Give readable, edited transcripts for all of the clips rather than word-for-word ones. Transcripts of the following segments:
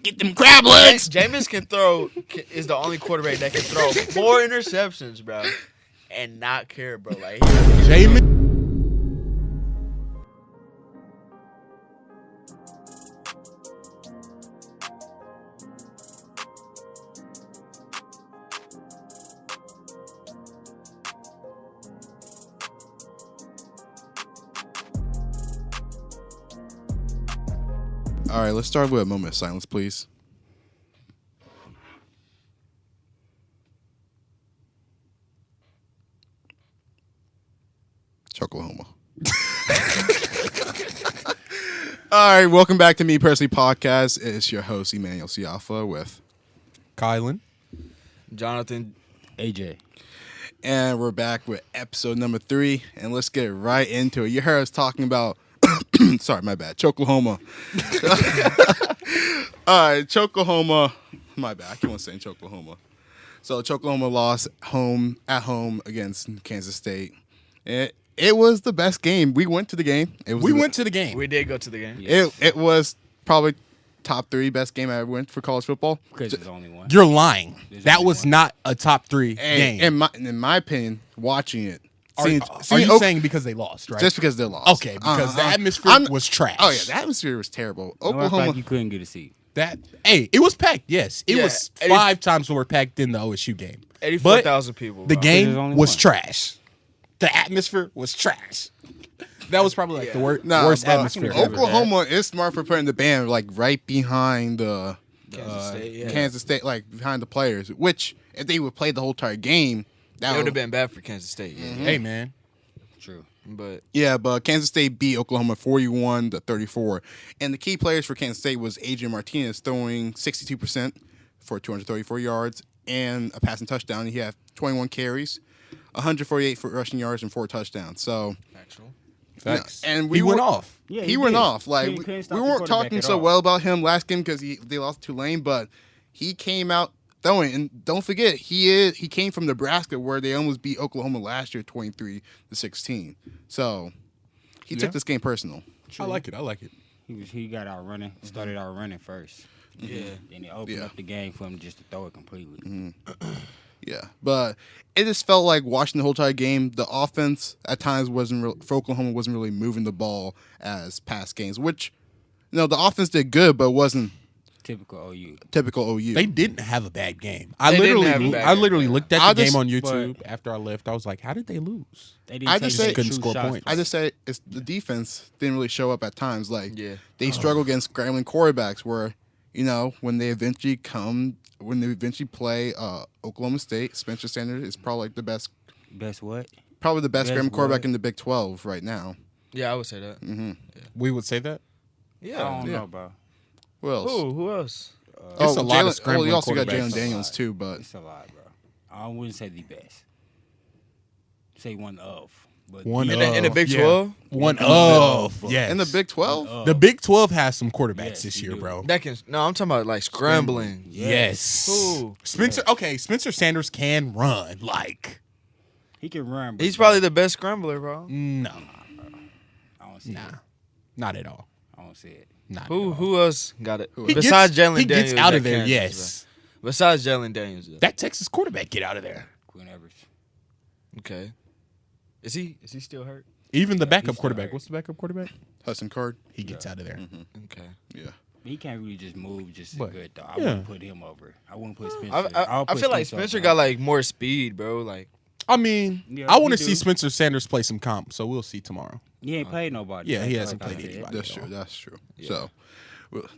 get them crab legs. Jameis is the only quarterback that can throw 4 interceptions, bro, and not care, bro. Like Jameis. All right, let's start with a moment of silence, please. ChOklahoma. All right, welcome back to Me Personally Podcast. It's your host, Immanuel with Kylon. Jonathan, AJ. And we're back with episode number 3, and let's get right into it. You heard us talking about, sorry, my bad, ChOklahoma. All right, ChOklahoma, my bad, I keep on saying ChOklahoma. So ChOklahoma lost at home against Kansas State. It was the best game. We went to the game. We went to the game. we did go to the game. Yes. It was probably top 3 best game I ever went for college football. Because there's only one. You're lying. There's That only was one. not a top 3 game. In my opinion, watching it, Are you saying because they lost, right? just because they lost? Okay, because the atmosphere was trash. Oh yeah, the atmosphere was terrible. No, Oklahoma. like you couldn't get a seat. It was packed. Yes, it Yeah, was 5 times more packed than the OSU game. 84,000 people. The bro. there's game only was one. trash. The atmosphere was trash. That was probably like the worst atmosphere. Oklahoma is smart for putting the band like right behind the Kansas State, yeah. like behind the players. Which if they would play the whole entire game, that It would have been bad for Kansas State. Yeah. Hey man, True. But But Kansas State beat Oklahoma 41-34, and the key players for Kansas State was Adrian Martinez throwing 62% for 234 yards and a passing touchdown. He had 21 carries, 148 for rushing yards, and 4 touchdowns. So. actual. facts. And he went off. Yeah, he went did. off. Like Couldn't we stop the weren't quarterback talking at so all. well about him last game because they lost to Tulane, but he came out throwing. And don't forget, he came from Nebraska where they almost beat Oklahoma last year, 23-16. So he took this game personal. I like it. He got out running. Started out running first. Yeah. Then he opened up the game for him just to throw it completely. Yeah, but it just felt like watching the whole entire game. The offense at times for Oklahoma wasn't really moving the ball as past games. Which, the offense did good, but it wasn't Typical OU. typical OU. They didn't have a bad game. I They didn't literally, have a bad I game. literally looked at I the just- game on YouTube after I left. I was like, how did they lose? They didn't I take just the say- couldn't true score shots. points. I just say it's the defense didn't really show up at times. Like they Oh. struggle against scrambling quarterbacks. Where when they eventually play Oklahoma State, Spencer Sanders is probably the best Best what? scrambling quarterback what? in the Big 12 right now. Yeah, I would say that. We would say that. Yeah. I don't know, bro. Who else? Who else? It's a lot of scrambling you also got quarterbacks. Jalen Daniels too, but It's a lot, bro. I wouldn't say the best. Say one of. But One In the of, Big yeah. 12? One of. Yes. in the Big 12, The Big 12 has some quarterbacks Yes, this you year, do. bro. No, I'm talking about like scrambling. Yes. Who? Spencer Sanders can run. Like, he can run. But He's probably the best scrambler, bro. no. I don't see Nah. it. Not at all. I don't see it. Not at Who all. who else got it? He Besides gets, Jalen he Daniels. gets out at of there, Kansas, yes. bro. Besides Jalen Daniels. Though. That Texas quarterback get out of there. Quinn Evers. Okay. Is he still hurt? Even the backup he's still quarterback. hurt. What's the backup quarterback? Hudson Card. He gets out of there. Okay. Yeah. He can't really just move just as But, good though. I yeah. wouldn't put him over. I wouldn't put Spencer. I put feel like Spencer over got him. like more speed, bro. Like I mean, Yeah, I want he to see do. Spencer Sanders play some comp, so we'll see tomorrow. He ain't played nobody. Yeah, he Like hasn't I played said. anybody. That's true. So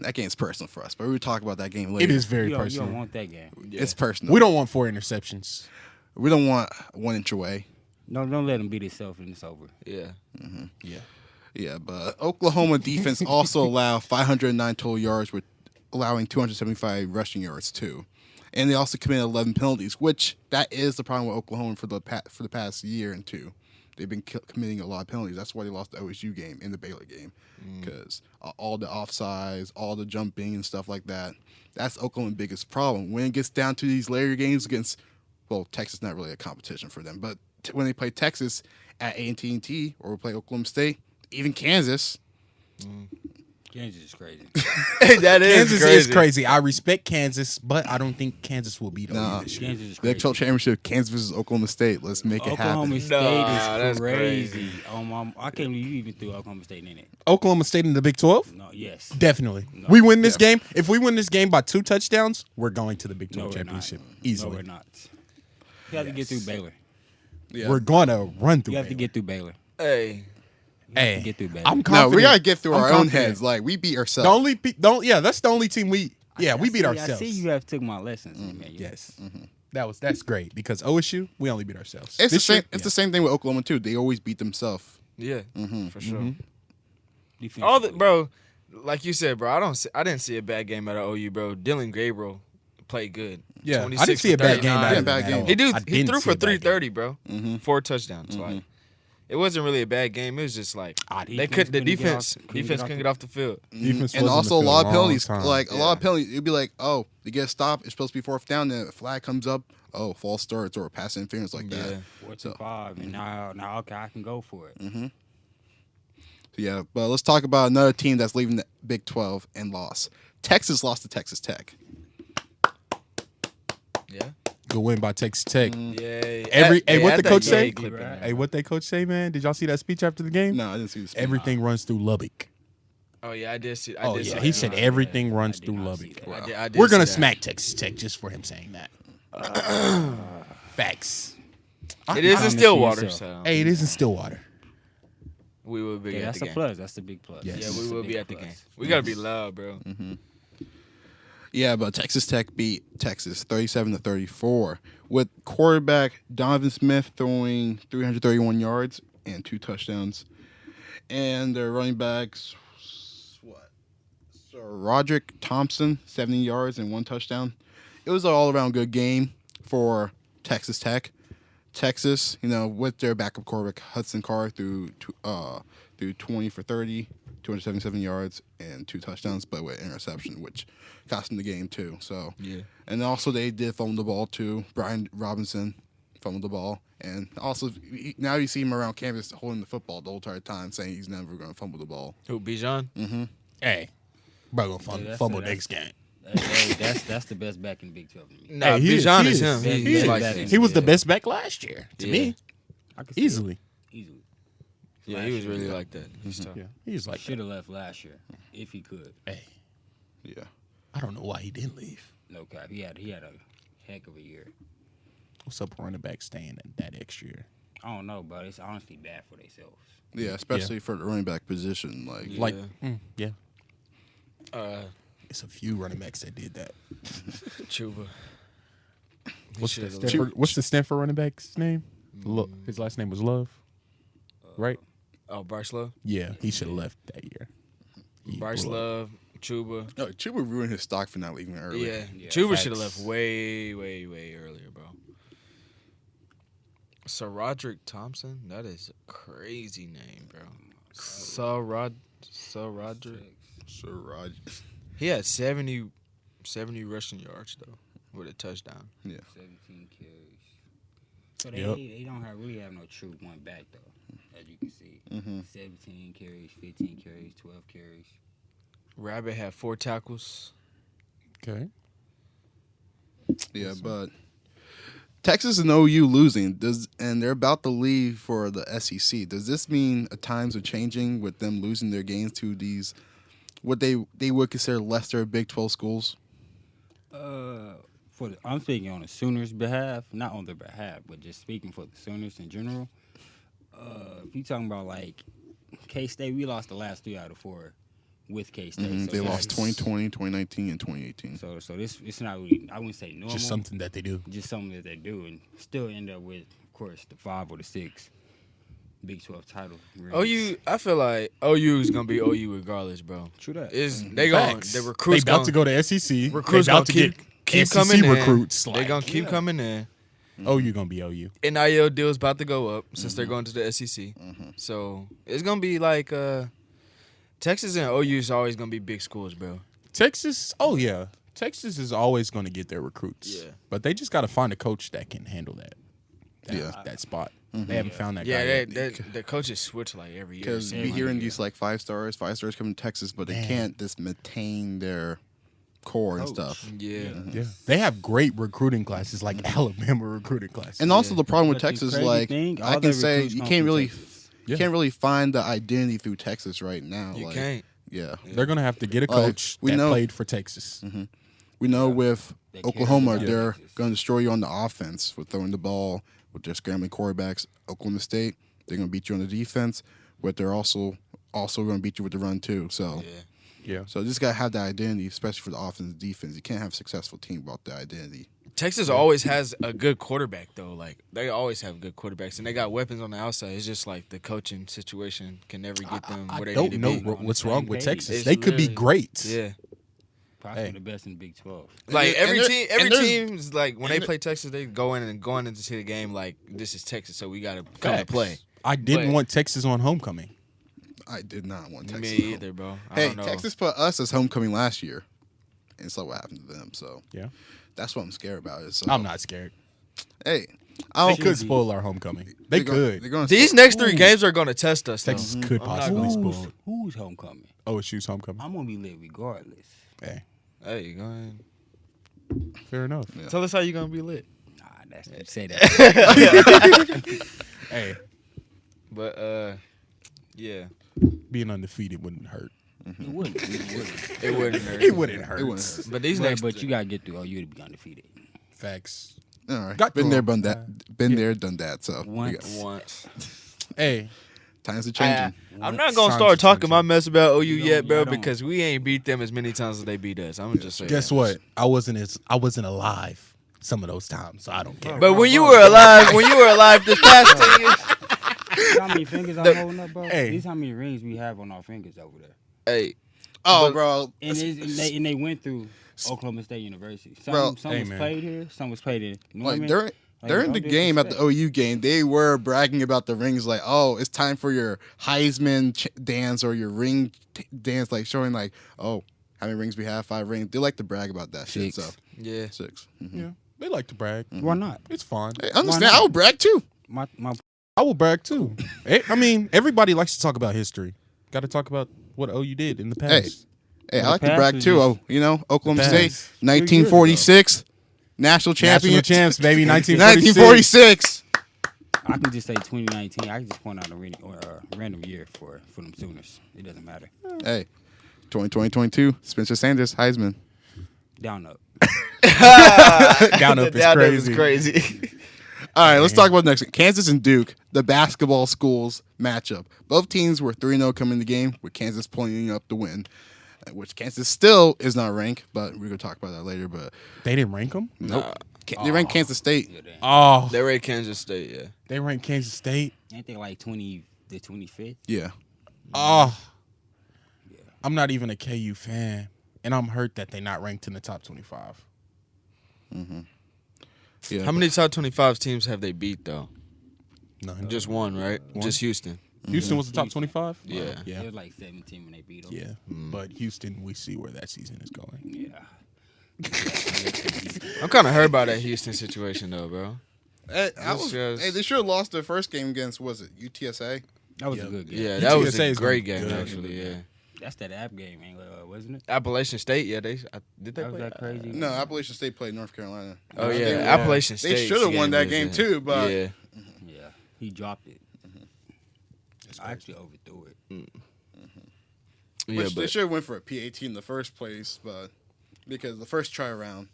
that game's personal for us, but we will talk about that game later. It is very You don't personal. want that game. It's personal. We don't want 4 interceptions. We don't want 1 inch away. No, don't let him beat himself and it's over. yeah. Yeah. Yeah, but Oklahoma defense also allowed 509 total yards with allowing 275 rushing yards too. And they also committed 11 penalties, which that is the problem with Oklahoma for the past year and two. They've been committing a lot of penalties. That's why they lost the OSU game and the Baylor game because all the offsides, all the jumping and stuff like that. That's Oklahoma's biggest problem. When it gets down to these later games against, Texas not really a competition for them, but when they play Texas at A&T or play Oklahoma State, even Kansas, Kansas is crazy. That is Kansas crazy. is crazy. I respect Kansas, but I don't think Kansas will beat Nah. OU this year. Kansas is Big crazy. 12 championship, Kansas versus Oklahoma State. Let's make it Oklahoma happen. State Nah, is that's crazy. I can't believe you even threw Oklahoma State in it. Oklahoma State in the Big 12? No, yes. Definitely. No. We win this game. If we win this game by 2 touchdowns, we're going to the Big 12 No, we're championship not. easily. No, we're not. You have to get through Baylor. Yeah. We're going to run through You have to Baylor. get through Baylor. Hey, Hey, to get through Baylor. I'm No, confident. we gotta get through I'm our own confident. heads. Like we beat The ourselves. only that's the only team we we beat ourselves. I see you have took my lessons, man. Yes. That's great because OSU, we only beat ourselves. It's the This same. year, It's the same thing with Oklahoma too. They always beat themselves. yeah, for sure. Defensively. All the bro, like you said, bro. I didn't see a bad game out of OU, bro. Dylan Gabriel played good. Yeah, I 26 didn't see a bad game 39. out Yeah, of bad them game. at He all. I he didn't threw see for a bad game. 330, bro. 4 touchdowns. Like it wasn't really a bad game. It was just like they couldn't. The defense couldn't get off the field. Defense And was on also the a field lot of long penalties. time. Like a lot of penalties. You'd be like, oh, they get a stop. It's supposed to be 4th down. Then a flag comes up. Oh, false starts or pass interference like that. Yeah. 4 to 5, and now okay, I can go for it. Yeah, but let's talk about another team that's leaving the Big 12 and lost. Texas lost to Texas Tech. Yeah. Good win by Texas Tech. Yeah. What the coach say? Clip in there. Hey, what they coach say, man? Did y'all see that speech after the game? No, I didn't see this. Everything runs through Lubbock. Oh yeah, I did see. Oh did yeah, see he that. said I everything did runs not through see Lubbock. that. I did We're see gonna that. smack Texas Tech just for him saying that. Facts. It is in Promise Stillwater, yourself. so Hey, it is in Stillwater. we will be Yeah, at that's the a game. plus. That's a big plus. Yes. Yeah, That's we a will big be at the plus. game. We gotta be loud, bro. Yeah, but Texas Tech beat Texas 37-34 with quarterback Donovan Smith throwing 331 yards and 2 touchdowns, and their running backs Roderick Thompson 70 yards and 1 touchdown. It was an all-around good game for Texas Tech. Texas, with their backup quarterback Hudson Card through 20 for 30, 277 yards and 2 touchdowns, but with interception, which cost them the game too. So Yeah. and also they did fumble the ball too. Brian Robinson fumbled the ball, and also now you see him around campus holding the football the whole entire time, saying he's never going to fumble the ball. Who, Bijan? Hey, bro, gonna that's- fumble that's- next game. Hey, that's the best back in the Big 12 to me. Nah, Hey, he is, Bijan he is is. him. He He's is. like He that. He was the Yeah. best back last year to Yeah. me, I could see easily. it. Easily. Yeah, he was really like that. He's tough. Yeah, he's like, Should have left last year if he could. hey, Yeah. I don't know why he didn't leave. No cap. He had a heck of a year. What's up, running back staying that extra year? I don't know, but it's honestly bad for themselves. Yeah, especially for the running back position. Like, Yeah. Like, yeah, it's a few running backs that did that. Chuba. What's the Stanford running back's name? His last name was Love, right? Oh, Bryce Love. Yeah, he should have left that year. He Bryce blew up. Love, Chuba. no, Chuba ruined his stock for not leaving early. Yeah, Yeah, Chuba facts. should have left way earlier, bro. Sir Roderick Thompson, that is a crazy name, bro. Sir Roderick. So Raj. He had 70 rushing yards though, with a touchdown. Yeah. 17 carries. So Yep. they don't really have no true one back though, as you can see. 17 carries, 15 carries, 12 carries. Rabbit had 4 tackles. Okay. Yeah, but Texas and OU losing and they're about to leave for the SEC. Does this mean times are changing with them losing their games to these what they would consider lesser Big 12 schools? I'm speaking on the Sooners' behalf, not on their behalf, but just speaking for the Sooners in general. If you talking about like K-State, we lost the last 3 out of 4 with K-State. So They it's- lost 2020, 2019, and 2018. So this it's not really, I wouldn't say normal. Just something that they do. Just something that they do, and still end up with, of course, the 5 or the 6 Big 12 title. rings. OU, I feel like OU is gonna be OU regardless, bro. True that. They going Facts. the recruits They about to go to SEC. recruits they about to gonna get keep SEC coming in. recruits. They Like, gonna keep coming in. OU gonna be OU. NIL deal's about to go up since they're going to the SEC. So it's gonna be like Texas and OU is always gonna be big schools, bro. Texas, oh yeah. Texas is always going to get their recruits. Yeah. But they just got to find a coach that can handle that Yeah. that spot. They haven't found that guy Yeah, yet. the coaches switch like every year. Because Same we like hearing year. these like 5 stars coming to Texas, but they can't just maintain their core and stuff. Yeah. Yeah, they have great recruiting classes, like Alabama recruiting classes. And also the problem with But the Texas, crazy like thing, I all can their say, recruits you come can't from really, Texas. you can't really find the identity through Texas right now. You like, can't. Yeah. They're gonna have to get a coach we that know- played for Texas. We know with They care Oklahoma, about they're Texas. going to destroy you on the offense with throwing the ball, with their scrambling quarterbacks. Oklahoma State, they're going to beat you on the defense, but they're also going to beat you with the run too. So, Yeah, so just got to have that identity, especially for the offense and defense. You can't have a successful team without the identity. Texas always has a good quarterback though. Like they always have good quarterbacks, and they got weapons on the outside. It's just like the coaching situation can never get them where they don't need know to be. what's wrong with It's Texas. They could be literally- great. Yeah. Possibly Hey. the best in the Big 12. Like And every there's- team's like when they and play Texas, they go in and going into the game like this is Texas, so we gotta come to Facts. play. I didn't But- want Texas on homecoming. I did not want Texas. Me either, bro. I Hey, don't know. Texas put us as homecoming last year, and so what happened to them. So Yeah, that's what I'm scared about. Is, I'm not scared. Hey, They I'll, could spoil our homecoming. They could. They're gonna These next 3 games are gonna test us. Though. Texas could I'm not possibly gonna- spoil. Who's homecoming? OSU's homecoming. I'm gonna be lit regardless. Hey, Hey, go ahead. fair enough. Tell us how you gonna be lit. Nah, that's you say that. Hey, But yeah, being undefeated wouldn't hurt. It wouldn't. It wouldn't. it wouldn't hurt. It wouldn't hurt. It wouldn't hurt. But these next, But you gotta get through OU to be undefeated. Facts. All right, Got been through there, 'em. done that. Been there, done that. So we Once. got- once. Hey, times are changing. I'm not gonna Times start are talking changing. my mess about OU You yet, don't- bro, you don't. because we ain't beat them as many times as they beat us. I'm gonna just say. guess that. what? I wasn't alive some of those times, so I don't care. But when you were alive this past 10 years, See how many fingers I'm holding up, bro? Hey. These how many rings we have on our fingers over there. hey, Oh, But- bro, And, they went through Oklahoma State University. Some, Bro, some hey, was man. played here, some was played in Norman. like during don't the game at the disrespect. OU game, they were bragging about the rings. Like, oh, it's time for your Heisman dance or your ring dance, like showing like, oh, how many rings we have? 5 rings. They like to brag about that shit. 6. So yeah. 6. Yeah, they like to brag. Why not? It's fine. Hey, understand? not? I would brag too. My I will brag too. I mean, everybody likes to talk about history. Got to talk about what OU did in the past. Hey, I the like to past brag was too. just- Oh, you know, Oklahoma The State, past. 1946, national champions. National champs, baby. 1946. 1946. I can just say 2019. I can just point out a random year for them Sooners. It doesn't matter. Hey, 2022, Spencer Sanders, Heisman. Down up. Down up is That crazy. is crazy. All right, let's talk about the next one. Kansas and Duke, the basketball schools matchup. Both teams were 3-0 coming in the game, with Kansas pulling up the win, which Kansas still is not ranked, but we're going to talk about that later. But They didn't rank them. nope. They ranked Kansas State. Yeah, they- Oh, They were at Kansas State, yeah. they ranked Kansas State. Ain't they like the 25th? Yeah. Oh, I'm not even a KU fan, and I'm hurt that they're not ranked in the top 25. Yeah. How many top 25 teams have they beat though? None. Just one, right? One. Just Houston. Houston was the top 25. Yeah. It Yeah, was like 17 when they beat them. yeah. But Houston, we see where that season is going. Yeah. I'm kind of hurt about that Houston situation though, bro. Hey, This just- they should have lost their first game against, was it, UTSA? That was Yeah. a good game. Yeah, that was UTSA a is great gonna game be good. actually. Yeah. That's that app game, wasn't it? Appalachian State, yeah, did they That was play that crazy. No, Appalachian State played North Carolina. Oh yeah, They- Appalachian State. They should have won that game was, too, but yeah, Yeah. He dropped it. I actually overthrew it. yeah, which they but should have went for a PAT in the first place, but because the first try around,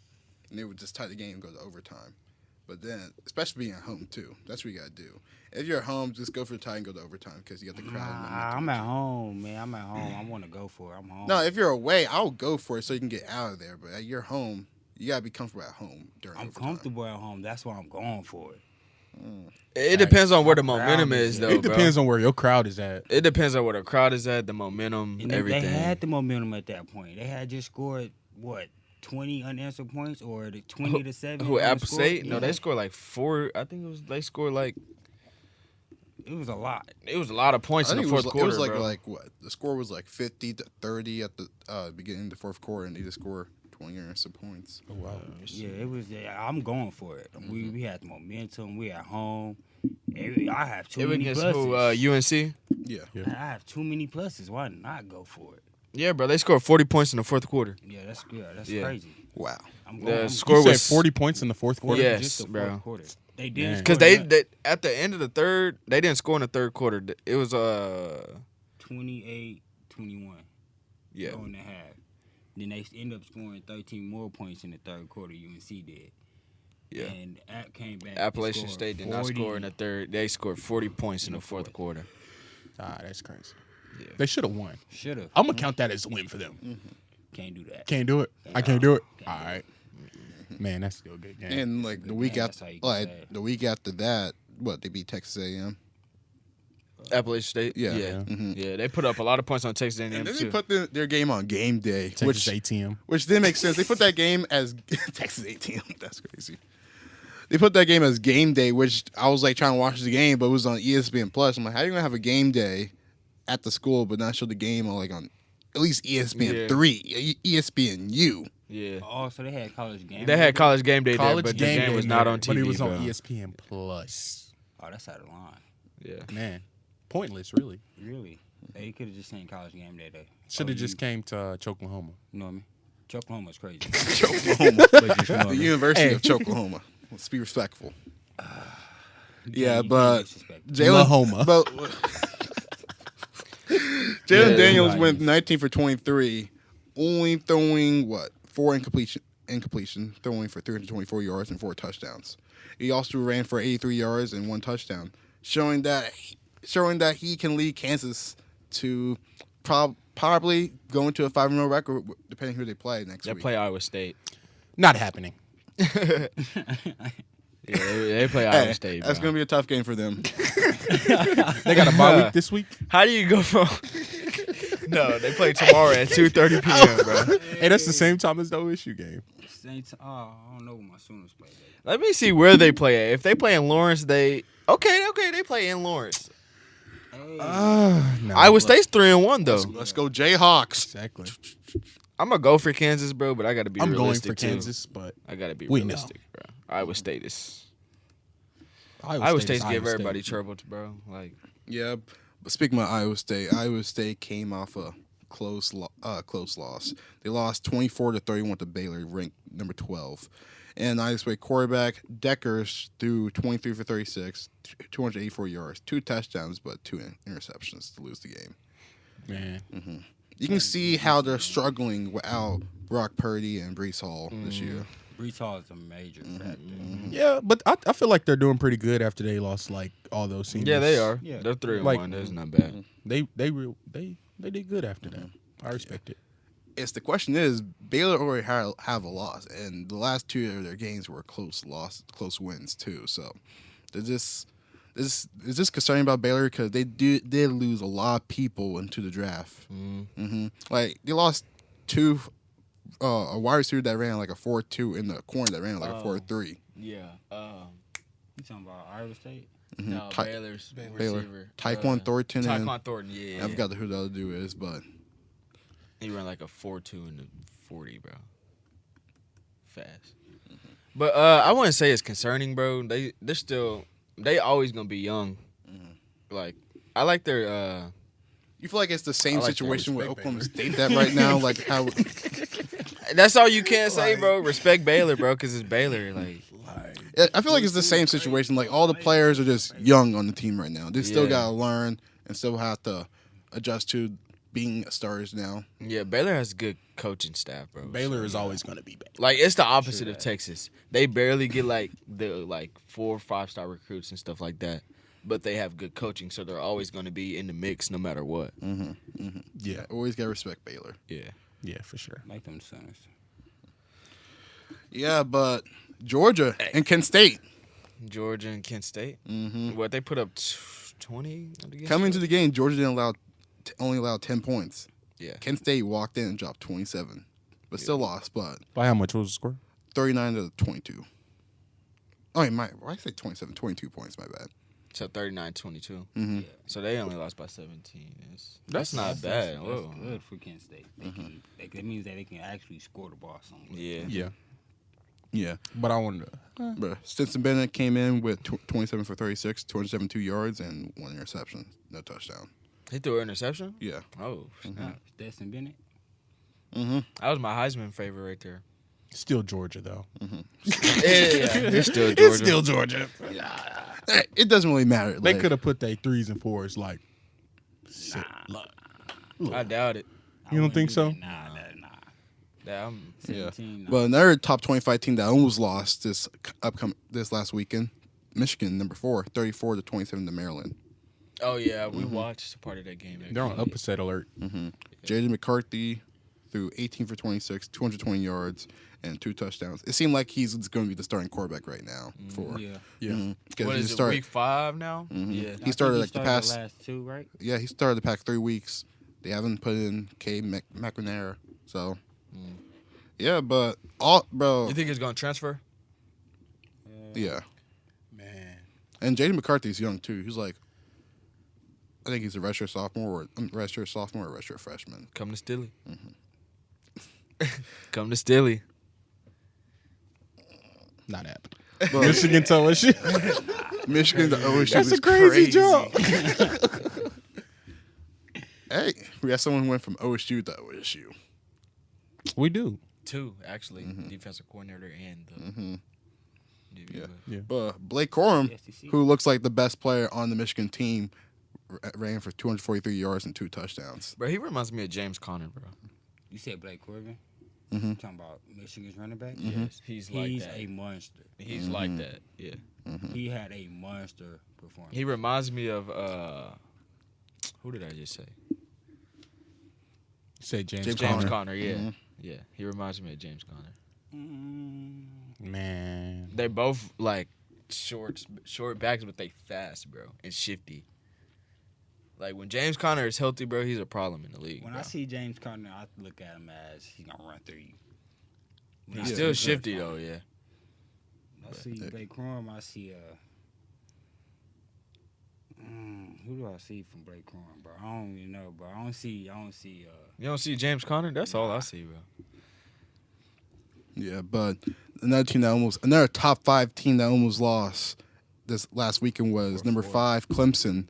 and they would just tie the game and go to overtime. But then, especially being at home too, that's what you gotta do. If you're at home, just go for the tie and go to overtime because you got the crowd. I'm at home, man. I'm at home. I want to go for it. I'm home. No, if you're away, I'll go for it so you can get out of there. But at your home, you gotta be comfortable at home during I'm overtime. comfortable at home. That's why I'm going for it. it depends on where the My momentum crowd is is- though. It depends bro. on where your crowd is at. It depends on where the crowd is at, the momentum, And everything. they had the momentum at that point. They had just scored, 20 unanswered points or the 20 to 7? Who App unscored? State? No, Yeah. they scored like 4. I think they scored like It was a lot. it was a lot of points I in the think fourth it was quarter, bro. like what the score was like 50-30 at the beginning of the fourth quarter, and they just scored 20 or some points. Oh, wow. Yeah, it was. I'm going for it. We had the momentum. We at home, I have too It was many against pluses. who? UNC. Yeah. I have too many pluses. Why not go for it? Yeah, bro. They scored 40 points in the fourth quarter. Yeah, that's good. That's Yeah. crazy. Wow. I'm The going. I'm score You said was 40 points in the fourth quarter. Yeah. just the Yes, bro. fourth quarter. They Man. didn't because score they at the end of the third, they didn't score in the third quarter. It was 28-21. yeah. Go and a half. Then they end up scoring 13 more points in the third quarter. UNC did. Yeah. And App came back. and Appalachian scored State did not 40. score in the third. They scored 40 points in the fourth quarter. Ah, that's crazy. Yeah. They should have won. Should have. I'm gonna count that as a win for them. Can't do that. Can't do it. I can't do it. All right. Man, that's still a good game. And like the good week game, after, that's how you can say like it. the week after that, what they beat Texas A&M. Appalachian State. Yeah. Yeah. Mhm. Yeah. They put up a lot of points on Texas A&M And then too. they put their game on game day, Texas which ATM. didn't make sense. They put that game as Texas ATM. That's crazy. They put that game as game day, which I was like trying to watch the game, but it was on ESPN Plus. I'm like, how are you gonna have a game day at the school, but not show the game on like on at least ESPN Yeah. 3, ESPN U? yeah. Oh, so they had college games. They had college game day College there, but the game game day was not there, on TV. but it was on bro. ESPN Plus. Oh, that's out of line. Yeah. Man, pointless, really. Really? They could have just seen college game day. Should have just came to Choklahoma. You know what I mean? ChOklahoma's crazy. Choklahoma, But just, you know what I the mean? University of ChOklahoma. Let's be respectful. Yeah, You can't but disrespect. Jalen, Lahoma. but Jalen Yeah, Daniels nice. went 19 for 23, only throwing 4 incompletion, throwing for 324 yards and 4 touchdowns. He also ran for 83 yards and 1 touchdown, showing that he can lead Kansas to probably go into a 5-0 record, depending who they play next They week. play Iowa State. Not happening. Yeah, they play Hey, Iowa State. that's bro. gonna be a tough game for them. They got a bye week this week. How do you go from? No, they play tomorrow at 2:30 p.m., bro. Hey, that's the same time as the OSU game. I don't know what my Sooners play. Let me see where they play at. If they play in Lawrence, they play in Lawrence. No, Iowa State's 3-1 though. Let's go Jayhawks. Exactly. I'm gonna go for Kansas, bro, but I gotta be I'm going realistic for too. Kansas, but I gotta be We know. realistic, bro. Iowa State is. Iowa Iowa State is State's give Iowa everybody State. trouble, bro. Like, Yeah, but speaking of Iowa State came off a close loss. They lost 24-31 to Baylor, ranked number 12. And Iowa State quarterback Deckers threw 23 for 36, 284 yards, 2 touchdowns, but 2 interceptions to lose the game. Man, You can see how they're struggling without Brock Purdy and Brees Hall this year. Brees Hall is a major factor. yeah, but I feel like they're doing pretty good after they lost like all those seniors. yeah, they are. Yeah. They're 3-1. Like- That's not bad. They did good after that. I respect it. The question is, Baylor already have a loss, and the last 2 of their games were close wins too. So, is this concerning about Baylor because they did lose a lot of people into the draft. Like they lost 2, a wide receiver that ran like a 4.2 in the corner that ran like a 4.3. Yeah. You talking about Iowa State? No, Ty- Baylor's Baylor. receiver. Taekwon Thornton and Taekwon Thornton, yeah. I forgot who the other dude is, but He ran like a 4.2 in the 40, bro. Fast. But I wouldn't say it's concerning, bro. They always gonna be young. Like I like their you feel like it's the same I like that. situation with Respect Oklahoma Baylor. State that right now, like how that's all you can say, bro. Respect Baylor, bro, because it's Baylor. Like I feel like it's the same situation. Like all the players are just young on the team right now. They still Yeah. gotta learn and still have to adjust to being stars now. yeah, Baylor has good coaching staff, bro. Baylor So, is always going to be Baylor. like it's the opposite of Texas. They barely get like the 4 or 5-star recruits and stuff like that. But they have good coaching, so they're always going to be in the mix no matter what. Yeah, Always gotta respect Baylor. Yeah. yeah, for sure. Like them Sooners. Yeah, but Georgia and Kent State Georgia and Kent State. What they put up 20 coming to the game. Georgia only allowed 10 points. Yeah. Kent State walked in and dropped 27, but still lost. But By how much was the score? 39-22. Oh, why did I say 27? 22 points. My bad. So 39-22. So they only lost by 17. That's not bad. That's Whoa. good for Kent State. That means that they can actually score the ball somewhere. Yeah. Yeah, Yeah. but I wanted to But Stinson Bennett came in with 27 for 36, 272 yards, and 1 interception, no touchdown. He threw an interception? Yeah. Oh, snap. Stetson Bennett. Mm-hmm. That was my Heisman favorite right there. Still Georgia though. Yeah, it's still Georgia. It's still Georgia. It doesn't really matter. They like- could have put their 3s and 4s like. I doubt it. You don't think so? Nah. Yeah, 17. nah. But another top 25 team that almost lost this last weekend, Michigan, number 4, 34-27 to Maryland. oh, yeah, we watched part of that game. They're on actually. upset alert. Jaden McCarthy threw 18 for 26, 220 yards, and 2 touchdowns. It seemed like he's going to be the starting quarterback right now. Yeah. What is it, week 5 now? Yeah. He started like the past. last 2, right? Yeah, he started the past 3 weeks. They haven't put in K. McNair, so yeah, but bro, You think he's going to transfer? yeah, Man. and Jaden McCarthy's young too. He's like, I think he's a redshirt sophomore, or redshirt freshman. Come to Stilly. Come to Stilly. Not happening. But Michigan to OSU. Michigan to OSU That's is a crazy crazy. jump. Hey, we have someone who went from OSU to OSU. We do. 2, actually. Defensive coordinator and the DB. Yeah. Yeah. But Blake Corum, SEC. who looks like the best player on the Michigan team, ran for 243 yards and 2 touchdowns. Bro, he reminds me of James Conner, bro. You said Blake Corbin? Mm-hmm. Talking about Michigan's running back? Yes, he's like He's that. a monster. He's like that, yeah. He had a monster performance. He reminds me of, who did I just say? Say James James James Conner. Conner, yeah. Yeah, he reminds me of James Conner. Man. They're both like short backs, but they fast, bro, and shifty. Like when James Conner is healthy, bro, he's a problem in the league. When bro. I see James Conner, I look at him as he's going to run through you. When He's I still see shifty Blake though, Corum, yeah. I see Blake Corum, I see who do I see from Blake Corum, bro? I don't even know, bro. I don't see You don't see James Conner? That's all I see, bro. Yeah, but another top 5 team that almost lost this last weekend was number 5 Clemson,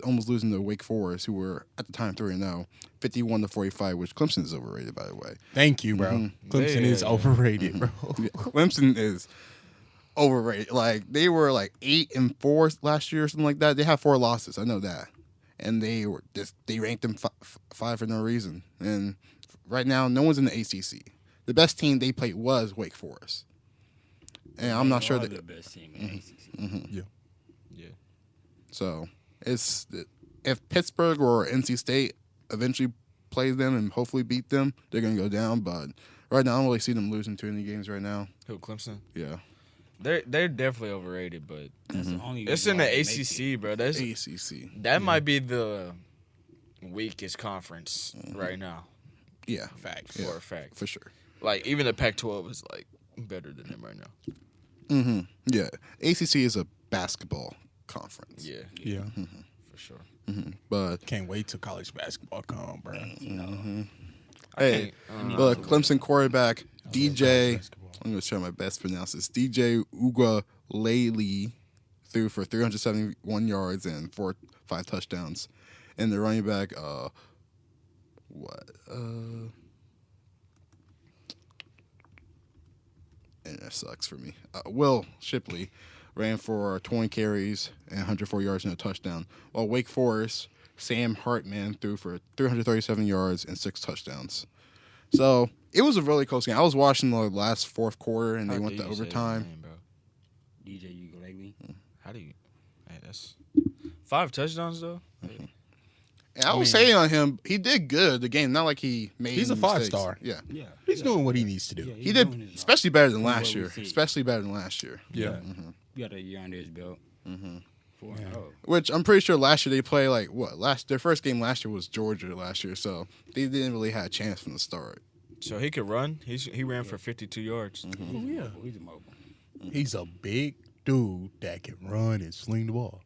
almost losing to Wake Forest, who were at the time 3-0, 51-45, which Clemson is overrated, by the way. Thank you, bro. Clemson is overrated, bro. Yeah, Clemson is overrated. Like they were like 8-4 last year or something like that. They have 4 losses. I know that, and they ranked them 5 for no reason. And right now, no one's in the ACC. The best team they played was Wake Forest, and I'm not sure that. the best team in ACC. Yeah. So it's if Pittsburgh or NC State eventually plays them and hopefully beat them, they're gonna go down. But right now, I don't really see them losing too many games right now. Who, Clemson? Yeah, They're definitely overrated, but That's the only it's reason in the why they make it. ACC, bro. That's ACC. that might be the weakest conference right now. Yeah, For a fact. for sure. Like even the Pac-12 is like better than them right now. Mm-hmm. Yeah, ACC is a basketball conference. Yeah, Yeah. for sure. But Can't wait till college basketball come, bro. hey, but Clemson quarterback DJ, basketball. I'm gonna try my best to pronounce this. DJ Ugalele threw for 371 yards and 5 touchdowns, and the running back, and that sucks for me. Will Shipley ran for 20 carries and 104 yards and a touchdown, while Wake Forest Sam Hartman threw for 337 yards and 6 touchdowns. So it was a really close game. I was watching the last 4th quarter, and they went to overtime. DJ Ugalele. How do you? Hey, that's 5 touchdowns though. And I was saying on him, he did good the game. Not like he made. He's a any 5-star. mistakes. Yeah, Yeah. He's doing what he needs to do. Yeah, he he's did, doing his job. especially better than From what last we year. see. Especially better than last year. Yeah. You got a year under his belt. 4-0. Which I'm pretty sure last year they played like what? Their first game last year was Georgia last year, so they didn't really have a chance from the start. So he could run. He ran for 52 yards. Oh, yeah. He's a mobile. He's a big dude that can run and sling the ball.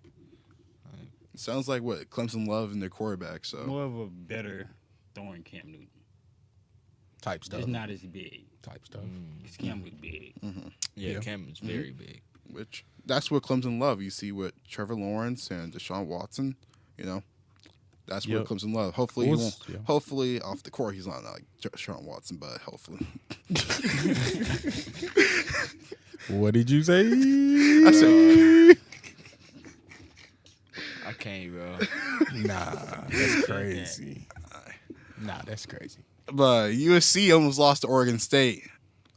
Sounds like what Clemson love in their quarterback. So More of a better throwing Cam Newton. Type stuff. Just not as big. Type stuff. Because Cam was big. Yeah, Cameron's very big. which that's what Clemson love. You see with Trevor Lawrence and Deshaun Watson, you know, that's what Clemson love. Hopefully, he won't. Yeah. Hopefully, off the court, he's not like Deshaun Watson, but hopefully. What did you say? I said, I can't, bro. Nah, that's crazy. Nah, that's crazy. but USC almost lost to Oregon State.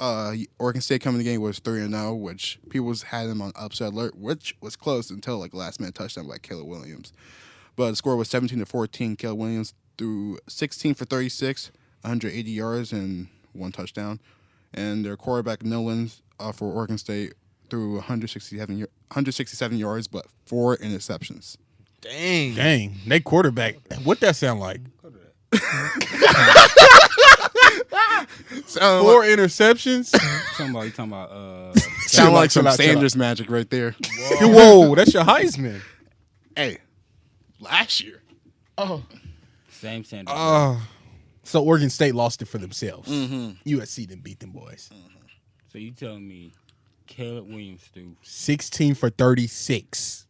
Oregon State coming to the game was 3-0, which people had them on upset alert, which was close until like last minute touchdown by Caleb Williams. But the score was 17-14. Caleb Williams threw 16 for 36, 180 yards and 1 touchdown. And their quarterback Nolan for Oregon State threw 167 yards, but 4 interceptions. Dang. They quarterback. What that sound like? 4 interceptions? Somebody talking about Sound like some chill out. Sanders magic right there. Whoa, that's your Heisman. Hey, last year. same sentence. So Oregon State lost it for themselves. Mm-hmm. USC didn't beat them boys. So you telling me Caleb Williams threw 16 for 36.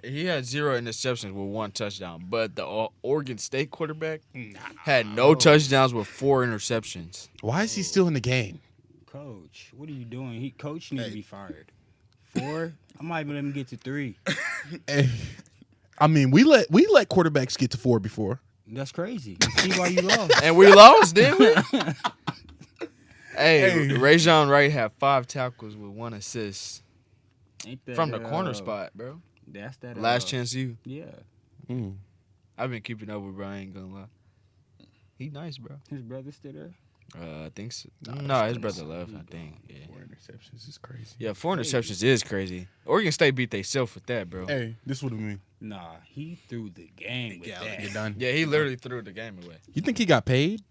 He had 0 interceptions with 1 touchdown, but the Oregon State quarterback had no touchdowns with 4 interceptions. Why is he still in the game? Coach, what are you doing? Coach needs to be fired. 4? I might even let him get to 3. Hey, I mean, we let quarterbacks get to 4 before. That's crazy. You see why you lost. And we lost, didn't we? Hey, Rajon Wright had 5 tackles with 1 assist Ain't that, from the corner spot, bro. That's that. Last chance you. Yeah. I've been keeping up with Brian, ain't gonna lie. He nice, bro. His brother still there? I think so. No, his brother left, I think. Yeah. 4 interceptions is crazy. Yeah, 4 interceptions is crazy. Oregon State beat themselves with that, bro. Hey, this what I mean. Nah, he threw the game with that. You're done. Yeah, he literally threw the game away. You think he got paid?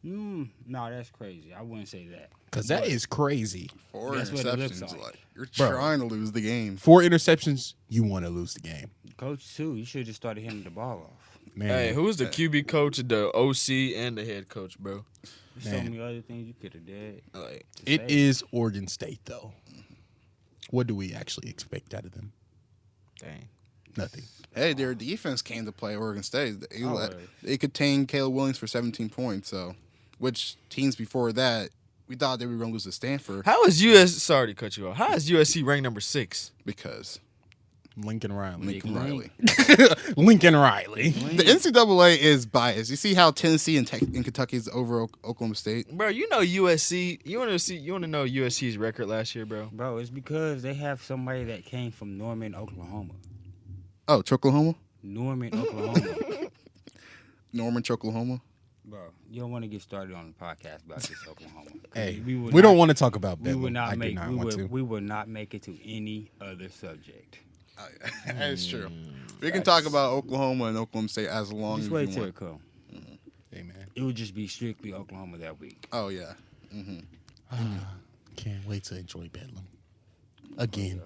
No, that's crazy. I wouldn't say that. Because that is crazy. 4 That's what it looks interceptions. like. Like you're Bro. trying to lose the game. 4 interceptions, you want to lose the game. Coach, too, you should have just started handing the ball off. Man. Hey, who's the QB coach, the OC, and the head coach, bro? There's so many other things you could have did. Like, It is Oregon State, though. What do we actually expect out of them? dang. Nothing. Hey, their defense came to play Oregon State. Oh, They contained Caleb Williams for 17 points. So, which teams before that we thought they were going to lose to Stanford How is US? Sorry to cut you off. How is USC ranked number 6? because Lincoln Riley. Lincoln Riley. Lincoln Riley. The NCAA is biased. You see how Tennessee and Kentucky is over Oklahoma State. Bro, you know USC. You want to know USC's record last year, bro? Bro, it's because they have somebody that came from Norman, Oklahoma. Oh, ChOklahoma, Norman, Oklahoma. Norman, ChOklahoma. Bro, you don't want to get started on the podcast about this Oklahoma. 'Cause Hey, we we don't want to talk about We Bedlam. would I not do make. not We want would. to. We would not make it to any other subject. That's true. We can talk about Oklahoma and Oklahoma State as long Just as wait you till want. it come. Hey, man. It would just be strictly Oklahoma that week. Oh yeah. Can't wait to enjoy Bedlam. Again.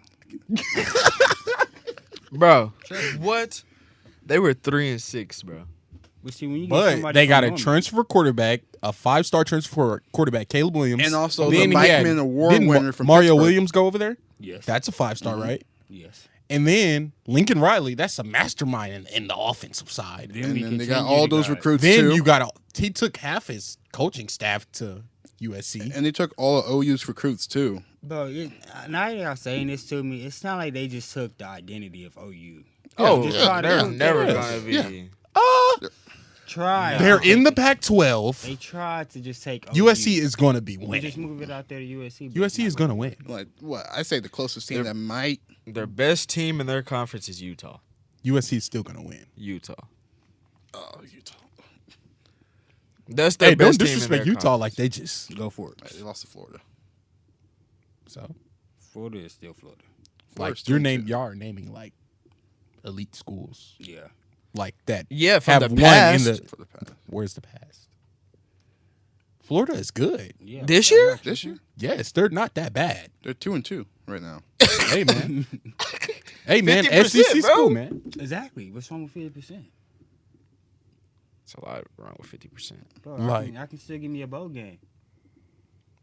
Bro, what? They were 3-6, bro. But see, when you get But somebody they from got a Norman- transfer quarterback, a 5-star transfer quarterback, Caleb Williams. And also Then the he had- Mikeman Award didn't winner from Mario Pittsburgh. Williams go over there? Yes. That's a 5-star, right? yes. And then Lincoln Riley, that's a mastermind in the offensive side. Then And we then they continue got all to those go. recruits Then too. you got he took half his coaching staff to USC. And they took all of OU's recruits too. Bro, now that y'all saying this to me, it's not like they just took the identity of OU. Oh, just try to they're do never this. gonna be. Yeah. Try. They're in the Pac-12. They tried to just take USC is going to be We just winning. move it out there to USC. but USC is going to win. Like what? I say the closest team that might. Their best team in their conference is Utah. USC is still going to win. Utah. Oh, Utah. That's their Hey, don't best team in disrespect their Utah conference. like they just. go for it. They lost to Florida. So, Florida is still Florida. Florida's like, your 2-2. name, y'all are naming like elite schools Yeah. like that. Yeah, from have the won past. in the. For the past. Where's the past? Florida is good. Yeah. This year? This year, Yes, they're not that bad. they're 2-2 right now. Hey man, hey man, 50%, SEC bro. school man. Exactly. What's wrong with 50%? It's a lot wrong with 50%. Bro, Like- I can still give me a bowl game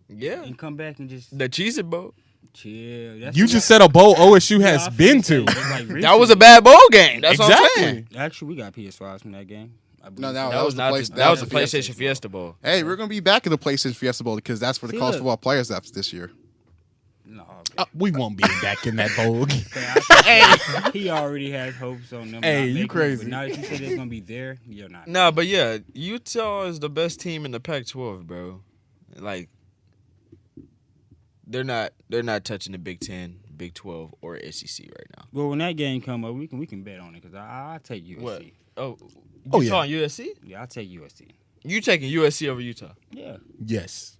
Yeah. and come back and just The Cheez It Bowl. Chill. That's You what just said a bowl OSU Yeah, has I been feel to. like That recently. was a bad bowl game. That's what I'm saying. Exactly. Actually, we got PS5s from that game. I believe. No, That was not. That was the PlayStation Fiesta Bowl. Hey, we're gonna be back in the PlayStation Fiesta Bowl because that's for the See, college look. football players apps this year. No, We won't be back in that bowl. he already has hopes on them. Hey, not you making it, crazy. But now that you said it's gonna be there, you're not. No, but yeah, Utah is the best team in the Pac-12, bro. Like, they're not touching the Big 10, Big 12, or SEC right now. Well, when that game come up, we can bet on it because I take USC. What? Oh, Oh, Utah yeah. and USC? Yeah, I take USC. You taking USC over Utah? Yeah. Yes.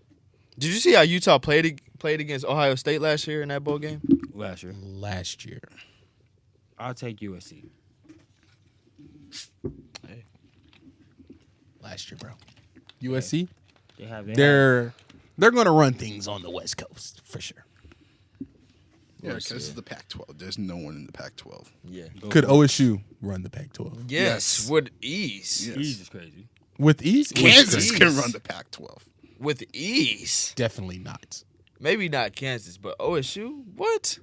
Did you see how Utah played against Ohio State last year in that bowl game? Last year, Last year. I'll take USC. Last year, bro. USC. They have. They're gonna run things on the West Coast for sure. Yeah, because this is the Pac-12. There's no one in the Pac-12. Yeah. Could OSU run the Pac-12 Yes, with ease. Yes. He's just crazy. with ease? Kansas Kansas. can run the Pac-12. With ease. Definitely not. Maybe not Kansas, but OSU? What?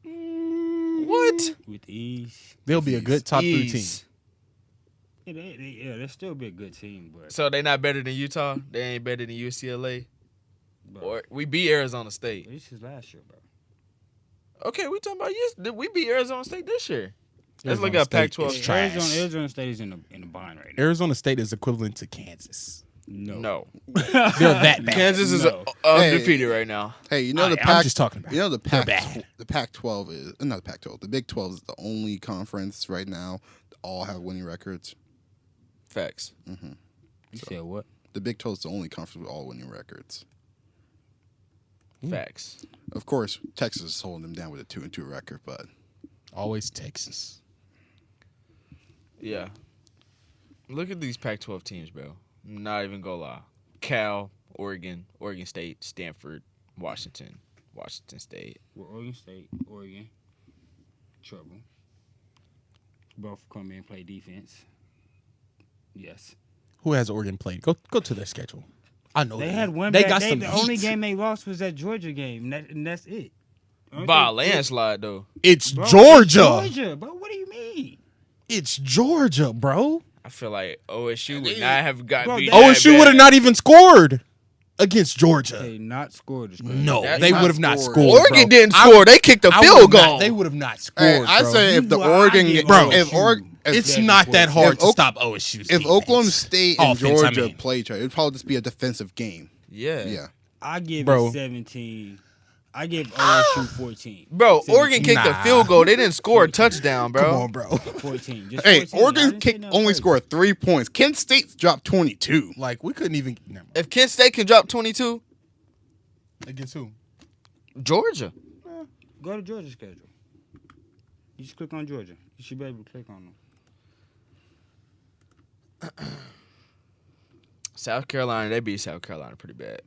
What? With ease. They'll be a good top 3 team. Ease. Yeah, they'll still be a good team, but So they not better than Utah? They ain't better than UCLA? Or we beat Arizona State. this is last year, bro. Okay, we talking about we beat Arizona State this year. Let's look Arizona at State Pac-12. is trash. Arizona State is in the bind right now. Arizona State is equivalent to Kansas. No. They're that bad. Kansas is No. undefeated right now. Hey, you know the I'm Pac. just talking about. You know the They're Pac. bad. The Pac-12 is not the Pac-12. The Big 12 is the only conference right now that all have winning records. Facts. You said what? The Big 12 is the only conference with all winning records. Facts. Of course, Texas is holding them down with a 2-2 record, but Always Texas. Yeah. Look at these Pac-12 teams, bro. Not even gonna lie. Cal, Oregon, Oregon State, Stanford, Washington, Washington State. Well, Oregon State, Oregon, trouble. Both come in and play defense. Yes. Who has Oregon played? Go to their schedule. I know They had one. They bad, got they, some the heat. only game they lost was that Georgia game, and that's it. By a landslide, though. It's Bro, Georgia. it's Georgia, bro. What do you mean? It's Georgia, bro. I feel like OSU would not have got Bro, beat. they- that OSU would have bad. not even scored against Georgia. They not scored. No, That's they not would have not scored. scored. Oregon bro. didn't I- score. They kicked a I field would not- goal. They would have not hey, scored. I bro. say if the Well, I Oregon, give Bro, if Oregon, it's not that hard to Oak- stop OSU's if defense. Oklahoma State and Offense, I Georgia mean. play each other, it'd probably just be a defensive game. Yeah. Yeah. I give Bro. it 17. I give OSU 14. Bro, 17. Oregon kicked a Nah. field goal. They didn't score a touchdown, bro. Come on, bro. 14. Just Hey, 14. I Oregon didn't say nothing only crazy. scored 3 points. Kent State dropped 22. Like we couldn't even. Never mind. If Kent State can drop 22, Against who? Georgia. Go to Georgia's schedule. You just click on Georgia. You should be able to click on them. South Carolina, they beat South Carolina pretty bad.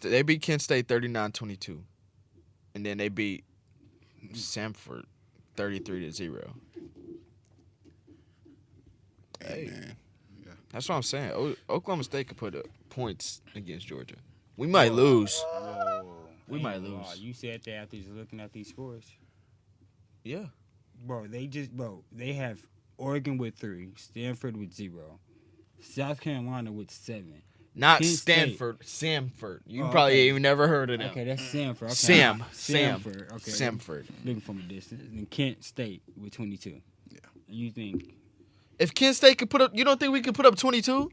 They beat Kent State 39-22. And then they beat Samford 33-0. Hey, man. That's what I'm saying. Oklahoma State could put up points against Georgia. We might lose. We might lose. You said that after just looking at these scores. Yeah. Bro, they have Oregon with 3, Stanford with 0, South Carolina with 7. Not Kent State. Stanford, Samford. You Oh, probably okay. even never heard of them. Okay, that's Samford. Okay. Samford. Okay. Samford. Looking from a distance. And Kent State with 22. Yeah. You think? If Kent State could put up, you don't think we could put up 22?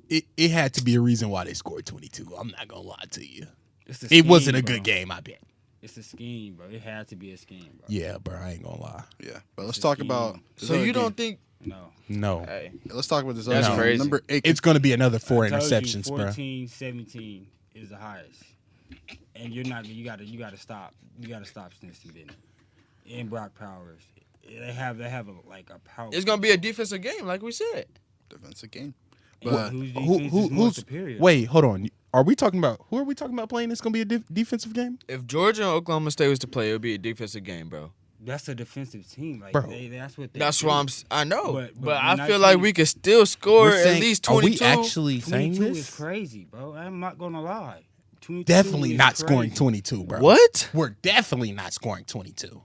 It had to be a reason why they scored 22. I'm not gonna lie to you. It's a It scheme, wasn't a bro. good game, I bet. It's a scheme, bro. It had to be a scheme, bro. Yeah, bro, I ain't gonna lie. Yeah. But let's It's a talk scheme. about. So you don't think? No. No. Hey, Let's talk about this. That's other game. crazy. Number 8. It's gonna be another 4 I told you, interceptions, bro. 14, 17 is the highest. And you're not. You gotta stop. You gotta stop Stinson Bennett and Brock Powers. They have a power. it's gonna be a defensive game, like we said. defensive game. And But whose defense is more Who's superior? wait? Hold on. Who are we talking about playing? It's gonna be a defensive game, If Georgia and Oklahoma State was to play, it would be a defensive game, bro. That's a defensive team. Like Bro. that's what. They That's do. why I know, But but we're I not feel like saying- we could still score We're at saying- least Are 22. we actually saying 22 this? is crazy, bro. I'm not gonna lie. 22 definitely is not crazy. scoring 22, bro. What? We're definitely not scoring 22.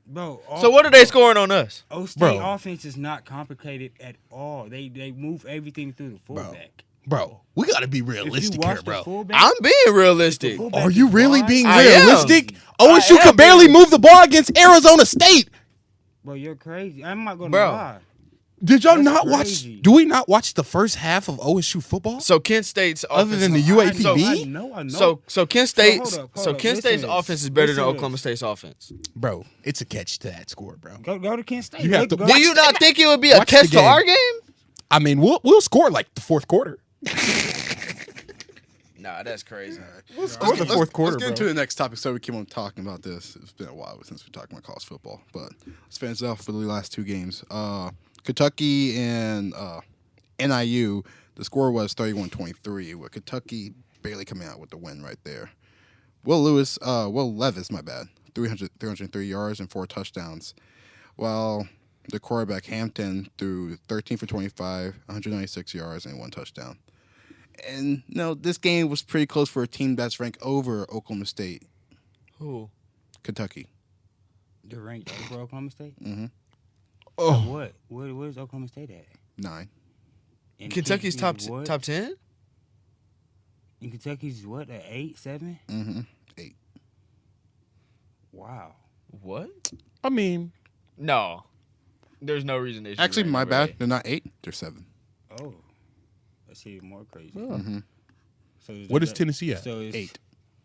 Bro. So what are they scoring on us? O State Bro. offense is not complicated at all. They move everything through the fullback. Bro, we got to be If you realistic watch here, the bro. fullback, I'm being realistic. fullback Are you is really wide. being I am. realistic? I OSU am could barely being- move the ball against Arizona State. Bro, you're crazy. I'm not gonna Bro. lie. Did y'all That's not crazy. watch? Do we not watch the first half of OSU football? So Kent State's Other offense than the is- UAPB? I know. So Kent State's hold so up. Kent State's Listen to offense this. is better Listen than to Oklahoma this. State's offense. Bro, it's a catch to that score, bro. Go to Kent State. You have to Go- Do you not think it would be a Watch the catch to game. our game? I mean, we'll score like the fourth quarter. Nah, that's crazy. We'll score the fourth quarter, Let's get into bro. the next topic so we keep on talking about this. It's been a while since we talked about college football, but let's finish it off for the last two games. Kentucky and NIU, the score was 31-23, with Kentucky barely coming out with the win right there. Will Levis, my bad, 303 yards and 4 touchdowns, while the quarterback Hampton threw 13 for 25, 196 yards and 1 touchdown. And no, this game was pretty close for a team that's ranked over Oklahoma State, Who? Kentucky. They're ranked over Oklahoma State. Mm-hmm. Oh, Where's Oklahoma State at? 9. And Kentucky's top Kentucky's what? top 10? And Kentucky's what? At 8, 7? Mm-hmm. 8. Wow. What? I mean, No. There's no reason they should Actually, rank my over bad. eight. They're not 8. They're 7. Oh, that's even more crazy. Mm-hmm. So what is Tennessee at? So it's 8.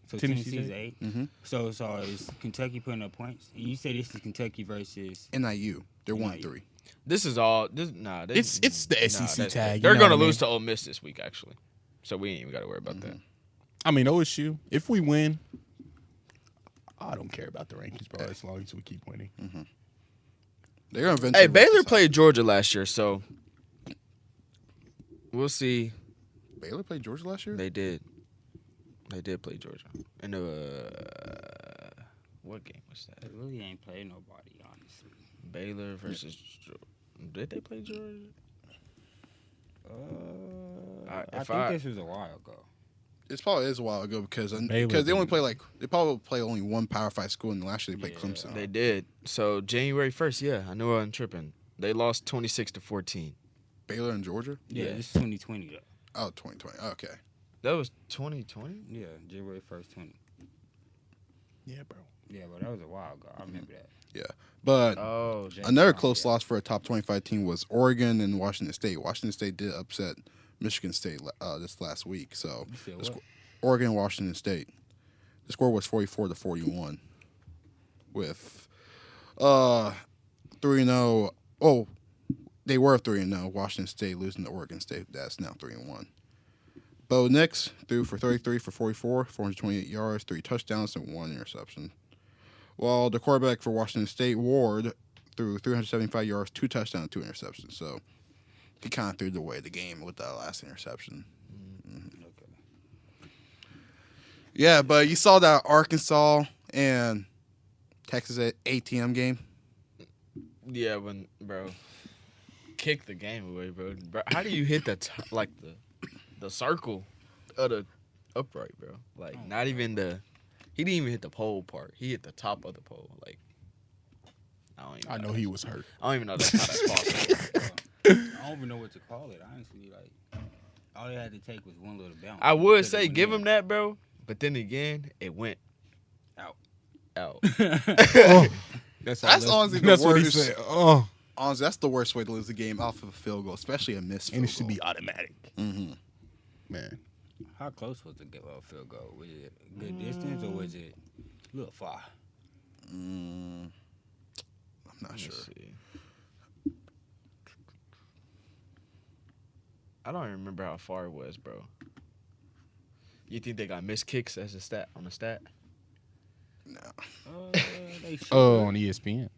So Tennessee's Tennessee's 8. Mm-hmm. So is Kentucky putting up points? And you say this is Kentucky versus. NIU. They're NIU. 1-3. This is all. Nah, they, It's the SEC that's- tag. you They're know gonna what I lose mean? to Ole Miss this week, actually. So we ain't even got to worry about that. I mean, OSU, if we win, I don't care about the rankings, bro, as long as we keep winning. They're gonna eventually. Hey, Baylor rectify. played Georgia last year, so we'll see. Baylor played Georgia last year. They did. They did play Georgia. And what game was that? They really ain't played nobody, honestly. Baylor versus. Did they play Georgia? I if think I- this was a while ago. It probably is a while ago because Baylor they only didn't. play they probably play only one Power 5 school, and last year they played Yeah. Clemson. They did. So January 1st, yeah, I knew I wasn't tripping. They lost 26-14. Baylor and Georgia. Yeah, Yeah. this is 2020 though. Oh, 2020. Okay. That was 2020? Yeah, January 1st, 20. Yeah, bro. Yeah, but that was a while ago. I remember that. But Oh, another close loss for a top 25 team was Oregon and Washington State. Washington State did upset Michigan State this last week. So You said the what? Oregon, Washington State. The score was 44-41 with 3-0. Oh, they were 3-0. Washington State losing to Oregon State. That's now 3-1. Bo Nix threw for 33 for 44, 428 yards, 3 touchdowns, and 1 interception. While the quarterback for Washington State, Ward, threw 375 yards, 2 touchdowns, 2 interceptions. So he kind of threw away the game with that last interception. Okay. Yeah, but you saw that Arkansas and Texas ATM game. Yeah, when, bro, kick the game away, bro. How do you hit the the circle of the upright, bro? Like, not even he didn't even hit the pole part. He hit the top of the pole. Like, I know he was hurt. I don't even know that's how that's possible. I don't even know what to call it, honestly. Like, all they had to take was one little bounce. I would Because it say went give in. him that, bro. But then again, it went Out. out. That's honestly the That's what he worst. said. Oh, Honestly, that's the worst way to lose the game off of a field goal, especially a missed field and it should goal. be automatic, Mm-hmm. man. How close was the field goal? Was it a good distance or was it a little far? I'm not Let's sure. see. I don't even remember how far it was, bro. You think they got missed kicks as a stat on the stat? No. They should. On ESPN.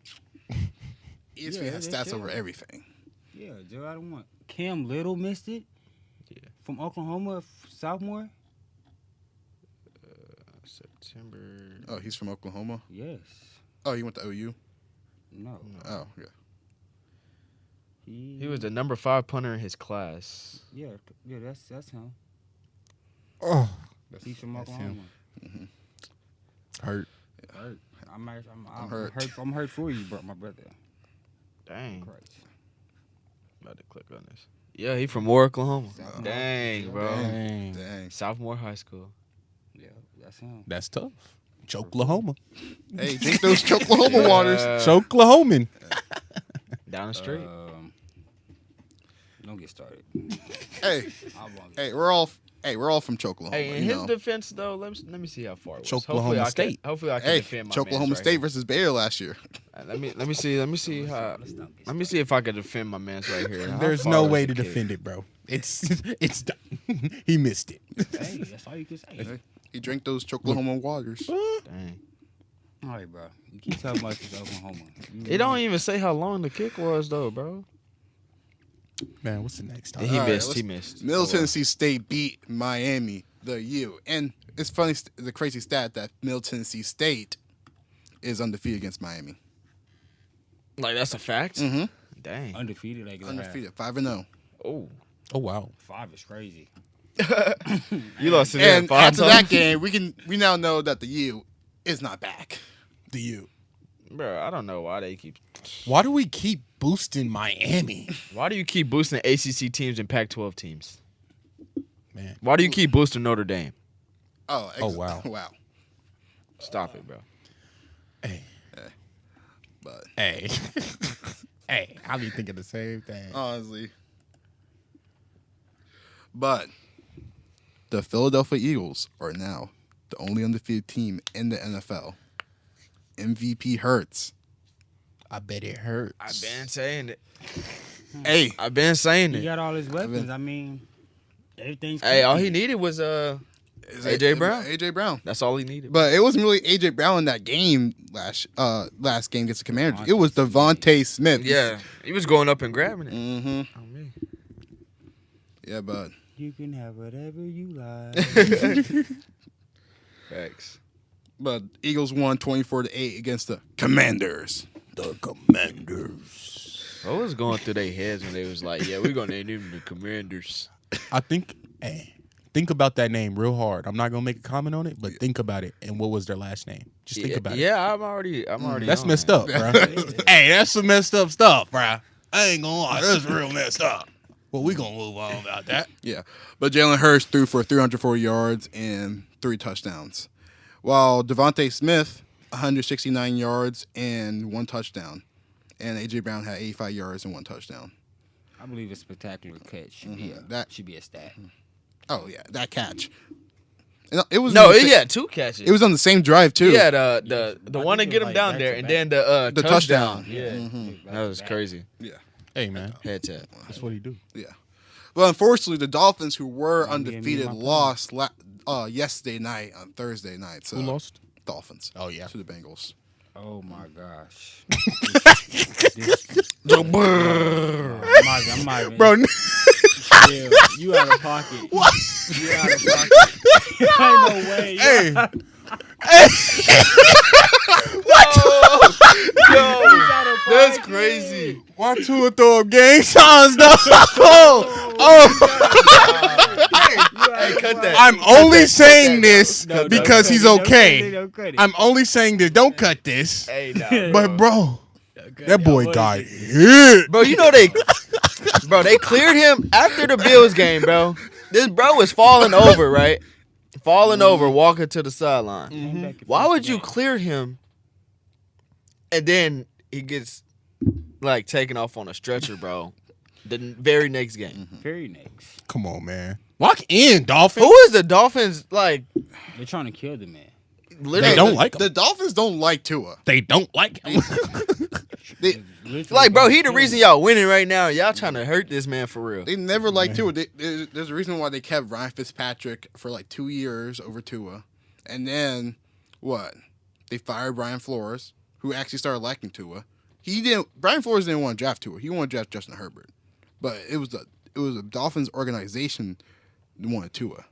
ESPN Yeah, has they stats should. over everything. Yeah, Joe, I don't want. Cam Little missed it? Yeah. From Oklahoma, sophomore? September. Oh, he's from Oklahoma? Yes. Oh, he went to OU? No. Oh, yeah. He was the number 5 punter in his class. Yeah, that's him. Oh, He's from Oklahoma. Hurt. I'm hurt. I'm hurt for you, bro, my brother. Dang. Christ. About to click on this. Yeah, he from Moore, Oklahoma. Oh. Dang, bro. Dang. Sophomore high school. Yeah, that's him. That's tough. ChOklahoma. Hey, drink those ChOklahoma waters. ChOklahoman. Down the street. Don't get started. Hey, I won't get hey, we're all from ChOklahoma. Hey, in you his know. defense though, let me see how far it was. ChOklahoma State. Hopefully I can Hey, defend my ChOklahoma mans State right versus Baylor last year. here. Let me see how. Let me see if I can defend my man's right here. How There's far no was way the to kick? defend it, bro. It's he missed it. Hey, that's all you can say. He drank those ChOklahoma waters. Dang. All right, bro. You keep talking about this Oklahoma. It don't even say how long the kick was though, bro. Man, what's the next time? He All right, missed. He let's- missed. Middle Oh, well. Tennessee State beat Miami, the U. And it's funny, the crazy stat that Middle Tennessee State is undefeated against Miami. Like that's a fact. Mm-hmm. Dang. Undefeated, like Undefeated, 5-0. Oh. Oh wow. 5 is crazy. You lost to them And 5 after times? that game, we now know that the U is not back. The U. Bro, I don't know why they keep. Why do we keep boosting Miami? Why do you keep boosting ACC teams and Pac-12 teams? Man. Why do you keep boosting Notre Dame? Oh, wow. Wow. Stop it, bro. Hey. But Hey. Hey, I be thinking the same thing. honestly. But the Philadelphia Eagles are now the only undefeated team in the NFL. MVP hurts. I bet it hurts. I've been saying it. Hey, I've been saying He it. got all his weapons. I mean, everything's. Hey, all he cooking. needed was is A.J. Brown. AJ Brown. That's all he needed. But it wasn't really AJ Brown in that game last game against the Commanders. It was Devontae Smith. Yeah, he was going up and grabbing it. Mm-hmm. Oh, me. Yeah, but You can have whatever you like. Facts. Eagles won 24-8 against the Commanders. The Commanders. What was going through their heads when they was like, "Yeah, we're gonna name them the Commanders." I think think about that name real hard. I'm not gonna make a comment on it, but think about it. And what was their last name? Just think about it. Yeah, I'm already. That's on messed that. up, bro. Hey, that's some messed up stuff, bro. I ain't gonna lie, that's real messed up. Well, we gonna move on about that. Yeah, but Jalen Hurts threw for 304 yards and 3 touchdowns, while Devontae Smith 169 yards and 1 touchdown, and AJ Brown had 85 yards and 1 touchdown. I believe a spectacular catch should be a That- should be a stat. Oh yeah, that catch. And it was No, on the he had 2 catches. It was on the same drive too. Yeah, the one to think it get was him like down back there, to and back. then the The touchdown. touchdown. Yeah, Mhm. that was crazy. Yeah. Hey, man, Head tap. that's what he do. Yeah. But unfortunately, the Dolphins, who were Might be undefeated, my point. lost yesterday night on Thursday night. So Who lost? Dolphins. Oh yeah. To the Bengals. Oh my gosh. Bro, I'm not even. Bro, Chill. You out of pocket. What? You out of pocket. Ain't no way. hey, that's crazy. why Tua throw up gang signs though? Hey, cut that. I'm only saying this No, don't because cut he's it, don't cut okay. it, don't cut it. I'm only saying this. Don't cut this. Hey, nah, But bro, Don't cut that it. boy What got is it? hit. bro, you know they cleared him after the Bills game, bro. This bro was falling over, right? Falling over, walking to the sideline. Came back and Why finished would the you game. clear him and then he gets like taken off on a stretcher, bro? The very next game. Very next. Come on, man. Lock in, Dolphins. Who is the Dolphins like? They're trying to kill the man. Literally, They don't like him. The Dolphins don't like Tua. They don't like him. Literally like, bro. gonna He the kill reason him. y'all winning right now. Y'all trying to hurt this man for real. They never liked Tua. There's a reason why they kept Ryan Fitzpatrick for like 2 years over Tua. And then, what? They fired Brian Flores, who actually started liking Tua. Brian Flores didn't want to draft Tua. He wanted to draft Justin Herbert. But it was the Dolphins organization that wanted Tua.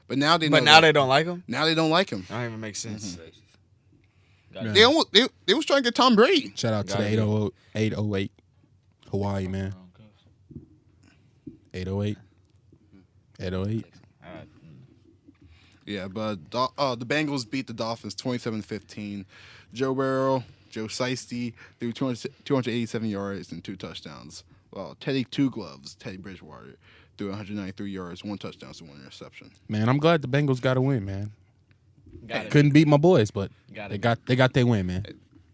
But now they know But now they don't like him. now they don't like him. That don't even make sense. Yeah. They was trying to get Tom Brady. Shout out to the 808 Hawaii, man. 808. 808. Yeah, but the Bengals beat the Dolphins 27-15. Joe Burrow, Joe Shiesty threw 287 yards and 2 touchdowns. Well, Teddy Bridgewater threw 193 yards, 1 touchdown, and 1 interception. Man, I'm glad the Bengals got a win, man. Gotta Couldn't beat my boys, but Gotta they got their win, man.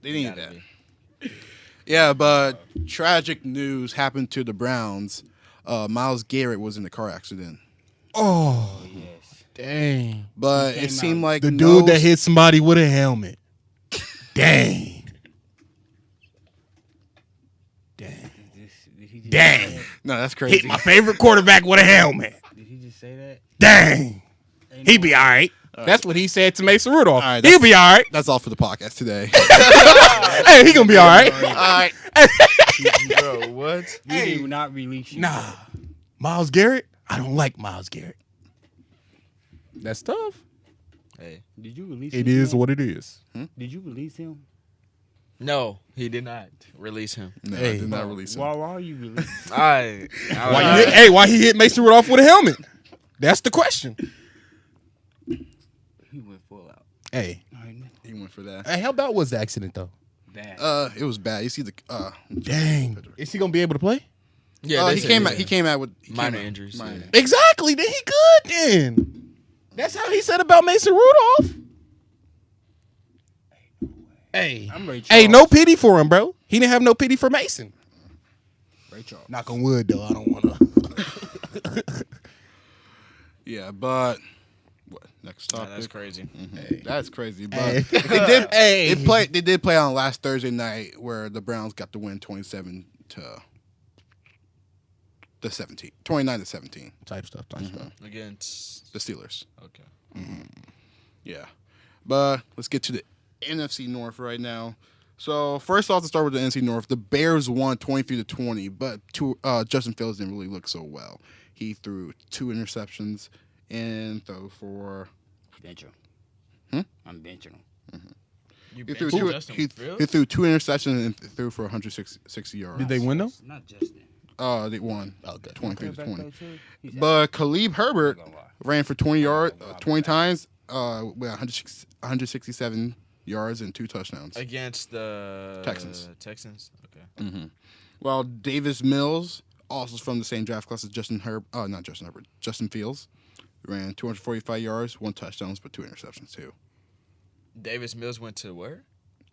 They needed Gotta that. Yeah, but tragic news happened to the Browns. Myles Garrett was in a car accident. Oh, Yes. dang. But He it came seemed out. like The dude that hit somebody with a helmet. Dang. Did he just Dang. say that? No, that's crazy. Hit my favorite quarterback with a helmet. Did he just say that? Dang. Ain't He no- be all right. That's what he said to Mason Rudolph. All right, He'll be all right. That's all for the podcast today. Hey, he gonna be all right. All right. Bro, what? We did not release you. Nah. Myles Garrett? I don't like Myles Garrett. That's tough. Hey. Did you release It him? is what it is. Did you release him? No, he did not release him. No, Hey. I did not release him. Why are you releasing? Why he hit Mason Rudolph with a helmet? That's the question. He went full out. Hey. He went for that. Hey, how bad was the accident though? Bad. It was bad. You see the Dang. Is he gonna be able to play? Yeah, they he said came yeah. out. He came out with Minor injuries, Minor. yeah. Exactly. Then he good then. That's how he said about Mason Rudolph. Hey. I'm Ray Charles. Hey, no pity for him, bro. He didn't have no pity for Mason. Ray Charles. Knock on wood though. I don't wanna. Yeah, but what next Nah, topic? that's crazy. That's crazy. But Hey. they did. Hey. They did play on last Thursday night where the Browns got the win 27 to the 17, 29-17. Type stuff. Against The Steelers. okay. Yeah, but let's get to the NFC North right now. So first off, to start with the NFC North, the Bears won 23-20, but Justin Fields didn't really look so well. He threw 2 interceptions and threw for. Bench him. I'm benching him. You He threw, benched two, Justin he, Fields? he threw 2 interceptions and threw for 160 yards. Did they win though? Not Justin. They won. Okay. 23-20. He's But Khalib Herbert not gonna lie. ran for 20 times, with 167 yards and 2 touchdowns. Against the Texans. Okay. While Davis Mills, also from the same draft class as Justin Fields, ran 245 yards, 1 touchdown, but 2 interceptions too. Davis Mills went to where?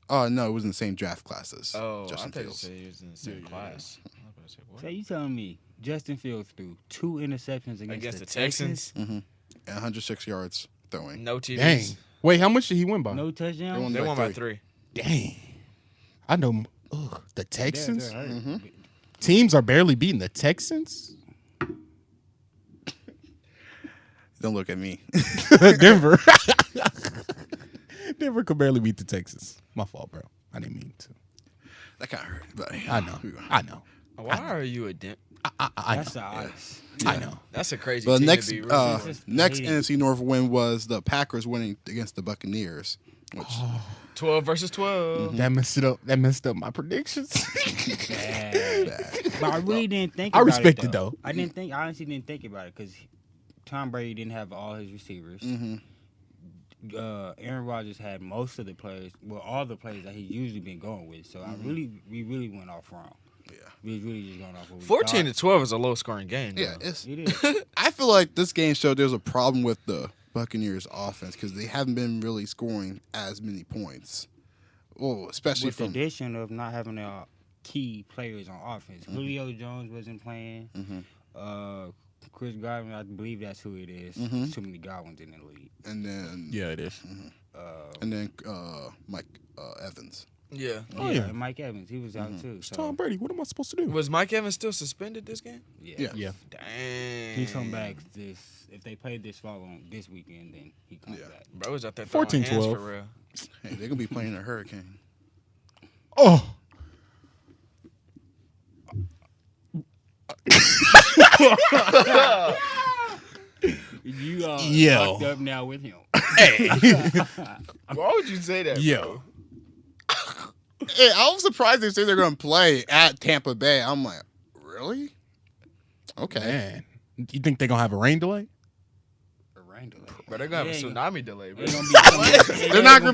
No, it was in the same draft class as Oh, Justin I thought you Fields. said he was in the same class. I was about to say, what? So you telling me Justin Fields threw 2 interceptions against Against the Texans? And 106 yards throwing. No TDs. Dang. Wait, how much did he win by? No touchdowns. They won by 3. Dang. I know. Ugh, the They're Texans. hurt. Teams are barely beating the Texans. Don't look at me. Denver. Denver could barely beat the Texans. My fault, bro. I didn't mean to. That kind of hurt. But I know. Why are you a dent? I That's know. the ice. I know. That's a crazy But team next to be rooting for. next hated. NFC North win was the Packers winning against the Buccaneers, which 12 versus 12. That messed it up. That messed up my predictions. Bad. But I really didn't think I about respect it, it, though. I didn't think. I honestly didn't think about it because Tom Brady didn't have all his receivers. Aaron Rodgers had most of the players, well, all the players that he's usually been going with. So we really went off wrong. Yeah. We was really just going off what we 14 thought. to 12 is a low scoring game. yeah, though. it's. It is. I feel like this game showed there's a problem with the Buccaneers offense because they haven't been really scoring as many points. Well, especially With the from addition of not having the key players on offense. Julio Jones wasn't playing. Chris Godwin, I believe that's who it is. There's too many Godwins in the league. and then Yeah, it is. Mike Evans. Yeah. Oh, yeah. And Mike Evans, he was out too. It's So, Tom Brady. What am I supposed to do? Was Mike Evans still suspended this game? Yeah. Yeah. Dang. he's come back this. If they play this this weekend, then he comes back. Bro was out there throwing 14-12. hands for real. Hey, they're gonna be playing a hurricane. Oh. You are Yo. locked up now with him. Why would you say that? Yo. Hey, I was surprised they say they're gonna play at Tampa Bay. I'm like, really? Okay. Man. You think they're going to have a rain delay? rain delay. Bro, they're gonna have a tsunami delay, bro. They're not gonna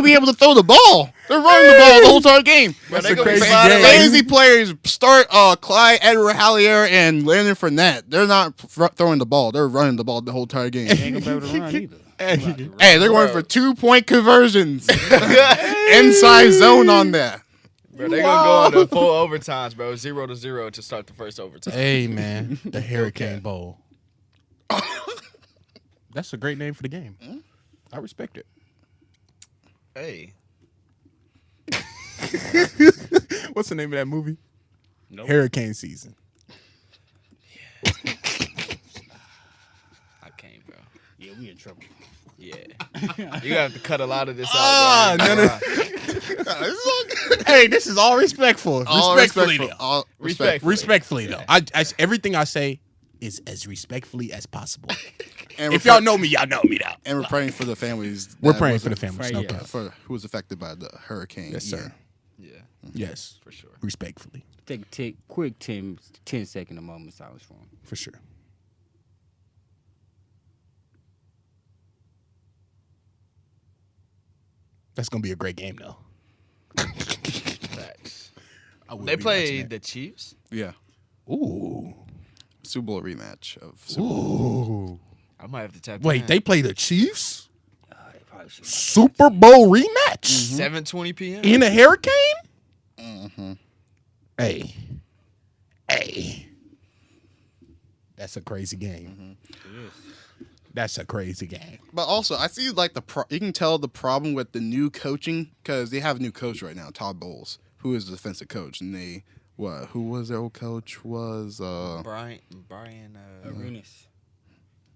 be able to throw the ball. They're running the ball the whole entire game. Bro, That's they a gonna be crazy sliding game. like- Fantasy players start Clyde Edward-Helaire and Landon Fournette. They're not throwing the ball. They're running the ball the whole entire game. They ain't gonna be able to run either. Hey, they're going Bro. for 2-point conversions. Inside zone on that. Bro, they're gonna go into full overtimes, bro. 0-0 to start the first overtime. Hey, man. The Hurricane Bowl. That's a great name for the game. I respect it. Hey. What's the name of that movie? Nope. Hurricane Season. I can't, bro. Yeah, we in trouble. Yeah. You have to cut a lot of this Ah, out. bro. no. Hey, this is all respectful. Respectfully, though. Respectfully, though. Everything I say is as respectfully as possible. And If y'all know me, y'all know me, though. and we're praying for the families. We're that praying was- for the families. No Yeah. doubt. for who was affected by the hurricane. Yes, sir. Yeah, Yes, for sure. respectfully, Take a quick 10-second moment silence for him. for sure. That's gonna be a great game, though. Facts. I will They be played watching the Chiefs. Yeah. that. Ooh, Super Bowl rematch of Super Bowl. ooh. I might have to tap. Wait, in. they play the Chiefs They probably should. Super Bowl rematch 7:20 p.m. in a hurricane. Mm-hmm. Hey, that's a crazy game. That's a crazy game. But also, I see like you can tell the problem with the new coaching because they have a new coach right now, Todd Bowles, who is the defensive coach, and they who was their old coach was Brian. Arenas.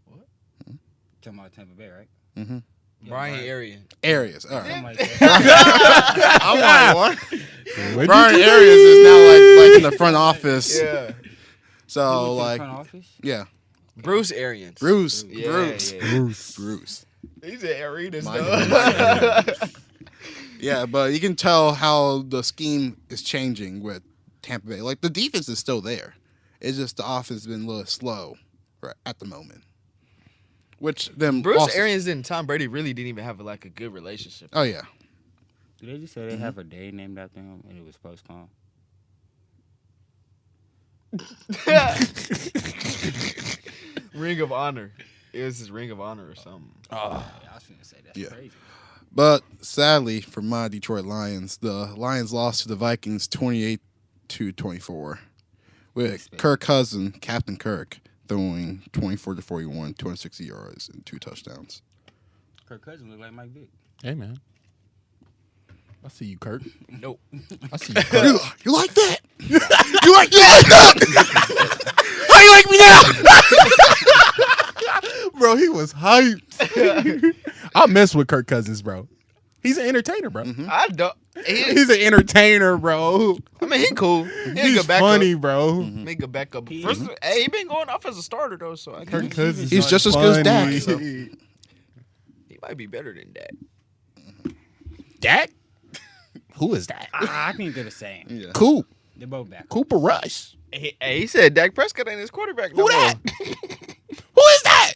What? Talking about Tampa Bay, right? mm-hmm. Brian Arian. Arias. All right. Something like that. I'm like, what? Brian Arias is now like in the front office. Yeah. So Who went to the like, front office? yeah, Bruce Arians. Bruce, Yeah, Bruce, yeah. Bruce. He's an Arenas My though. Yeah, but you can tell how the scheme is changing with Tampa Bay. Like the defense is still there. It's just the offense has been a little slow right at the moment. Which then Bruce also, Arians and Tom Brady really didn't even have a good relationship. Oh yeah. Did they just say they have a day named after him and it was postponed? Ring of Honor. It was his Ring of Honor or something. I was finna say that's Yeah. crazy. But sadly for my Detroit Lions, the Lions lost to the Vikings 28-24 with Respect. Kirk Cousins, Captain Kirk, throwing 24-41, 260 yards and 2 touchdowns. Kirk Cousins look like Mike Vick. Hey, man. I see you, Kirk. Nope. I see you, Kirk. You like that? you like that? How you like me now? Bro, he was hyped. I mess with Kirk Cousins, bro. He's an entertainer, bro. I don't. He's an entertainer, bro. I mean, he cool. He a He's good backup. funny, bro. Make a backup. First, hey, he been going off as a starter though, so I Kirk guess Cousins. He's just as good as Dak, so. he might be better than that. Dak? Who is that? I think they're the same. Yeah. Coop. They're both back. Cooper Rush. He said Dak Prescott ain't his quarterback. Who that? Who is that?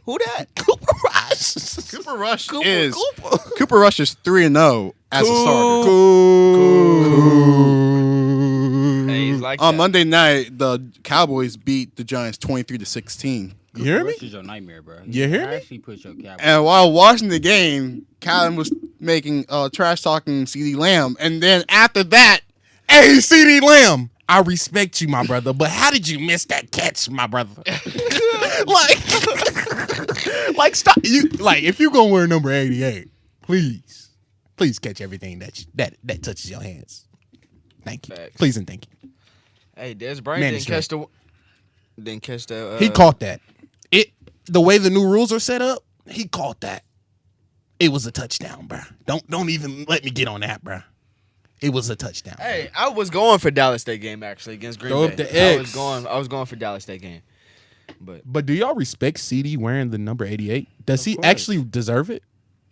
Who that? Cooper Rush. Cooper Rush Cooper, is Cooper. Cooper Rush is 3-0 as a starter. Cool. Hey, he's like On that. Monday night, the Cowboys beat the Giants 23-16. You hear me? Rush is your nightmare, bro. You hear I me? actually put your cap. And while watching the game, Kylon was making trash talking CD Lamb, and then after that, Hey, CD Lamb. I respect you, my brother, but how did you miss that catch, my brother? like stop. You like if you gonna wear number 88, please catch everything that touches your hands. Thank you, Facts. please and thank you. Hey, Des Bryant didn't Management. catch the. He caught that. The way the new rules are set up, he caught that. It was a touchdown, bro. Don't even let me get on that, bro. It was a touchdown. Hey, I was going for Dallas State game actually against Green Throw Bay. up the I X. was going for Dallas State game, but But do y'all respect CD wearing the number 88? Does Of he course. actually deserve it?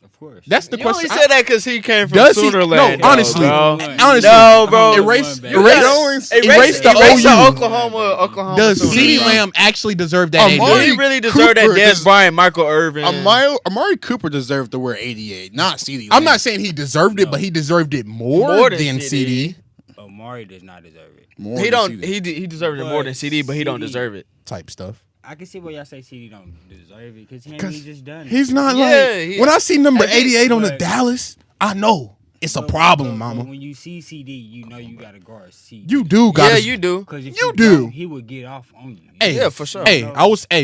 Of Of course. That's the You question. only said that because he came from Does he? Soonerland. No, honestly. bro. Honestly. No, bro. Erase You erase Erase the OU. Oklahoma. Does Sooners, CeeDee bro. Lamb actually deserve that? Amari 88? He really deserved that. Cooper Des Bryant, Michael Irvin. Amari Cooper deserved to wear 88, not CeeDee. I'm not saying he deserved it, but he deserved it more than CD. Amari does not deserve it. More He than don't. CD. He deserved it more than CD, but he don't CD. deserve it. Type stuff. I can see why y'all say CD don't deserve it because he just done it. He's not Yeah, when I see number I think- 88 on the but- Dallas, I know it's a problem, But mama. when you see CD, you know you got to guard CD. You do got. Yeah, you do. Because if you you do. don't, he would get off on you. Hey, Yeah, for sure. Hey,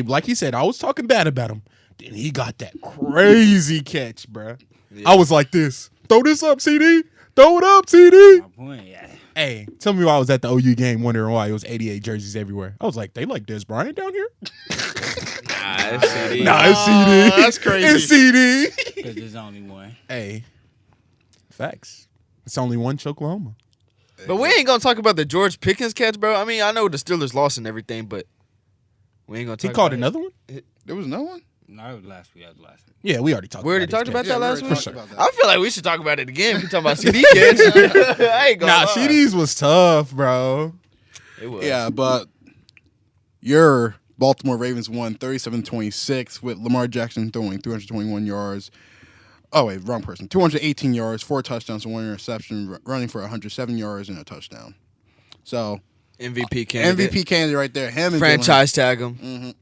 like he said, I was talking bad about him. Then he got that crazy catch, bruh. Yeah. I was like this. Throw this up, CD. Throw it up, CD. My point, yeah. Hey, tell me why I was at the OU game wondering why it was 88 jerseys everywhere. I was like, they like Des Bryant down here? Nah, it's CD. Nah, it's CD. That's crazy. It's CD. Because there's only one. Hey, facts. It's only one ChOklahoma. But we ain't gonna talk about the George Pickens catch, bro. I mean, I know the Steelers lost and everything, but we ain't gonna talk He called about another one? There was no one. No, that was last week. Yeah, we already talked We already about talked his about catch. that last we week. already talked about that. I feel like we should talk about it again. If we talking about CD catch. I ain't gonna Nah, lie. CDs was tough, bro. It was. Yeah, but your Baltimore Ravens won 37-26 with Lamar Jackson throwing 321 yards. Oh, wait, wrong person. 218 yards, 4 touchdowns, and 1 interception, running for 107 yards and a touchdown. So, MVP candidate. MVP candidate right there. Him and Franchise tag him. Mhm.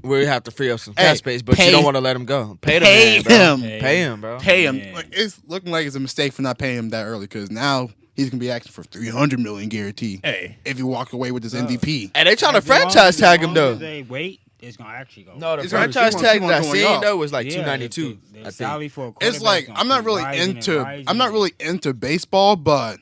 We have to free up some Hey, cap space, but pay- you don't want to let him go. Pay the Pay man, bro. him. Pay him, bro. Pay him. Yeah. Like, it's looking like it's a mistake for not paying him that early because now he's going to be asking for $300 million guarantee Hey. if you walk away with this MVP. And they trying to As long franchise as- tag as him long as though. they wait, it's gonna actually go. No, the It's gonna- franchise keep on- tag keep that I on going seen up. though was like Yeah, 292. the I think. salary for a It's quarterback like gonna I'm not keep really rising and into rising. I'm not really into baseball, but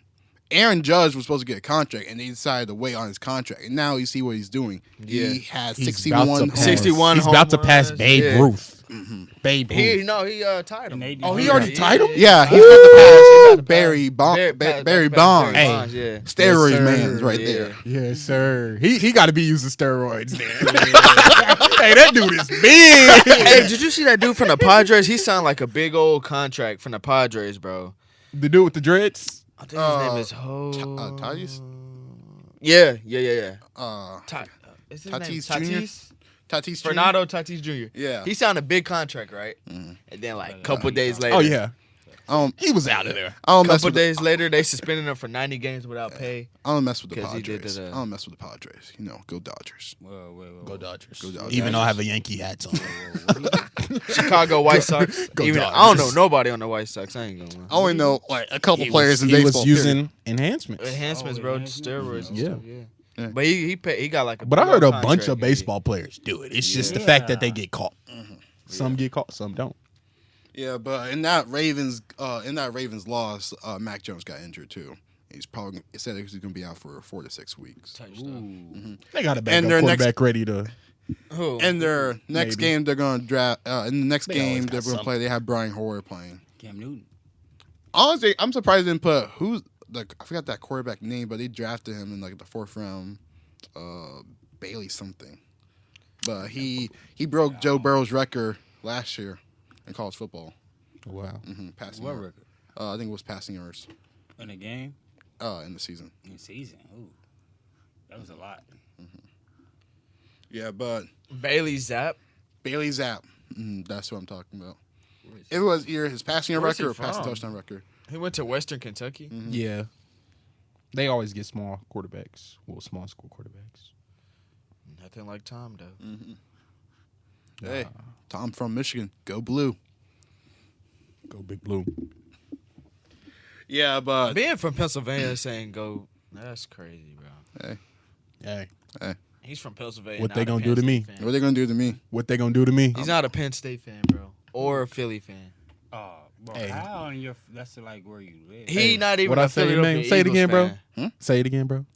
Aaron Judge was supposed to get a contract, and they decided to wait on his contract. And now you see what he's doing. Yeah. He has He's 61 about to home pass- 61 He's about to home pass runs. Babe Yeah. Ruth. Mhm. Babe Ruth. He tied him. And they Oh, he do already that. tied him? Yeah, he's He's about to pass Barry Barry Bonds. Hey. Bonds, yeah. Steroids Yes, sir. man's right Yeah. there. Yes, sir. He got to be using steroids then. Hey, that dude is big. Hey, did you see that dude from the Padres? He signed like a big old contract from the Padres, bro. The dude with the dreads? I think his name is Ho. Tatis? Yeah. Is his name Tatis Jr.? Tatis? Tatis Jr.? Fernando Tatis Jr. Yeah. He signed a big contract, right? Mhm. And then like a couple days later. Oh, yeah. He was out of there. I don't mess Couple with days later, they suspended him for 90 games without pay. I don't mess with the 'Cause he did Padres. the- I don't mess with the Padres. Go Dodgers. Go Dodgers. Go Dodgers. Even though I have a Yankee hat on. Chicago White Sox. Go Even Dodgers. I don't know nobody on the White Sox. I ain't gonna I only know like a couple He players was, in he baseball. was using enhancements. enhancements, Oh, bro. enhancements? Steroids. And Yeah. stuff, yeah. But he got like. But I heard a bunch contract, of yeah. baseball players do it. It's just the fact that they Yeah. get caught. Some get caught, some don't. Yeah, but in that Ravens loss, Mac Jones got injured too. He's probably said he's going to be out for 4 to 6 weeks. Type stuff. They got a And backup their next- quarterback ready to. Who? And their next Maybe. game, they're going to draft. In the next They game always they're got going to play, they have Brian Hoyer playing. Cam Newton. Honestly, I'm surprised they didn't put I forgot that quarterback name, but they drafted him in like the 4th round. Bailey something, but he broke Joe Burrow's record last year in college football. Wow. Passing. What yards. record? I think it was passing yards. In a game? In the season. In season? Ooh. That was a lot. Yeah, but Bailey Zapp. Bailey Zapp. That's what I'm talking about. It was either his passing yard Where's he record or passing from? touchdown record. He went to Western Kentucky. Yeah. They always get small quarterbacks. Well, small school quarterbacks. Nothing like Tom though. Hey, Tom from Michigan. Go blue. Go Big Blue. Yeah, but Being from Pennsylvania, saying go. That's crazy, bro. Hey, He's from Pennsylvania. What not they a gonna Penn do to State me? fan. what are they going to do to me? what they gonna do to me? He's not a Penn State fan, bro, or a Philly fan. Oh, bro, Hey. how on your that's like where you live? He not even What a I say, Philadelphia man? Say it Eagles again, bro. fan. Say it again, bro.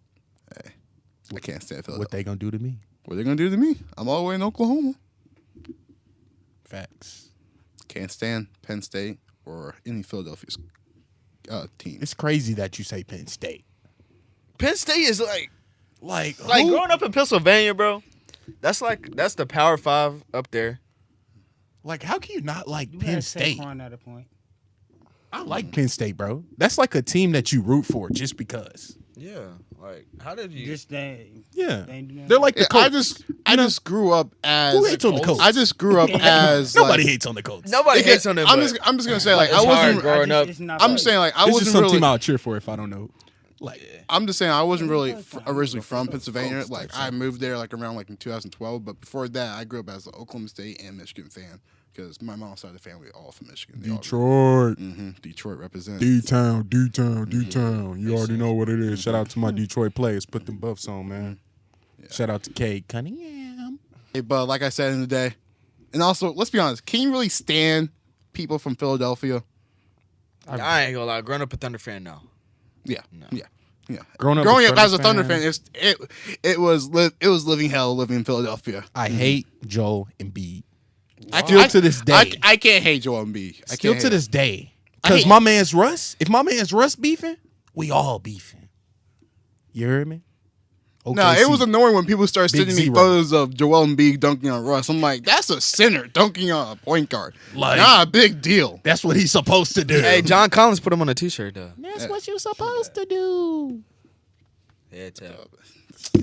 I can't stand Philadelphia. What they gonna do to me? What are they going to do to me? I'm all the way in Oklahoma. Facts. Can't stand Penn State or any Philadelphia team. It's crazy that you say Penn State. Penn State is like Like growing up in Pennsylvania, bro. That's the Power 5 up there. Like, how can you not like You Penn had State? Saquon at a point. I like Penn State, bro. That's like a team that you root for just because. Yeah, like how did you? Just they. Yeah, They ain't do nothing. they're like the Yeah, Colts. I just grew up as. Who hates on the Colts? I just grew up as. Nobody like, hates on the Colts. Nobody hates on them. I'm just gonna say like It's I hard wasn't. growing up. I'm just saying like I It's wasn't just some really. team I would cheer for if I don't know. Like, I'm just saying I wasn't really originally from Pennsylvania. Like I moved there like around like in 2012, but before that I grew up as an Oklahoma State and Michigan fan because my mom's side of the family all from Michigan. They all- Detroit, Detroit represents. D-Town, D-Town, D-Town. You already know what it is. Shout out to my Detroit players. Put them buffs on, man. Shout out to Cade Cunningham. Hey, but like I said in the day, and also let's be honest, can you really stand people from Philadelphia? I ain't gonna lie. Growing up a Thunder fan, no. Yeah, No. yeah. Growing up as a Thunder fan, it was living hell living in Philadelphia. I hate Joel Embiid. I Still to this day. I can't hate Joel Embiid. I Still can't to hate this day. I Because hate- my man's Russ, if my man's Russ beefing, we all beefing. You heard me? No, OKC. it was annoying when people started Big sending me zero. photos of Joel Embiid dunking on Russ. I'm like, that's a center dunking on a point guard. Like- Not a big deal. That's what he's supposed to do. Hey, John Collins put him on a T-shirt though. That's what you're supposed to do. Yeah, tell.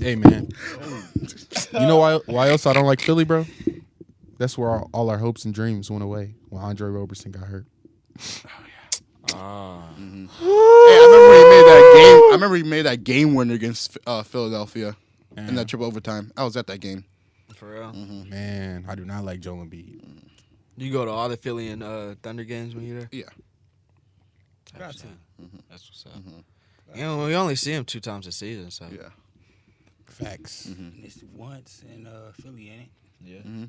Hey, man. You know why else I don't like Philly, bro? That's where all our hopes and dreams went away when Andre Roberson got hurt. Hey, I remember he made that game winner against Philadelphia in that triple overtime. I was at that game. For real. Man, I do not like Joel Embiid. You go to all the Philly and Thunder games when you're there. Yeah. Got to. That's what's up. You know, we only see him 2 times a season, so Yeah. Facts. It's once in Philly, ain't it? yeah.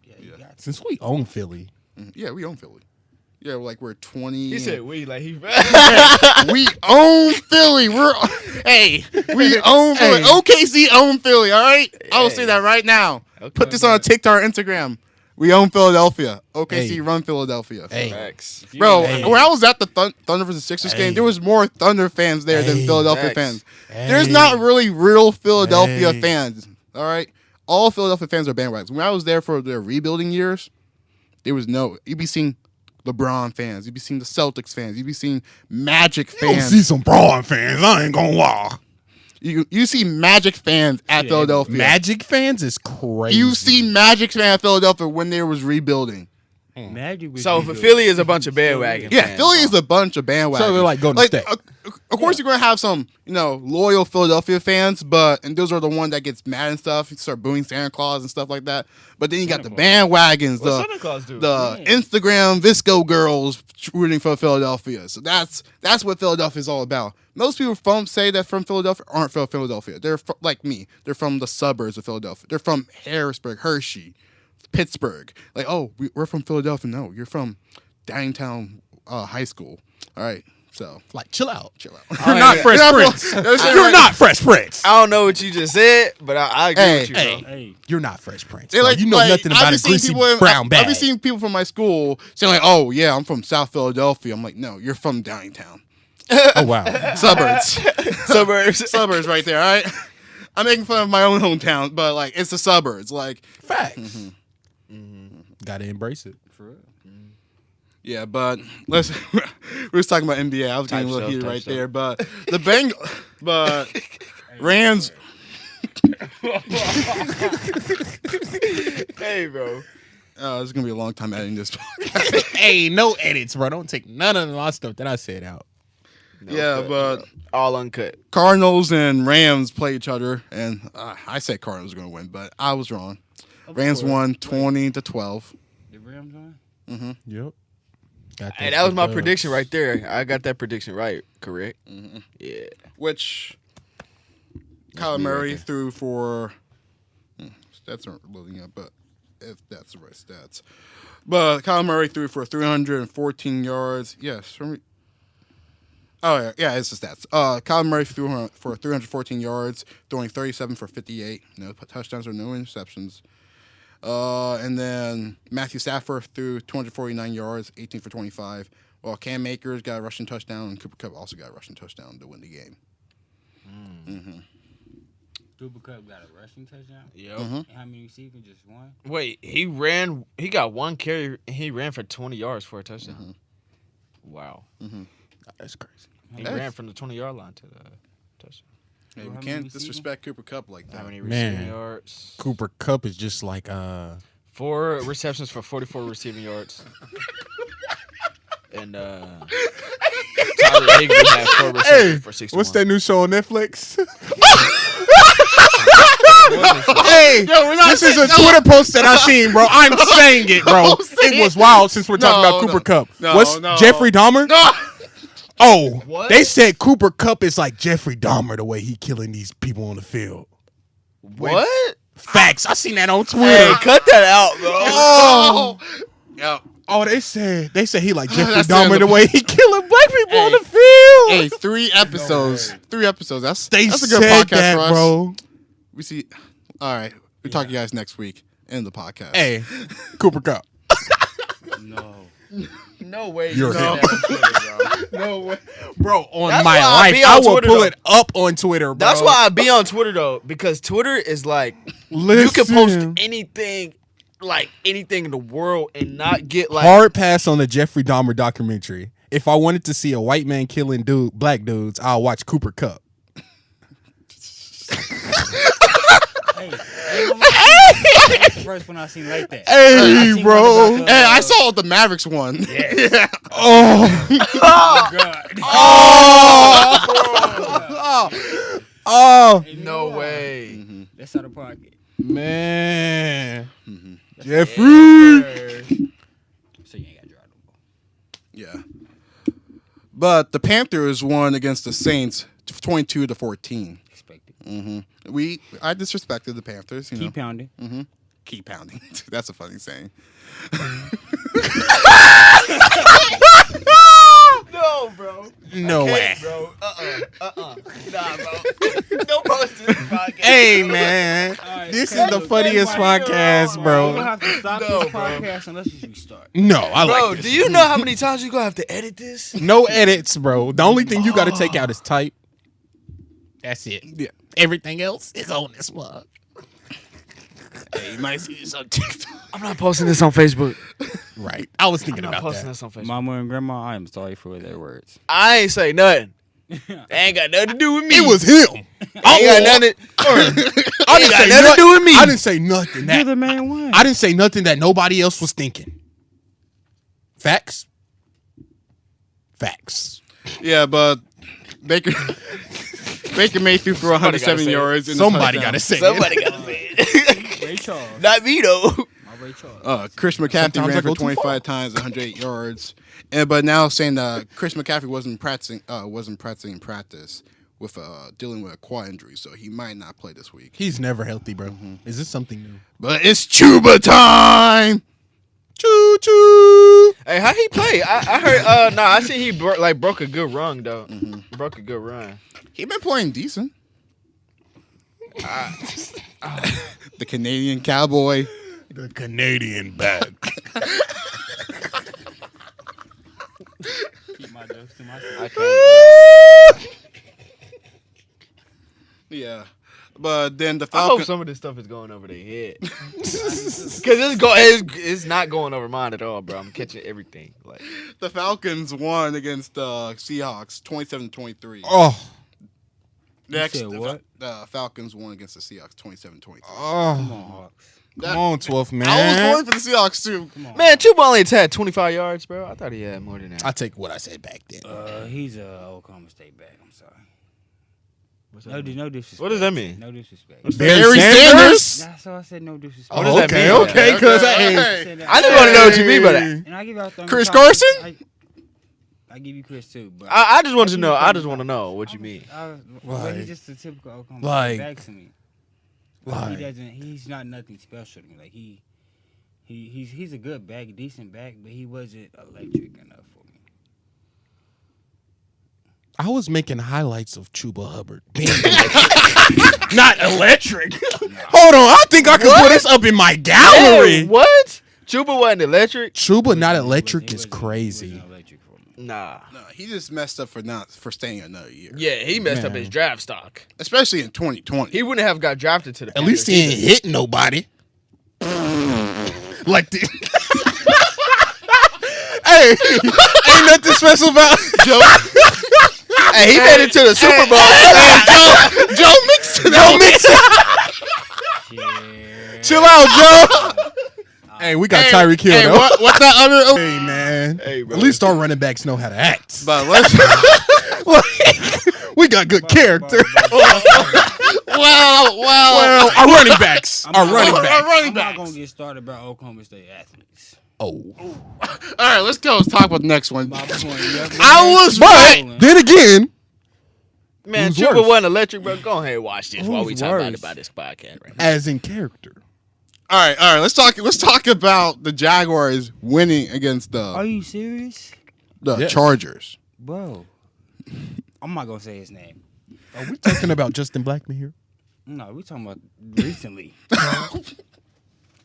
Yeah, you got to. Since we own Philly, Yeah, we own Philly. Yeah, like we're 20. He said we like he. we own Philly. We own Philly. OKC own Philly, all right? I will say that right now. Okay, Put this on TikTok or Instagram. We own Philadelphia. OKC Hey. run Philadelphia. hey, Facts. Bro, Hey. when I was at the Thunder vs. Sixers Hey. game, there was more Thunder fans there than Hey. Philadelphia Facts. fans. There's not really real Philadelphia Hey. fans, all right? All Philadelphia fans are bandwagons. When I was there for their rebuilding years, there was no. You'd be seeing LeBron fans. You'd be seeing the Celtics fans. You'd be seeing Magic you don't fans. see some Braun fans. I ain't gonna lie. You see Magic fans at Philadelphia. Magic fans is crazy. You see Magic fans at Philadelphia when they was rebuilding. Magic was So good. for Philly is a bunch of bandwagon. Yeah, fans, Philly bro. is a bunch of bandwagons. So they're like Golden State. Of course, you're going to have some, loyal Philadelphia fans, and those are the one that gets mad and stuff. You start booing Santa Claus and stuff like that. But then you got the bandwagons, What Santa Claus do? the Instagram Visco girls rooting for Philadelphia. So that's what Philadelphia is all about. Most people say that from Philadelphia aren't from Philadelphia. They're like me. They're from the suburbs of Philadelphia. They're from Harrisburg, Hershey, Pittsburgh. Like, oh, we're from Philadelphia. No, you're from downtown high school. All right, so like, chill out. chill out. You're not Fresh Prince. You're not Fresh Prince. I don't know what you just said, but I agree with you, bro. Hey, You're not Fresh Prince. They bro. You know nothing about a greasy brown bag. I've been seeing people from my school saying like, "Oh yeah, I'm from South Philadelphia." I'm like, "No, you're from downtown, Oh wow. suburbs, Suburbs. right there." All right, I'm making fun of my own hometown, but like it's the suburbs. Like, Facts. Gotta embrace it. for real. yeah, but we were talking about NBA. I was getting a little heated right there, but the but Rams. Hey, bro. It's gonna be a long time editing this. Hey, no edits, bro. Don't take none of my stuff that I said out. But All uncut. Cardinals and Rams play each other, and I said Cardinals were going to win, but I was wrong. Rams won 20-12. The Rams on? Yep. Hey, that was my prediction right there. I got that prediction right, correct? Yeah. Which Kyler me Murray right there. threw for stats aren't loading up, but if that's the right stats. But Kyler Murray threw for 314 yards. Yes. Oh, yeah, it's the stats. Kyler Murray threw for 314 yards, throwing 37 for 58. No touchdowns or no interceptions. And then Matthew Stafford threw 249 yards, 18 for 25. While Cam Akers got a rushing touchdown, and Cooper Kupp also got a rushing touchdown to win the game. Cooper Kupp got a rushing touchdown. Yep. And how many receiving? Just one. Wait, he ran. He got one carry. And he ran for 20 yards for a touchdown. Wow. That's crazy. He ran from the 20-yard line to the touchdown. Hey, How we many can't receiving? disrespect Cooper Kupp like How that. many Man. receiving yards? Cooper Kupp is just like 4 receptions for 44 receiving yards. And Tyler Higbee had 4 receptions for 61. what's that new show on Netflix? Hey, yo, we're not This is a Twitter post that I seen, bro. I'm saying it, bro. It was wild since we're talking about Cooper Kupp. What's Jeffrey Dahmer? No. Oh, What? they said Cooper Kupp is like Jeffrey Dahmer the way he killing these people on the field. What? Facts. I seen that on Twitter. Hey, cut that out, bro. Oh, Yeah. oh, they said he like Jeffrey That's Dahmer the the- way he killing black people on Hey. the field. Hey, 3 episodes. 3 episodes. That's They a good said podcast that, for us. bro. We see. All right. We'll talk to you guys next week. End the podcast. Hey, Cooper Kupp. No. No way. You're said him. that on Twitter, bro. No way, bro. On That's my why I life, be I on will Twitter, pull though. it up on Twitter, bro. That's why I be on Twitter though, because Twitter is like Listen, you can post anything, like anything in the world, and not get like hard pass on the Jeffrey Dahmer documentary. If I wanted to see a white man killing black dudes, I'll watch Cooper Kupp. Hey, first one I seen like that. Hey, seen bro. one about Hey, I saw the Mavericks one. Yes. Oh, Oh God. oh, Hey, no why? way. That's out of pocket. man. That's Jeffrey. So you ain't got to drive the ball. Yeah. But the Panthers won against the Saints 22-14. Expected. I disrespected the Panthers. You know. Keep pounding. Keep pounding. That's a funny saying. No, bro. No way. Bro. Nah, bro. Don't post this podcast. Hey, man. right, This is cut the it. funniest podcast, We're bro. gonna have to stop No, this bro. podcast unless you restart. No, I Bro, like this. do you know how many times you gonna have to edit this? No edits, bro. The only thing you got to take out is type. That's it. Yeah. Everything else is on this mug. Hey, you might see this on TikTok. I'm not posting this on Facebook. Right. I was thinking I'm not about posting that. this on Facebook. Mama and grandma, I am sorry for their words. I ain't say nothing. They ain't got nothing to do with me. It was him. Ain't got nothing. I didn't got say nothing to do with me. I didn't say nothing. You're That, the main one. I didn't say nothing that nobody else was thinking. Facts. Facts. Yeah, but Baker Mayfield threw Somebody gotta 107 say it. yards. In Somebody the got to touchdown. say Somebody gotta say it. Ray Charles. Not me though. My Ray Charles. Chris McCaffrey Sometimes I ran go for too far. 25 times, 108 yards. But now saying that Chris McCaffrey wasn't practicing in practice with dealing with a quad injury, so he might not play this week. He's never healthy, bro. Is this something new? But it's Chuba time. Choo choo. Hey, how he play? I heard. I see he broke a good run though. Broke a good run. He been playing decent. The Canadian Cowboy. The Canadian bag. Keep my jokes to myself. I can't. Yeah. But then the I hope Falcons. some of this stuff is going over their head. Cause it's not going over mine at all, bro. I'm catching everything. Like The Falcons won against the Seahawks 27-23. Oh. Next, said what? The Falcons won against the Seahawks 27-23. Come Oh. on, Hawks. Come on, 12th man. I was going for the Seahawks too. Come on. man, Chuba only had 25 yards, bro. I thought he had more than that. I take what I said back then. He's a Oklahoma State back. I'm sorry. What's No, that? no disrespect. What does that mean? No disrespect. Barry Sanders? That's all I said. No disrespect. What does that okay, mean? okay, because Okay. I just want to know what you mean by that. And I give y'all thumbs Chris up. Carson? I give you Chris too, but I just want to know. I just want to know what you mean. Well, Like- he's just a typical Oklahoma like- back to me. Like- He doesn't. He's not nothing special to me. Like he's a good back, decent back, but he wasn't electric enough for me. I was making highlights of Chuba Hubbard. Not electric. Hold on, I think I can put this up in my gallery. Hey, what? Chuba wasn't electric. Chuba not He electric wasn't- is he wasn't crazy. electric for me. Nah. No, he just messed up for staying another year. Yeah, he messed up his draft stock. Especially in 2020. He wouldn't have got drafted to the At least he ain't hit nobody. Like the Hey, ain't nothing special about Joe. Hey, he made it to the Super Bowl. Joe Mixon. Chill out, Joe. Hey, we got Tyreek Hill. Hey, what's that other? Hey, man. Hey, bro. At least our running backs know how to act. But let's. We got good character. Well, our running backs. I'm not backs. gonna get started about Oklahoma State athletes. Oh. All right, let's go. Let's talk about the next one. My point, yeah, I was right. Then again, Man, Who's Chuba worse? wasn't electric, bro. Go ahead and watch this while we Who's talk worse? about this podcast right now. as in character. All right. Let's talk about the Jaguars winning against Are you serious, the Yes. Chargers. bro? I'm not gonna say his name. Are we talking about Justin Blackman here? No, we talking about recently.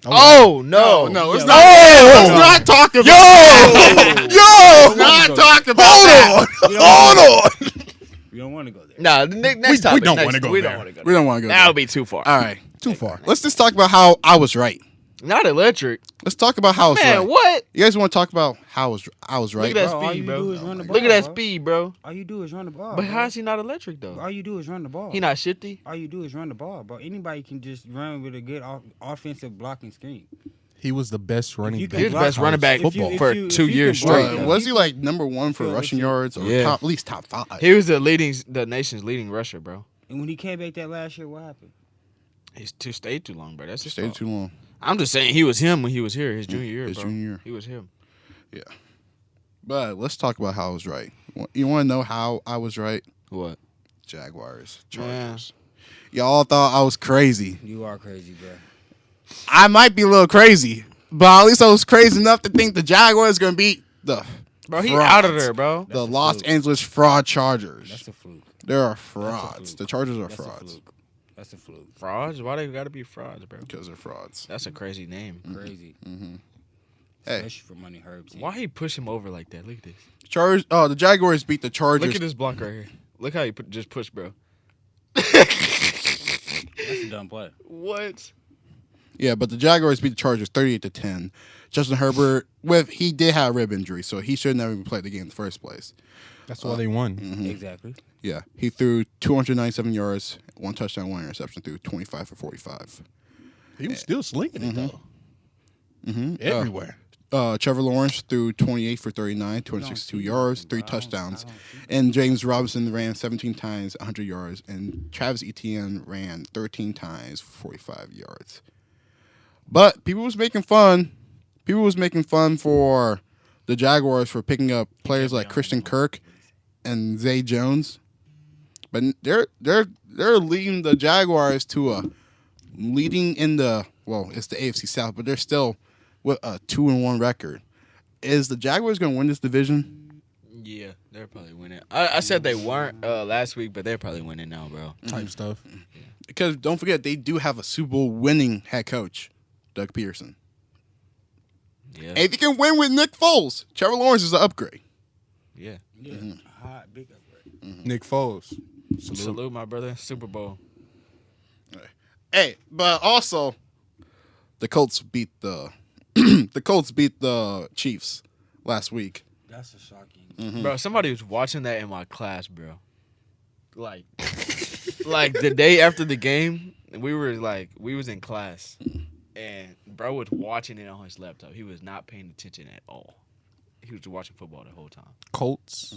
Oh, no. No, it's Yeah. not. Let's not talk about. Yo, Not talk about hold that. on, hold on. We don't want to go there. Nah, next topic. don't next- wanna go We there. don't want to go We don't want to go. That would be too far. All right. Too far. Let's just talk about how I was right. Not electric. Let's talk about how I was Man, right. what? You guys want to talk about how I was right? Look at that Bro, all speed, you bro. do is run the ball. Look at that bro. speed, bro. All you do is run the ball. But bro. how is he not electric, though? All you do is run the ball. He not shifty? All you do is run the ball, bro. Anybody can just run with a good offensive blocking scheme. He was the best running you back. can He was the best block- running back if you- for if you 2 can years block- straight. Yeah. Was he like number one for Feel rushing like- yards or Yeah. at least top 5? He was the nation's leading rusher, bro. And when he came back that last year, what happened? He's stayed too long, bro. That's his Stayed fault. too long. I'm just saying he was him when he was here, his junior year, His bro. junior year. He was him. But let's talk about how I was right. You want to know how I was right? What? Jaguars, Yeah. Chargers. Y'all thought I was crazy. You are crazy, bro. I might be a little crazy, but at least I was crazy enough to think the Jaguars going to beat the Bro, he frauds. out of there, bro. The That's a Los fluke. Angeles fraud Chargers. That's a fluke. They are That's a frauds. fluke. The Chargers are That's a frauds fluke. That's a fluke. Frauds? Why they gotta be frauds, bro? because they're frauds. That's a crazy name. Crazy. Hey. Especially for Money Herb's. Why he push him over like that? Look at this. The Jaguars beat the Chargers. Look at this block right here. Look how he just pushed, bro. That's a dumb play. What? Yeah, but the Jaguars beat the Chargers 38-10. Justin Herbert, he did have a rib injury, so he should never even played the game in the first place. That's why they won. Exactly. Yeah, he threw 297 yards, 1 touchdown, 1 interception, threw 25 for 45. He was still slinging it though. Everywhere. Trevor Lawrence threw 28 for 39, 262 yards, 3 touchdowns. And James Robinson ran 17 times, 100 yards. And Travis Etienne ran 13 times, 45 yards. But people was making fun. People was making fun for the Jaguars for picking up players like Christian Kirk and Zay Jones. But they're leading the Jaguars to a leading in the, well, it's the AFC South, but they're still with a 2-1 record. Is the Jaguars going to win this division? Yeah, they're probably winning. I said they weren't last week, but they're probably winning now, bro. Type stuff. Because don't forget, they do have a Super Bowl winning head coach, Doug Peterson. Yeah. And if you can win with Nick Foles, Trevor Lawrence is an upgrade. Yeah. Yeah. Hot, big upgrade. Nick Foles. Salute my brother. Super Bowl. Hey, but also, the Colts beat the the Colts beat the Chiefs last week. That's a shocking. Bro, somebody was watching that in my class, bro. Like the day after the game, we was in class, and bro was watching it on his laptop. He was not paying attention at all. He was watching football the whole time. Colts.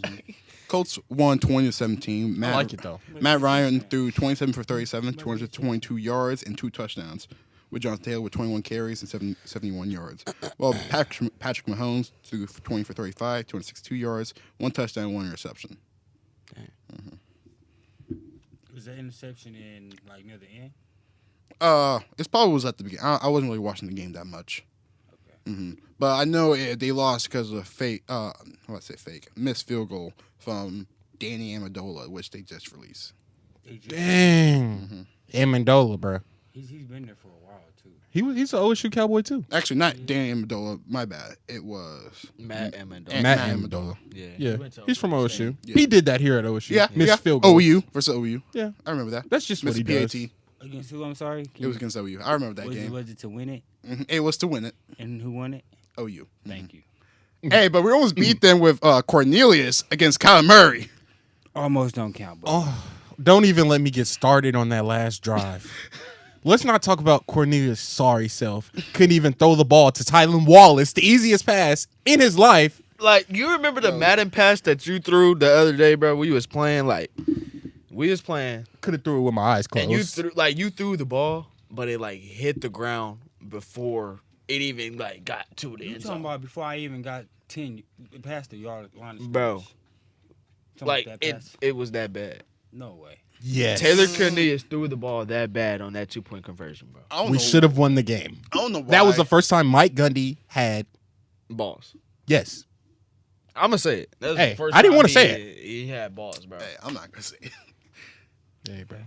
Colts won 20-17. I like it though. Matt Ryan threw 27 for 37, 222 yards, and 2 touchdowns, with Jonathan Taylor with 21 carries and 71 yards. Well, Patrick Mahomes threw 20 for 35, 262 yards, 1 touchdown, 1 interception. Was that interception in like near the end? It probably was at the beginning. I wasn't really watching the game that much. Okay. But I know they lost because of missed field goal from Danny Amendola, which they just released. Dang. Amendola, bro. He's been there for a while too. He's an OSU Cowboy too. Actually, not Danny Amendola. My bad. It was Matt Amendola. Matt Amendola. Yeah. Yeah, went to he's from OSU. State. Yeah. He did that here at OSU. Yeah, Missed yeah. field goals. OU versus OU. Yeah, I remember that. that's just what he Mr. does. PAT. Against who? I'm sorry. It was against OU. I remember that game. Was it to win it? It was to win it. And who won it? OU. Thank you. Hey, but we almost beat them with Cornelius against Kylon Murray. Almost don't count, bro. Oh, don't even let me get started on that last drive. Let's not talk about Cornelius' sorry self. Couldn't even throw the ball to Tylan Wallace, the easiest pass in his life. Like, you remember the Madden pass that you threw the other day, bro? We was playing. Could have threw it with my eyes closed. And you threw the ball, but it like hit the ground before it even like got to the You end talking zone. about before I even got 10 past the yard line of Bro. scrimmage? Talking Like about that pass? it was that bad. No way. Yes. Taylor Cornelius threw the ball that bad on that 2-point conversion, bro. I don't We know- should have won the game. I don't know why. That was the first time Mike Gundy had. Balls. Yes. I'm gonna say it. That was Hey, the first I didn't time wanna he say had- He had balls, bro. Hey, I'm not gonna say it. Hey, bro.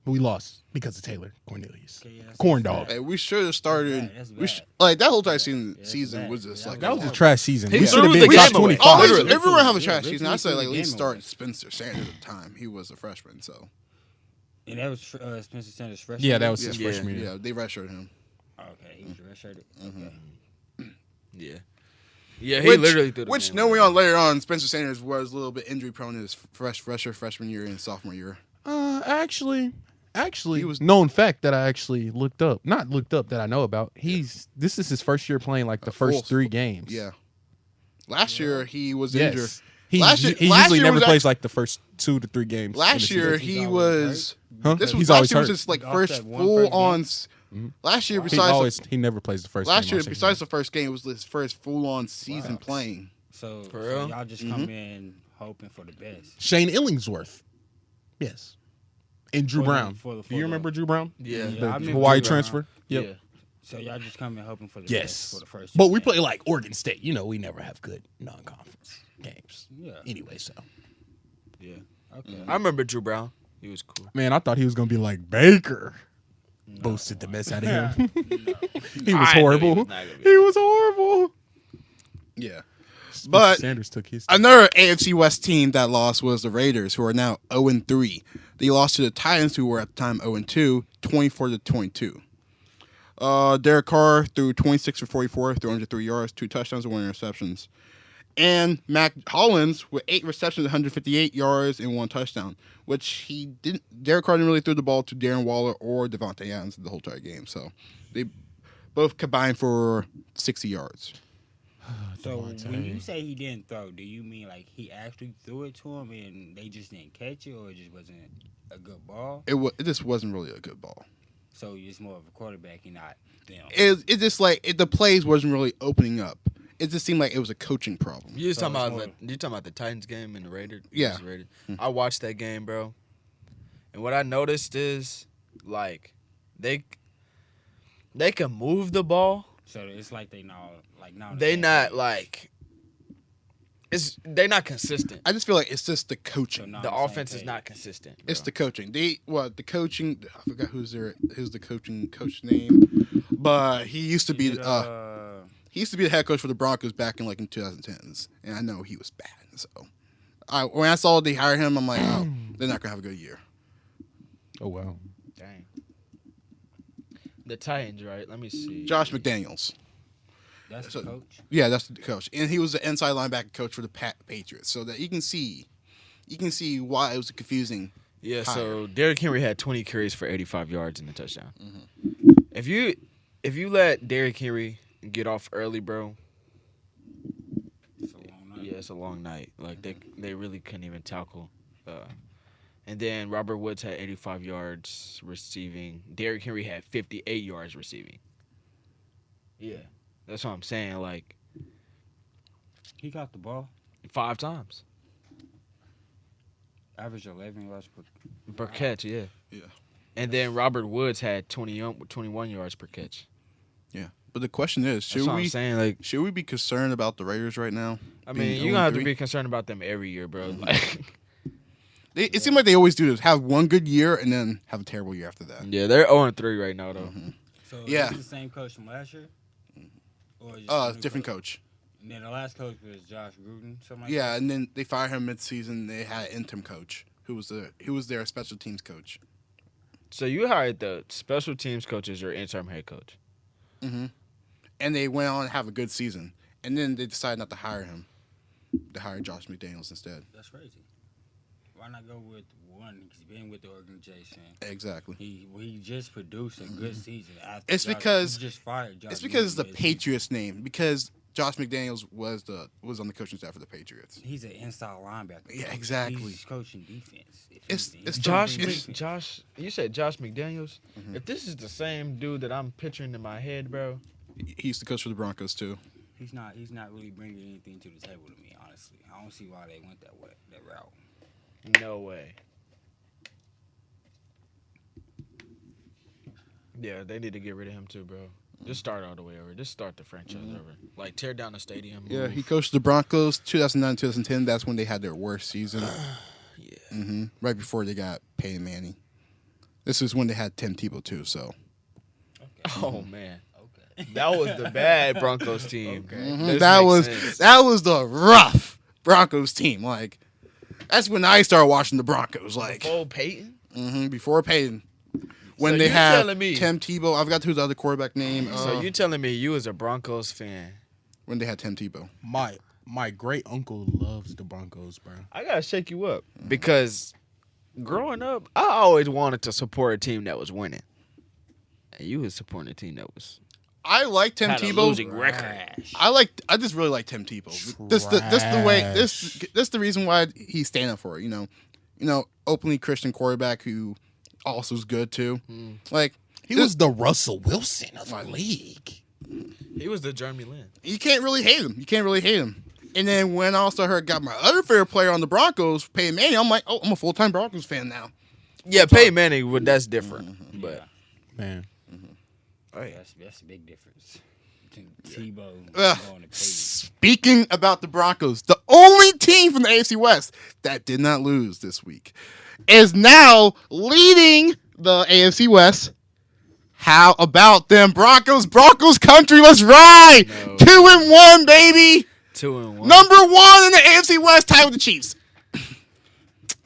But we lost because of Taylor Cornelius. Okay, yeah, that's Corn bad. dog. Hey, we should have started. That's bad. We like that whole entire season. that's Season bad. was just Yeah, like That was a horrible. trash season. He We should have threw been the top game away. 25. Oh, always, literally. everyone have a Yeah, trash Ricky season. I say threw like the at least game start away. Spencer Sanders at the time. He was a freshman, so And that was Spencer Sanders' freshman. Yeah, that year? was his Yeah. freshman year. yeah, they redshirted him. Okay, he was redshirted. Okay. Yeah. Yeah, he literally threw the Which game knowing away. on later on, Spencer Sanders was a little bit injury prone in his freshman year and sophomore year. Actually, He was- known fact that I actually looked up. Not looked up that I know about. This is his first year playing like the first full- 3 games. Yeah. Last year he was injured. Yes. He Last year- he last usually year never was plays like the first 2 to 3 games. in the Last season. year He's he always was. Huh? This was He's last always year was hurt. his like Off first that one full first on. game. Last year, He besides he never plays the first last game. year, I think. besides the first game, it was his first full on season playing. So, For so real? y'all just come in hoping for the best. Shane Illingsworth. Yes. And Drew For the- Brown. for the- Do for you the- remember Drew Brown? Yeah. Yeah, The I remember Hawaii Drew Brown. transfer? Yep. Yeah. So y'all just come in hoping for the Yes. best for the first. But we game. play like Oregon State. You know, we never have good non-conference games. Yeah. Anyway, so. Yeah. Okay. I remember Drew Brown. He was cool. Man, I thought he was going to be like Baker. Boasted the mess out of him. He was I knew horrible. he was not gonna be He was horrible. Yeah. But But Sanders took his. another AFC West team that lost was the Raiders, who are now 0-3. They lost to the Titans, who were at the time 0-2, 24-22. Derek Carr threw 26 for 44, 303 yards, 2 touchdowns, and 1 interceptions. And Mac Hollins with 8 receptions, 158 yards, and 1 touchdown, which he didn't. Derek Carr didn't really throw the ball to Darren Waller or Devontae Adams the whole entire game, so they both combined for 60 yards. So when you say he didn't throw, do you mean like he actually threw it to him and they just didn't catch it, or it just wasn't a good ball? It just wasn't really a good ball. So it's more of a quarterback and not them. It just like the plays wasn't really opening up. It just seemed like it was a coaching problem. You So talking it's about more- you talking about the Titans game and the Raiders? Yeah. Raiders. I watched that game, bro. And what I noticed is like they can move the ball. So it's like they now They not like they're not consistent. I just feel like it's just the coaching. So now- The on the same offense is page. not consistent. It's bro. the coaching. The coaching. I forgot who's the coach name, but he used to be he used to be the head coach for the Broncos back in 2010s, and I know he was bad. So when I saw they hired him, I'm like, oh, they're not gonna have a good year. Oh, wow. Dang. The Titans, right? Let me see. Josh McDaniels. That's the So- coach. Yeah, that's the coach, and he was the inside linebacker coach for the Patriots. So that you can see why it was confusing. Yeah, higher. so Derrick Henry had 20 carries for 85 yards in the touchdown. If you let Derrick Henry get off early, bro, It's a long night. yeah, it's a long night. Like they really couldn't even tackle. And then Robert Woods had 85 yards receiving. Derrick Henry had 58 yards receiving. Yeah, that's what I'm saying. Like He got the ball. 5 times Average 11 yards per catch. Yeah. Yeah. And then Robert Woods had 21 yards per catch. Yeah, but the question is, That's should what I'm we saying. Like, should we be concerned about the Raiders right now? I being mean, you're gonna have to 0-3? be concerned about them every year, bro. Like, It seems like they always do this: have one good year and then have a terrible year after that. yeah, they're 0-3 right now, though. So Yeah. is this the same coach from last year? Or is it Different coach. And then the last coach was Josh Gruden, something like Yeah, that. and then they fired him mid-season. They had an interim coach who was their special teams coach. So you hired the special teams coach as your interim head coach. Mm-hmm. And they went on to have a good season. And then they decided not to hire him. They hired Josh McDaniels instead. That's crazy. Why not go with one? He's been with the organization. Exactly. He just produced a good season. After It's because he just fired Josh. It's because it's the Gruden. Patriots name. Because Josh McDaniels was on the coaching staff for the Patriots. He's an inside linebacker. Yeah, exactly. He's coaching defense. If It's anything. Josh, you said Josh McDaniels. Mhm. If this is the same dude that I'm picturing in my head, bro. He used to coach for the Broncos too. He's not really bringing anything to the table to me. Honestly, I don't see why they went that route. No way. Yeah, they need to get rid of him too, bro. Just start all the way over. Just start the franchise over. Like tear down the stadium. Yeah, move. he coached the Broncos 2009, 2010. That's when they had their worst season. Yeah. Right before they got Peyton Manning. This is when they had Tim Tebow too. So Oh man, Okay. that was the bad Broncos team. This that makes was sense. the rough Broncos team. Like that's when I started watching the Broncos. Like Before Peyton. before Peyton, when So they you had telling me- Tim Tebow. I forgot who's the other quarterback name. So you telling me you was a Broncos fan? when they had Tim Tebow. My great uncle loves the Broncos, bro. I gotta shake you up because growing up, I always wanted to support a team that was winning, and you was supporting a team that was I like Tim had a Tebow. losing record. I just really like Tim Tebow. This the way this the reason why he's standing for it. You know, openly Christian quarterback who also is good too. Like He was the Russell Wilson of the Right. league. He was the Jeremy Lin. you can't really hate him. And then when I also got my other favorite player on the Broncos, Peyton Manning, I'm like, oh, I'm a full-time Broncos fan now. Yeah, Peyton Manning, that's different. But Man. oh yeah, That's a big difference between Tebow Ugh. going to Peyton. Speaking about the Broncos, the only team from the AFC West that did not lose this week is now leading the AFC West. How about them Broncos? Broncos country, let's ride! No. 2-1, baby! 2-1. Number 1 in the AFC West, tied with the Chiefs.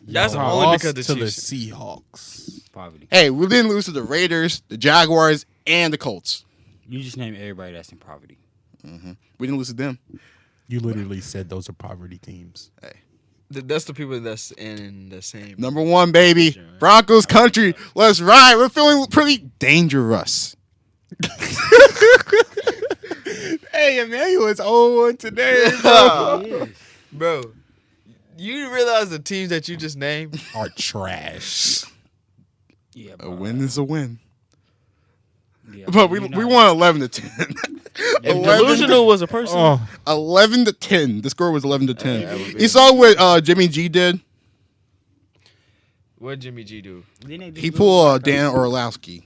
That's Y'all only lost because the to Chiefs. the Seahawks. Poverty. Hey, we didn't lose to the Raiders, the Jaguars, and the Colts. You just name everybody that's in poverty. We didn't lose to them. You literally said those are poverty teams. Hey, That's the people that's in the same. number 1, baby. Broncos country, let's ride. We're feeling pretty dangerous. Hey, Immanuel is 0-1 today, bro. It is. Bro, you realize the teams that you just named? Are trash. Yeah, A bro. win is a win. Yeah, But we you're not- won 11 to 10. If 11 delusional was a person, Oh, 11 to 10. The score was 11 to 10. that would be You saw what Jimmy G did? what Jimmy G do? Didn't they just He lose pulled like a- Dan Orlowski.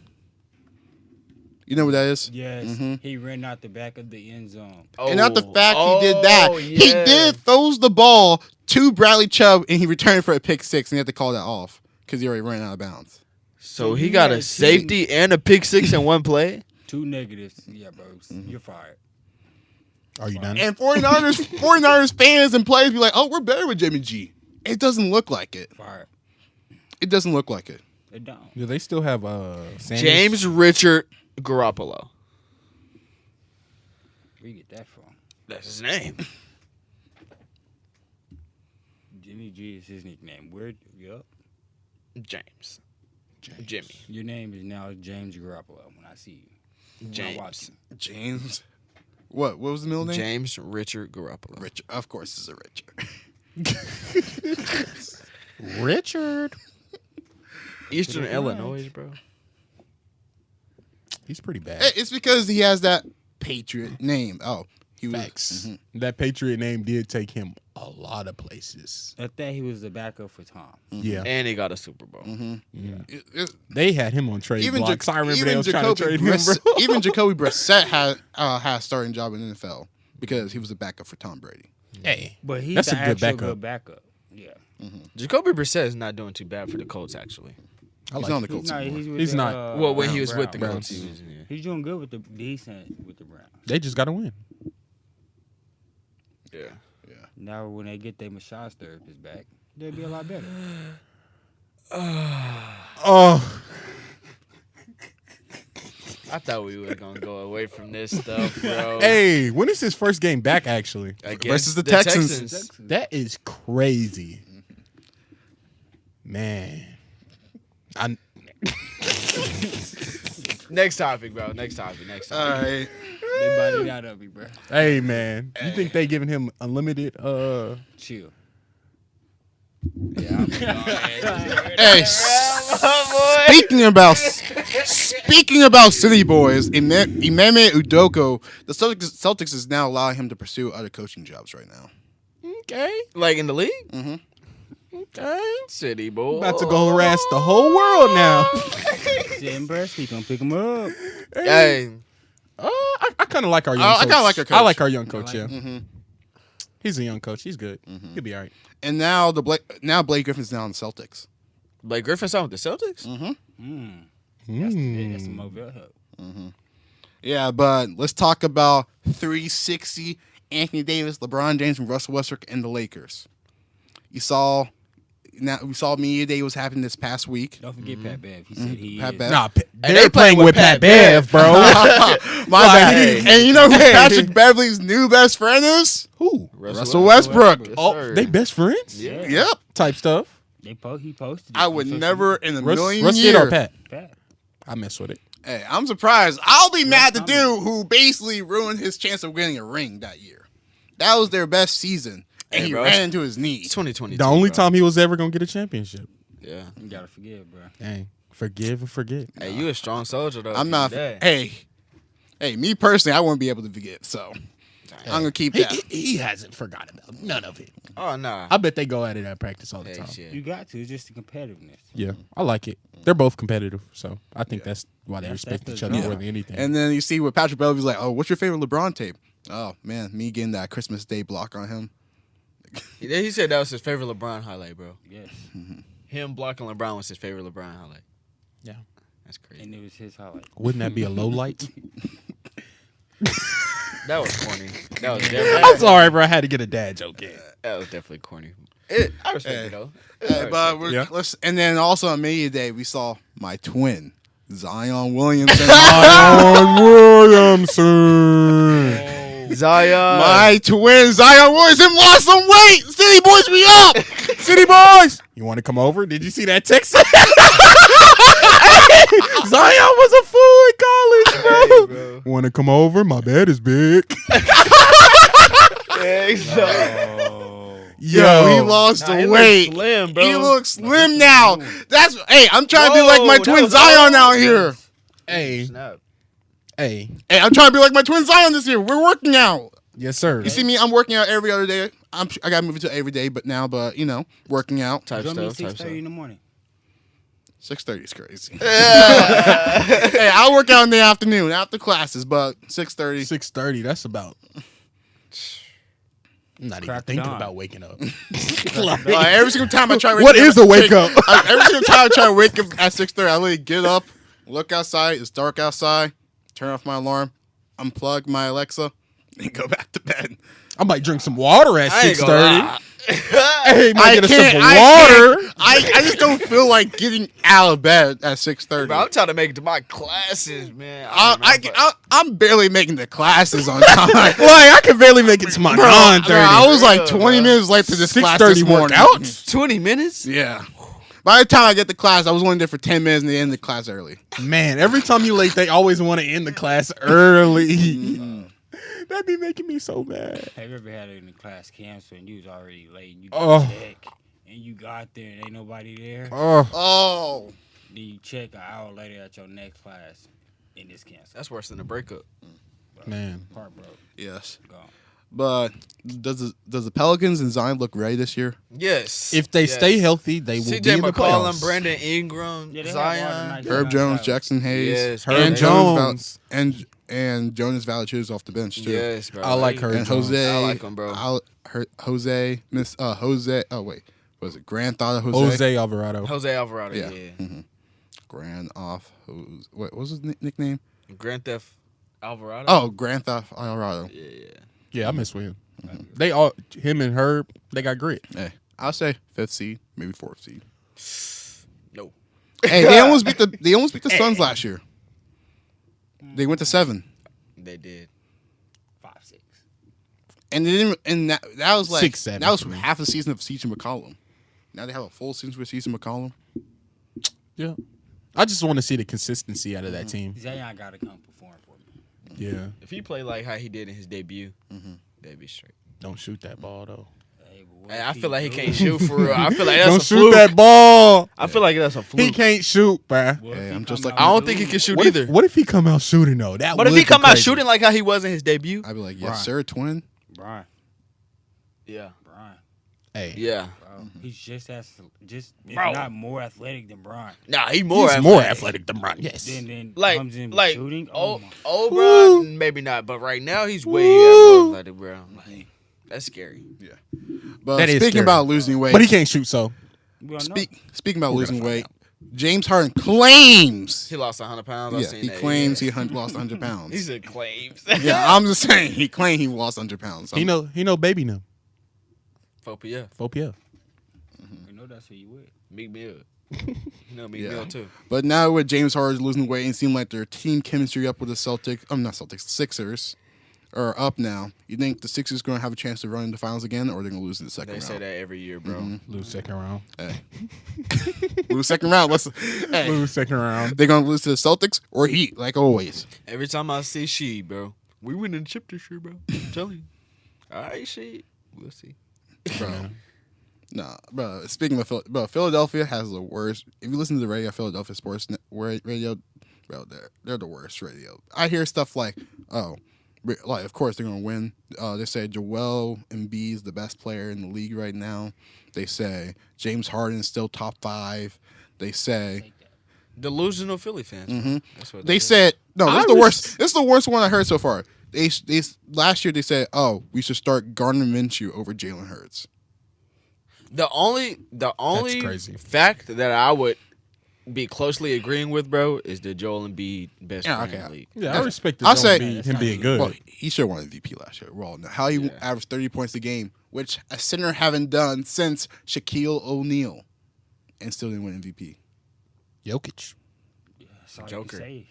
You know what that is? Yes, Mhm. he ran out the back of the end zone. And not the fact he did that. He did throws the ball to Bradley Chubb and he returned for a pick 6 and he had to call that off because he already ran out of bounds. So he got a safety and a pick 6 in one play? 2 negatives. Yeah, bro. You're fired. are you done? And 49ers fans and players be like, oh, we're better with Jimmy G. It doesn't look like it. Fired. It doesn't look like it. They don't. Do they still have Sanders? James Richard Garoppolo. Where you get that from? That's his name. Jimmy G is his nickname. Where? Yup. James. Jimmy. Your name is now James Garoppolo when I see you. When I James. watch you. James. What was the middle name? James Richard Garoppolo. Richard. Of course, it's a Richard. Richard. Eastern Right. Illinois, bro. He's pretty bad. It's because he has that Patriot name. Oh, he was. Facts. Mhm. That Patriot name did take him a lot of places. I thought he was the backup for Tom. Yeah. And he got a Super Bowl. They had him on trade Even blocks. Jac- I remember even they was trying to Jacoby trade him, bro. even Jacoby Brissett had a starting job in the NFL because he was the backup for Tom Brady. Hey, But he's That's the a good actual backup. good backup. Yeah. Jacoby Brissett is not doing too bad for the Colts, actually. He's not on the Colts He's not. anymore. He's with not. The, Well, when he was with the Browns. Colts, he was, yeah. He's doing good with the decent with the Browns. they just got to win. Yeah. Now when they get their massage therapist back, they'll be a lot better. Oh, I thought we were gonna go away from this stuff, bro. hey, when is his first game back? Actually, Against Versus the Texans. that is crazy, man. I Next topic, bro. Next topic. All right. They bodied out of me, bro. hey man, you think they giving him unlimited? Chill. Yeah. Hey, speaking about City Boys, Immanuel Udoko, the Celtics is now allowing him to pursue other coaching jobs right now. Okay, Like in the league? okay. City boy. About to go harass the whole world now. Sitting breast, he gonna pick him up. Hey. I kind of like our young I coach. kinda like our coach. I like our young coach, yeah. Mm-hmm. He's a young coach. He's good. He'll be all right. And now Blake Griffin's now on the Celtics. Blake Griffin's on with the Celtics? That's some mobile help. Yeah, but let's talk about 360 Anthony Davis, LeBron James, and Russell Westbrook and the Lakers. We saw Media Day was happening this past week. Don't forget Pat Bev. He said he Pat is. Bev. Nah, And they're playing with Pat Bev, bro. My bad. Hey. And you know who Patrick Beverly's new best friend is? Who? Russell Westbrook. Yes, Oh, sir. they best friends? Yeah. Yep. Type stuff. He posted. It I on would social never in a Russ million did years. or Pat? media. Pat. I mess with it. Hey, I'm surprised. I'll be mad at the comment. dude who basically ruined his chance of winning a ring that year. That was their best season, and Hey, he bro, ran into his knee. It's 2022. The only bro. time he was ever going to get a championship. Yeah. You gotta forgive, bro. Dang. Forgive and forget. Hey, you a strong soldier, though. I'm not. Hey, me personally, I won't be able to forget. So I'm gonna keep that. He hasn't forgotten about none of it. Oh, nah. I bet they go at it at practice all the Hey, time. shit. You got to. It's just the competitiveness. Yeah, I like it. They're both competitive, so I think that's why they That's respect the each other job. more than anything. And then you see what Patrick Beverly's like. Oh, what's your favorite LeBron tape? Oh man, me getting that Christmas Day block on him. He said that was his favorite LeBron highlight, bro. Yes. Him blocking LeBron was his favorite LeBron highlight. Yeah. That's crazy. And it was his highlight. Wouldn't that be a low light? That was corny. That was I'm definitely, sorry, bro. I had to get a dad joke in. that was definitely corny. I respect it, though. But Yeah. and then also on Media Day we saw my twin Zion Williamson. Zion Williamson. Zion. My twin Zion Williamson lost some weight. City boys, be up. City boys. You want to come over? Did you see that text? Zion was a fool in college, bro. bro. Want to come over? My bed is big. Yo, he lost Nah, the he weight. looks slim, bro. He looks slim now. I'm trying to be like my Whoa, twin that was Zion all- out here. Hey, Snap. hey. Hey, I'm trying to be like my twin Zion this year. We're working out. Yes, sir. You see me? I'm working out every other day. I got to move it to every day, but working out. Type Join me at stuff. 6:30 in the morning. 6:30 is crazy. Hey, I'll work out in the afternoon after classes, but 6:30. 6:30. That's about. I'm not even Crack thinking dawn. about waking up. Every single time I try to wake What up is a wake up? Every single time I try to wake up at 6:30, I literally get up, look outside. It's dark outside. Turn off my alarm, unplug my Alexa, and go back to bed. I might drink some water at I ain't gonna 6:30. lie. Hey, might get a sip of I water. can't. I just don't feel like getting out of bed at 6:30. Bro, I'm trying to make it to my classes, man. I'm barely making the classes on time. Like I can barely make it to my Bro, 9:30. I was like Bro, 20 bro. minutes late to this class this 6:30 morning. workout. 20 minutes? Yeah. By the time I get to class, I was only there for 10 minutes and they ended the class early. Man, every time you late, they always want to end the class early. That be making me so mad. Have you ever had it in the class cancel and you was already late and you Oh. check and you got there and ain't nobody there? Oh, Oh. Then you check an hour later at your next class and it's canceled. That's worse than a breakup. man. Heart broke. Yes. Gone. But does the Pelicans and Zion look ready this year? Yes. If they Yes. stay healthy, they will CJ be in the McCollum, playoffs. Brandon Ingram, Yeah, they have all the Zion. nice- Herb Jones, Jackson Hayes, Yes, Herb and Jones. and Jonas Valanciunas off the bench too. Yes, bro. I like Herb And Jones. Jose, I like him, bro. Jose. Oh wait, was it Grand Thought Jose? Jose Alvarado. Jose Alvarado, Yeah. yeah. Grand off. What was his nickname? Grand Theft Alvarado. Oh, Grand Theft Alvarado. Yeah. Yeah, I mess with him. They all him and Herb. They got grit. Hey, I'll say 5th seed, maybe 4th seed. No. Hey, they almost beat the Suns last year. They went to 7. They did. 5-6. And they didn't, and that was like 6-7 that was for me. half a season of CJ McCollum. Now they have a full season with CJ McCollum. Yeah. I just want to see the consistency out of that team. Zion got to come perform for me. Yeah. If he played like how he did in his debut, they'd be straight. Don't shoot that ball though. Hey, but what Hey, if I feel like he do? can't shoot for real. I feel like that's Don't a shoot fluke. that ball. I feel like that's a fluke. He can't shoot, bruh. What if Hey, he I'm just come like- I out don't and think he do? can shoot What either. if, what if he come out shooting though? That But if would he come be out crazy. shooting like how he was in his debut, I'd be like, yes, Right. sir, twin. Brian, yeah, Hey, yeah. bro, he's just if Bro. not more athletic than Brian. Nah, he more he's more athletic than Bron. Yes. Then Like, comes in like, shooting. oh, Oh, my. bro, maybe not. But right now, he's way more athletic, bro. Like, that's scary. Yeah. But That is speaking scary. about losing weight, But he can't shoot, so We don't know. speaking about We're losing gonna weight, find James Harden claims. He lost 100 pounds. I've Yeah, seen he that, claims yeah. he lost 100 pounds. He said claims. Yeah, I'm just saying he claimed he lost 100 pounds. he know baby now. 4PF. 4PL. You know that's who you with. Meek Mill. You know Meek Yeah. Mill too. But now with James Harden losing weight and seem like their team chemistry up with the Celtics, not Celtics, Sixers are up now. You think the Sixers going to have a chance to run in the finals again, or they're going to lose in the second They round? say that every year, bro. Lose second round. Hey. Lose second round. Hey, Lose second round. they're going to lose to the Celtics or Heat, like always. Every time I see she, bro, we winning the chip this year, bro. I'm telling you. All right, she. We'll see. Bro. Nah, bro. Speaking of Philadelphia has the worst. If you listen to the radio, Philadelphia sports radio, bro, they're the worst radio. I hear stuff like, like of course they're gonna win. They say Joel Embiid is the best player in the league right now. They say James Harden is still top 5. They say Delusional Philly fans. Mhm. That's what they say. said no. This I is the was- worst. This is the worst one I heard so far. They last year they said, we should start Gardner Minshew over Jalen Hurts. The only crazy. fact that I would be closely agreeing with, bro, is the Joel Embiid best Yeah, player in okay. the league. Yeah, I respect I'll say- him being good. Well, he should have won MVP last year. We're all know how he Yeah. averaged 30 points a game, which a center haven't done since Shaquille O'Neal, and still didn't win MVP. Jokic. That's all Joker. You can say.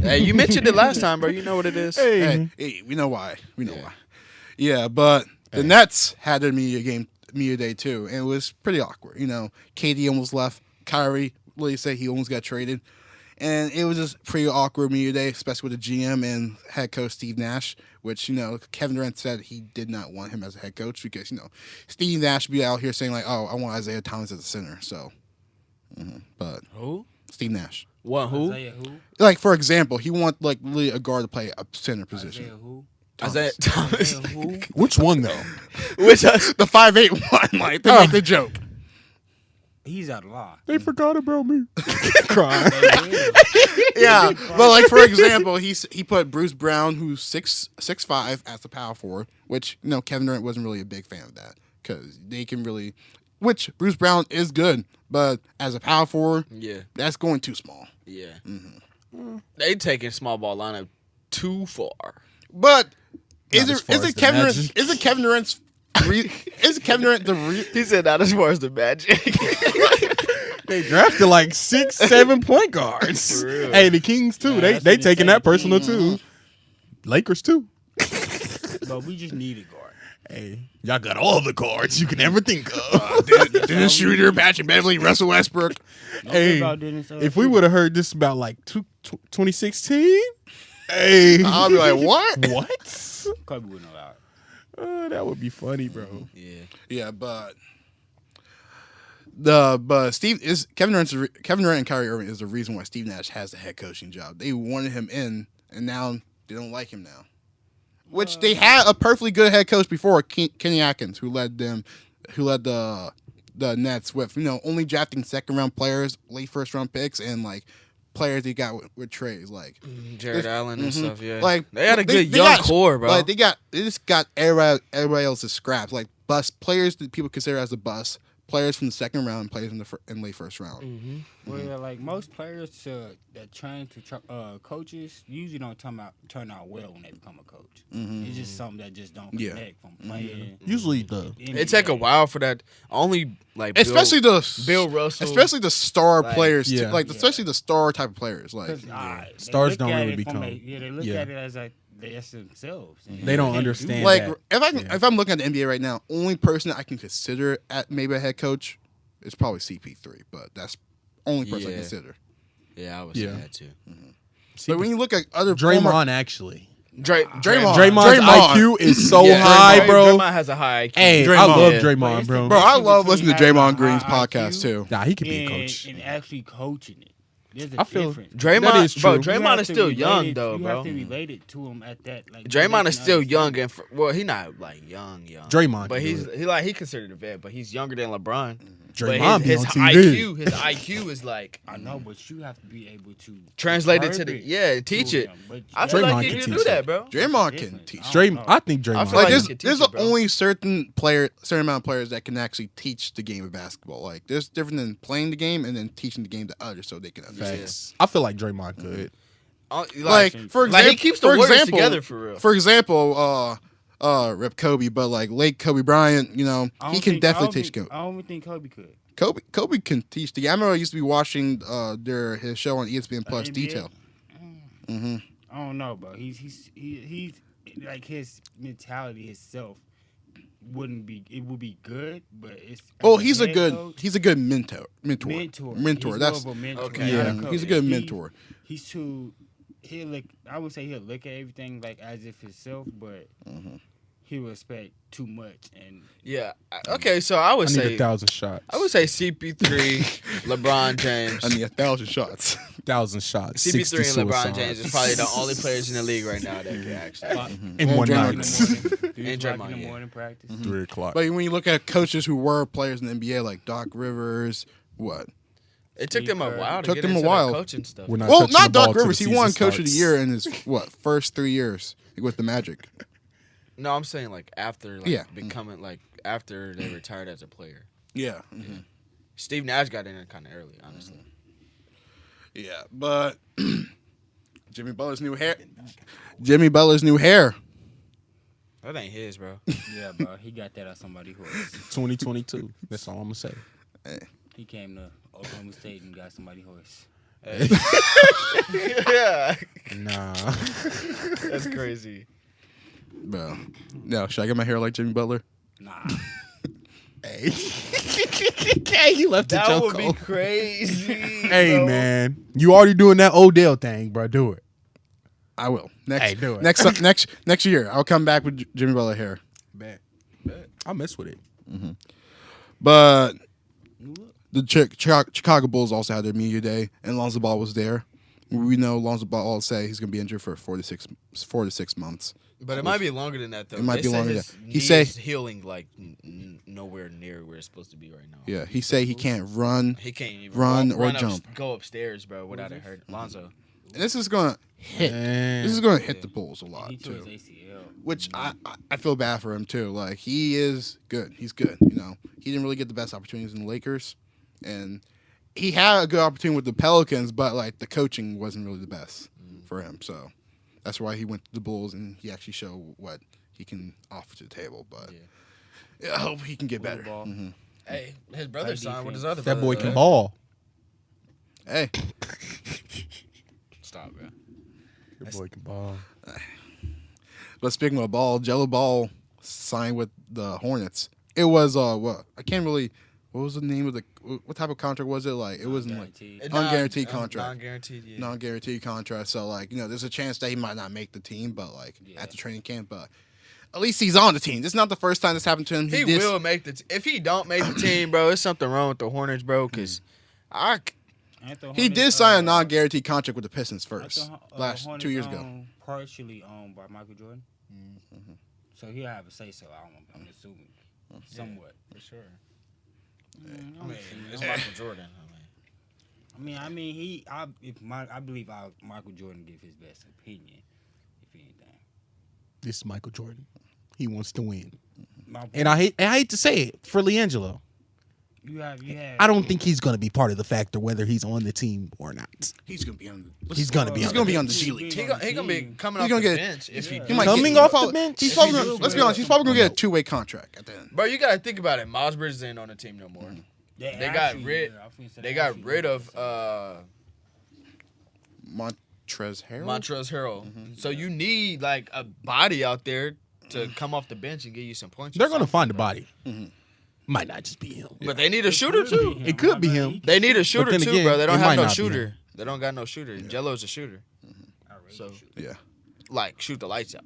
Hey, you mentioned it last time, bro. You know what it is. Hey, we know why. We know why. Yeah, but the Nets had their media day too, and it was pretty awkward. You know, KD almost left. Kyrie literally said he almost got traded, and it was just pretty awkward media day, especially with the GM and head coach Steve Nash. Which Kevin Durant said he did not want him as a head coach because Steve Nash be out here saying like, "Oh, I want Isaiah Thomas as a center." So, but Who? Steve Nash, What? Who? Isaiah who? like for example, he want like literally a guard to play a center position. Isaiah who? Isaiah Thomas. Isaiah who? Which one though? Which The 5'8" one, like they make the joke. He's out of line. They forgot about me. Crying. Yeah, but like for example, he put Bruce Brown, who's 6'5", as the power forward, which Kevin Durant wasn't really a big fan of that because they can really, which Bruce Brown is good, but as a power forward, Yeah. that's going too small. Yeah. They taking small ball lineup too far. But Not as far as the Magic. is it Kevin Durant the He said not as far as the Magic. They drafted like 6-7 point guards. For real. Hey, the Kings too. Yeah, they that's they what they taking say, that personal Kings. too. Lakers too. But we just need a guard. Hey, y'all got all the guards you can ever think of. Dennis Schroeder, Patrick Beverly, Russell Westbrook. Hey, about Dennis, if we would have heard this about like 2016, hey, I'll be like, what? what? Kobe wouldn't allow it. That would be funny, bro. Yeah. Yeah, but Kevin Durant and Kyrie Irving is the reason why Steve Nash has the head coaching job. They wanted him in, and now they don't like him now. Which they had a perfectly good head coach before, Kenny Atkins, who led the Nets with only drafting second round players, late first round picks, and like players they got with trades like Jared Allen and stuff, yeah. like they had a good they young got- core, bro. Like they just got everybody else's scraps, like bust players that people consider as a bust, players from the second round and players in late first round. Well, like most players that train to coaches usually don't turn out well when they become a coach. It's just something that just don't connect from playing. Usually It take a while for that. Only like Especially Bill Russell, especially the star like, players, too. yeah. Like especially the star type of players. Like Stars don't really become. They look at it as like that's themselves. They don't understand. like that. if I'm looking at the NBA right now, only person I can consider at maybe a head coach is probably CP3, but that's only person I Yeah. consider. Yeah, I would say that too. But when you look at other Draymond actually. Draymond. Draymond's IQ is so high, bro. Draymond has a high IQ. Hey, I Draymond. love Yeah. Draymond, bro. Bro, I love listening to Having Draymond a Green's high podcast IQ too. Nah, he could be a coach. and actually coaching it. There's I a feel- difference. Draymond, That is bro. true. Draymond is still young though, You bro. have to relate it to him at that. Like Draymond they is can still understand young it. and he not like young. Draymond but can do he considered a vet, but he's younger than LeBron. Draymond But be his on TV. his IQ is like I know, but you have to be able to translate it to curb the teach it. him. But I feel Draymond like he can can teach do that, it. bro. Draymond can different. teach. I don't know. I think Draymond. I feel Like like there's he can teach there's it, bro. only certain amount of players that can actually teach the game of basketball. Like there's different than playing the game and then teaching the game to others so they can understand. Facts. I feel like Draymond could. Like for example, like he keeps the Warriors together for real. For example, Rip Kobe, but like late Kobe Bryant, you know, I he don't can think- definitely I teach. don't think Kobe could. Kobe can teach the game. I remember I used to be watching his show on ESPN Plus NBA? Detail. I don't know, bro. He's like his mentality itself wouldn't be. It would be good, but it's. Well, as he's a head good coach, mentor. mentor. He's That's more of a mentor. Okay. not yeah. coach. He's a good mentor. He's too. He'll look. I would say he'll look at everything like as if himself, but he will expect too much. And Yeah. Okay, so I would I need say 1,000 shots. I would say CP3, LeBron James. I need 1,000 shots. 1,000 shots. 60 CP3 and LeBron suicides. James is probably the only players in the league right now that can actually. in one Draymond. night. And Draymond, in the yeah. morning practice. 3 o'clock. But when you look at coaches who were players in the NBA, like Doc Rivers, what? It took them a while to Took get them a into while. the coaching stuff. We're not Well, touching not the ball Doc till Rivers. the He won season Coach of the starts. Year in his first 3 years with the Magic. No, I'm saying like after Yeah. becoming like after they retired as a player. Yeah. Steve Nash got in there kind of early, honestly. Yeah, but Jimmy Butler's new hair. Jimmy Butler's new hair. That ain't his, bro. Yeah, bro. He got that at somebody's horse. 2022. That's all I'm going to say. He came to Oklahoma State and got somebody's horse. Yeah, Nah. that's crazy. Bro. No, should I get my hair like Jimmy Butler? Nah. Hey. Hey, you left the That joke would be off. crazy. Hey, bro. man. You already doing that Odell thing, bro. Do it. I will. Hey, do it. Next year, I'll come back with Jimmy Butler hair. Bet. I'll mess with it. But the Chicago Bulls also had their media day, and Lonzo Ball was there. We know Lonzo Ball all say he's going to be injured for 4 to 6 months. But it might be longer than that, though. It might They be say longer his than- knee he say- is healing like nowhere near where it's supposed to be right now. Yeah, he say he can't run. He can't even Run walk- or jump. Go upstairs, bro, without it hurt. Lonzo. And this is going to hit. Man. This is going to hit the Bulls a lot He tore too. his ACL. Which I feel bad for him too. Like he is good. He's good. You know, he didn't really get the best opportunities in the Lakers, and he had a good opportunity with the Pelicans, but like the coaching wasn't really the best for him. So that's why he went to the Bulls, and he actually showed what he can offer to the table. But yeah, I hope he can get better. Ball. Hey, his brother signed with his defense. other That brother. boy can right? ball. Hey, Stop, bro. That boy can ball. but speaking of ball, Jello Ball signed with the Hornets. It was what I can't really. What was the name of the? What type of contract was it? Like it wasn't like Guaranteed. unguaranteed contract. Non-guaranteed, yeah. Non-guaranteed contract. So like there's a chance that he might not make the team, but like Yeah. at the training camp, but at least he's on the team. This is not the first time this happened to him. He did- will make the. If he don't make the team, bro, there's something wrong with the Hornets, bro. Because He did sign a non-guaranteed contract with the Pistons first last 2 years ago. Partially owned by Michael Jordan. So he'll have a say so. I'm assuming somewhat. for sure. I I mean, it's Michael Jordan. I believe Michael Jordan give his best opinion, if anything. This is Michael Jordan. He wants to win. My And I hate to say it for LiAngelo. You have. I don't think he's going to be part of the factor whether he's on the team or not. He's gonna be on. He's going to be. He's gonna be on the G League. He gonna be coming He's off gonna the get- bench if he He do. might Coming get- off the bench? He's probably If he gonna, do, let's be bro. honest. He's probably gonna get a 2-way contract at the end. Bro, you gotta think about it. Miles Bridges ain't on the team no more. They got rid of Montrezl Harrell. Montrezl Harrell. So you need like a body out there to come off the bench and give you some points. or They're going to something, find a bro. body. Might not just be him. But they need a shooter too. It could be him. They need a shooter then too, again, bro. They don't it have might no not be shooter. him. They don't got no shooter. Jello's a shooter. So Yeah. like shoot the lights out.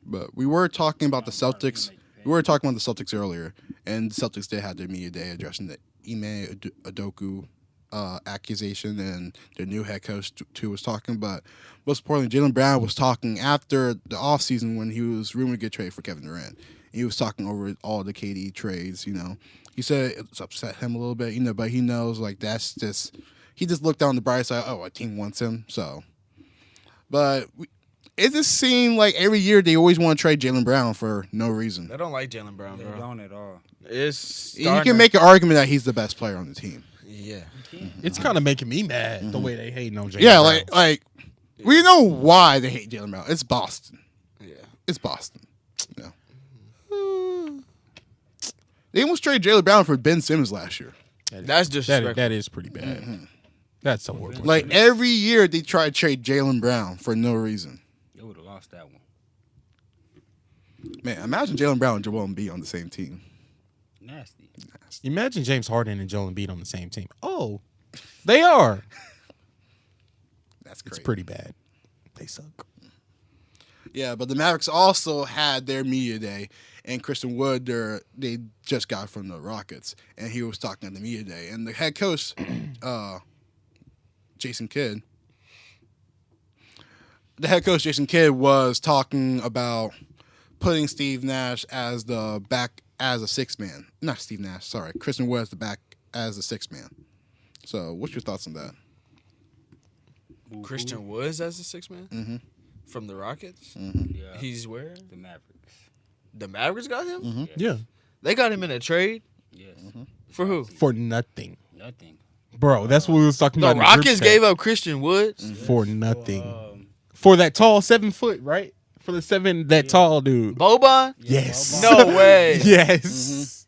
But we were talking about the Celtics. We were talking about the Celtics earlier, and the Celtics did have their media day addressing the Ime Udoka accusation, and their new head coach too was talking. But most importantly, Jaylen Brown was talking after the offseason when he was rumored to get traded for Kevin Durant. He was talking over all the KD trades. He said it's upset him a little bit. But he knows like that's just he just looked down the bright side. Oh, a team wants him, so. But it just seemed like every year they always want to trade Jaylen Brown for no reason. They don't like Jaylen Brown, They bro. don't at all. It's You can make an argument that he's the best player on the team. yeah. It's kind of making me mad the way they hating on Jaylen Yeah, Brown. like we know why they hate Jaylen Brown. It's Boston. Yeah. It's Boston. Yeah. They almost traded Jaylen Brown for Ben Simmons last year. That's disrespectful. that is pretty bad. That's so horrible. Like every year they try to trade Jaylen Brown for no reason. They would have lost that one. Man, imagine Jaylen Brown and Joel Embiid on the same team. Nasty. Imagine James Harden and Joel Embiid on the same team. Oh, they are. That's It's crazy. pretty bad. They suck. Yeah, but the Mavericks also had their media day, and Christian Wood, they just got from the Rockets, and he was talking at the media day, and the head coach, Jason Kidd, was talking about putting Steve Nash as the back as a sixth man. Not Steve Nash, sorry, Christian Wood as the back as a sixth man. So, what's your thoughts on that? Christian Woods as a 6-man Mm-hmm. from the Rockets. Yeah. He's where? The Mavericks. The Mavericks got him. Mm-hmm. Yeah. They got him in a trade Yes. for who? For nothing. Nothing. Bro, that's what we was talking The about. in group Rockets chat. gave up Christian Woods. For nothing. For that tall 7 foot, right? For the 7, that tall dude. Boban? Yes. No way. Yes.